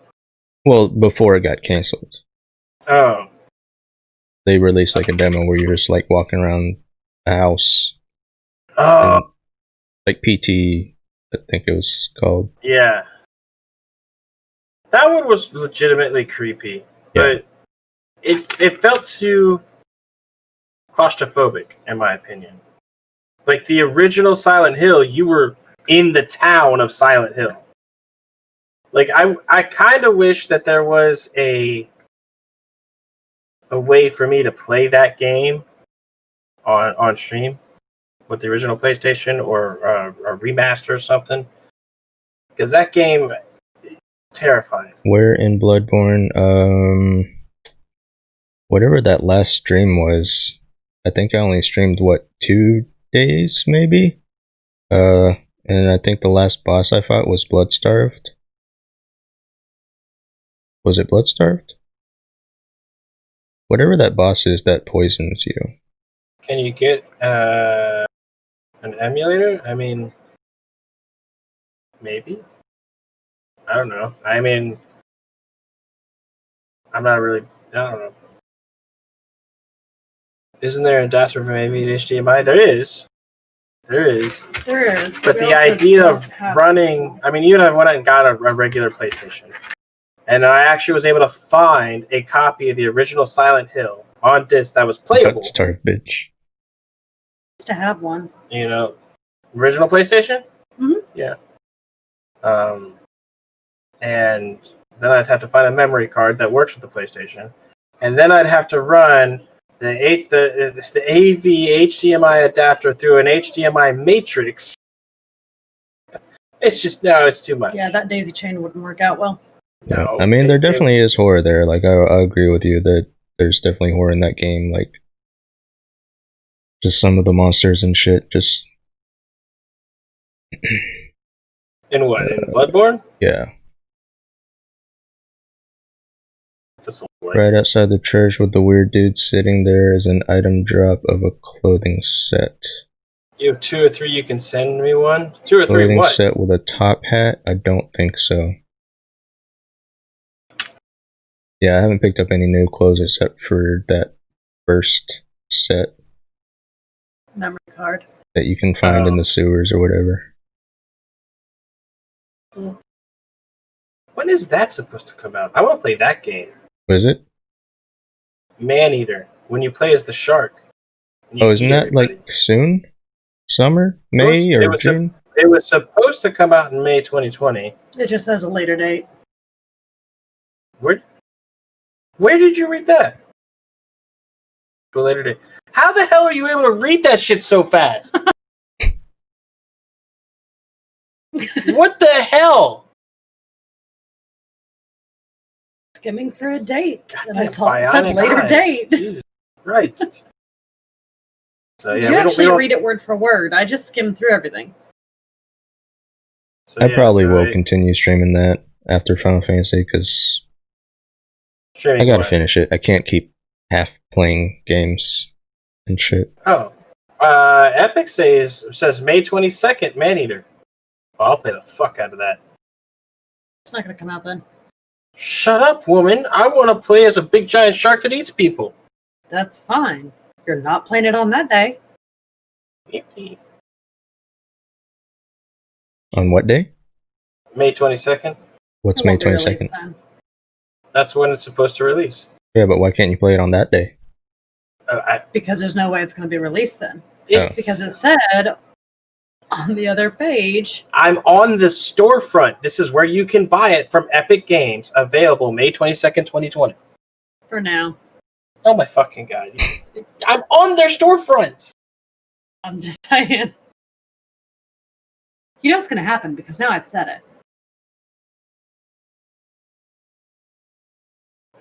Well, before it got canceled. Oh. They released like a demo where you're just like walking around a house. Oh. Like PT, I think it was called. Yeah. That one was legitimately creepy. Yeah. But it felt too claustrophobic, in my opinion. Like the original Silent Hill, you were in the town of Silent Hill. Like I kind of wish that there was a way for me to play that game on stream with the original PlayStation or a remaster or something, because that game is terrifying. Where in Bloodborne, whatever that last stream was, I think I only streamed 2 days maybe, and I think the last boss I fought was Bloodstarved. Was it Bloodstarved? Whatever that boss is that poisons you. Can you get an emulator? I mean, maybe. I don't know. I mean, I'm not really. I don't know. Isn't there an adapter from AV to HDMI? There is. There is. But the idea of running, I mean, even if I went and got a regular PlayStation, and I actually was able to find a copy of the original Silent Hill on disc that was playable. Starved bitch. To have one. You know, original PlayStation? Mm-hmm. Yeah. And then I'd have to find a memory card that works with the PlayStation. And then I'd have to run the AV HDMI adapter through an HDMI matrix. It's just, no, it's too much. Yeah, that daisy chain wouldn't work out well. No, I mean, there definitely is horror there. Like, I agree with you that there's definitely horror in that game. Like, just some of the monsters and shit. Just In what? In Bloodborne? yeah. It's a soul. Right outside the church with the weird dude sitting there is an item drop of a clothing set. You have 2 or 3. You can send me one. 2 or 3. Clothing What? set with a top hat? I don't think so. Yeah, I haven't picked up any new clothes except for that first set Memory card. that you can find in the sewers or whatever. When is that supposed to come out? I want to play that game. What is it? Maneater. When you play as the shark. Oh, isn't that like soon? Summer? May or June? It was supposed to come out in May 2020. It just has a later date. Where did you read that? To a later date. How the hell are you able to read that shit so fast? What the hell? Skimming for a date. And I Goddamn saw it said bionic later eyes. date. Jesus Christ. So yeah, You we actually don't read it word for word. I just skimmed through everything. So, I yeah, probably so will continue streaming that after Final Fantasy because I gotta finish it. I can't keep half playing games and shit. Oh. Epic says May 22nd, Maneater. Well, I'll play the fuck out of that. It's not going to come out then. Shut up, woman. I want to play as a big giant shark that eats people. That's fine. You're not playing it on that day. On what day? May 22nd. What's It May won't be released 22nd? then. That's when it's supposed to release. Yeah, but why can't you play it on that day? Because there's no way it's going to be released then. It's, Because it said on the other page. I'm on the storefront. This is where you can buy it from Epic Games. Available May 22nd, 2020. For now. Oh my fucking god. I'm on their storefront. I'm just saying. You know what's going to happen because now I've said it.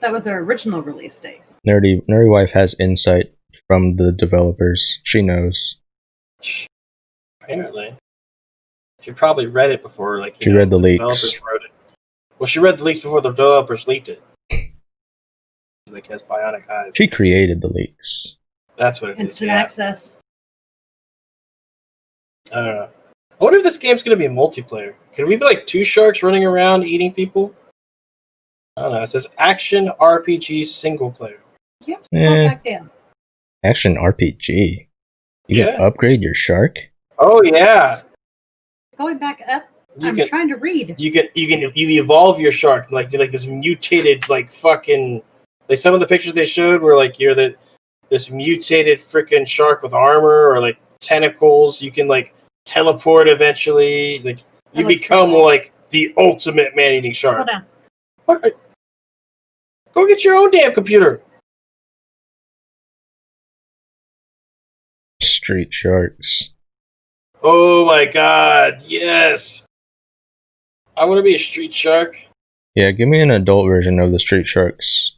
That was their original release date. Nerdy Wife has insight from the developers. She knows. Apparently. She probably read it before, like, She read the leaks. developers wrote it. Well, she read the leaks before the developers leaked it. Like, has bionic eyes. She created the leaks. That's what it is. Instant Yeah. access. I don't know. I wonder if this game's going to be multiplayer. Can we be like 2 sharks running around eating people? I don't know. It says action RPG single player. You have to go back down. Action RPG. You Yeah. can upgrade your shark? Oh yeah. Going back up. You I'm can trying to read. you evolve your shark like this mutated like fucking like some of the pictures they showed were like you're this mutated freaking shark with armor or like tentacles. You can like teleport eventually. Like you That looks become cool. like the ultimate man-eating shark. Hold on. What? Go get your own damn computer. Street sharks. Oh my god, yes. I want to be a street shark. Yeah, give me an adult version of the street sharks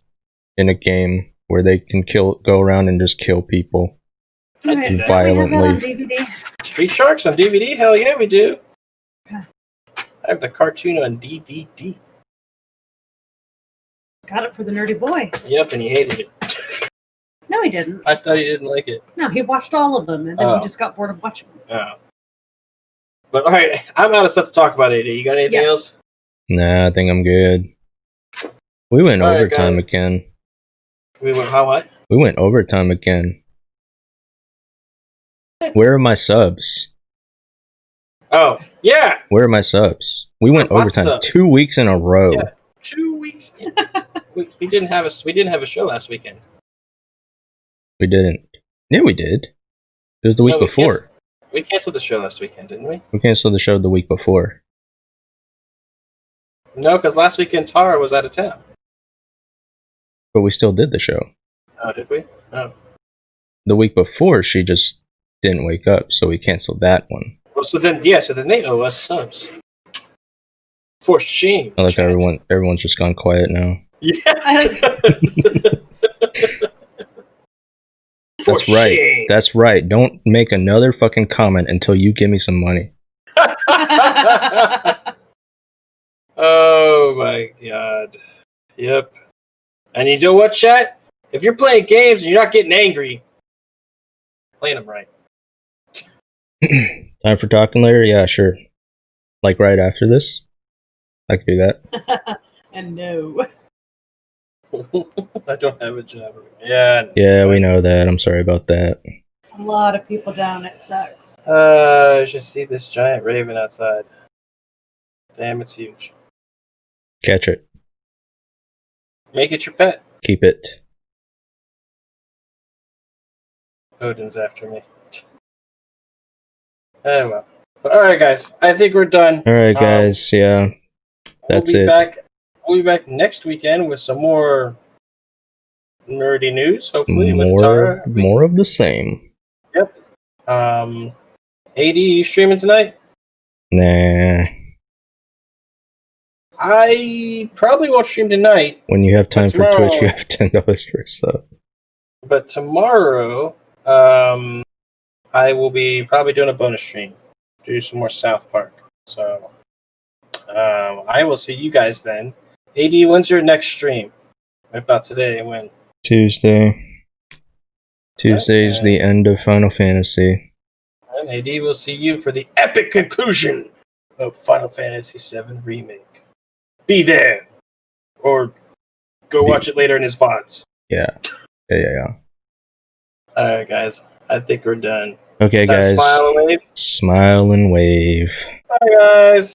in a game where they can go around and just kill people. Alright, do don't violently. we have that on DVD? Street Sharks on DVD? Hell yeah, we do. Okay. I have the cartoon on DVD. Got it for the nerdy boy. Yep, and he hated it. No, he didn't. I thought he didn't like it. No, he watched all of them, and then Oh. he just got bored of watching them. Oh. But alright, I'm out of stuff to talk about, AD. You got anything Yeah. else? Nah, I think I'm good. We went All right, overtime guys. again. We went, how what? We went overtime again. Where are my subs? Oh, yeah! Where are my subs? We went My overtime sub. 2 weeks in a row. Yeah. 2 weeks. we didn't have a show last weekend. We didn't. Yeah, we did. It was the week No, we before. We canceled the show last weekend, didn't we? We canceled the show the week before. No, because last weekend Tara was out of town. But we still did the show. Oh, did we? Oh. The week before, she just didn't wake up, so we canceled that one. Well, so then they owe us subs. For shame. I like chat. everyone's just gone quiet now. Yeah. That's For right. shame. That's right. Don't make another fucking comment until you give me some money. Oh my god. Yep. And you know what, chat? If you're playing games and you're not getting angry, playing them right. Time for talking later? Yeah, sure. Like right after this? I could do that. And no. I don't have a job. Yeah. Yeah, we know that. I'm sorry about that. A lot of people down. It sucks. I should see this giant raven outside. Damn, it's huge. Catch it. Make it your pet. Keep it. Odin's after me. Oh well. All right, guys. I think we're done. Alright, guys. Yeah. That's we'll be it. Back, we'll be back next weekend with some more nerdy news. Hopefully, with Tara. More of the same. Yep. AD, you streaming tonight? Nah. I probably won't stream tonight. When you have time for tomorrow- Twitch, you have $10 for a sub. But tomorrow, I will be probably doing a bonus stream. Do some more South Park. So, I will see you guys then. AD, when's your next stream? If not today, when? Tuesday. Tuesday's the end of Final Fantasy. And AD will see you for the epic conclusion of Final Fantasy VII Remake. Be there! Or go watch it later in his VODs. Yeah. Yeah. Alright, guys. I think we're done. Okay, Time to guys. smile and wave. Smile and wave. Bye, guys.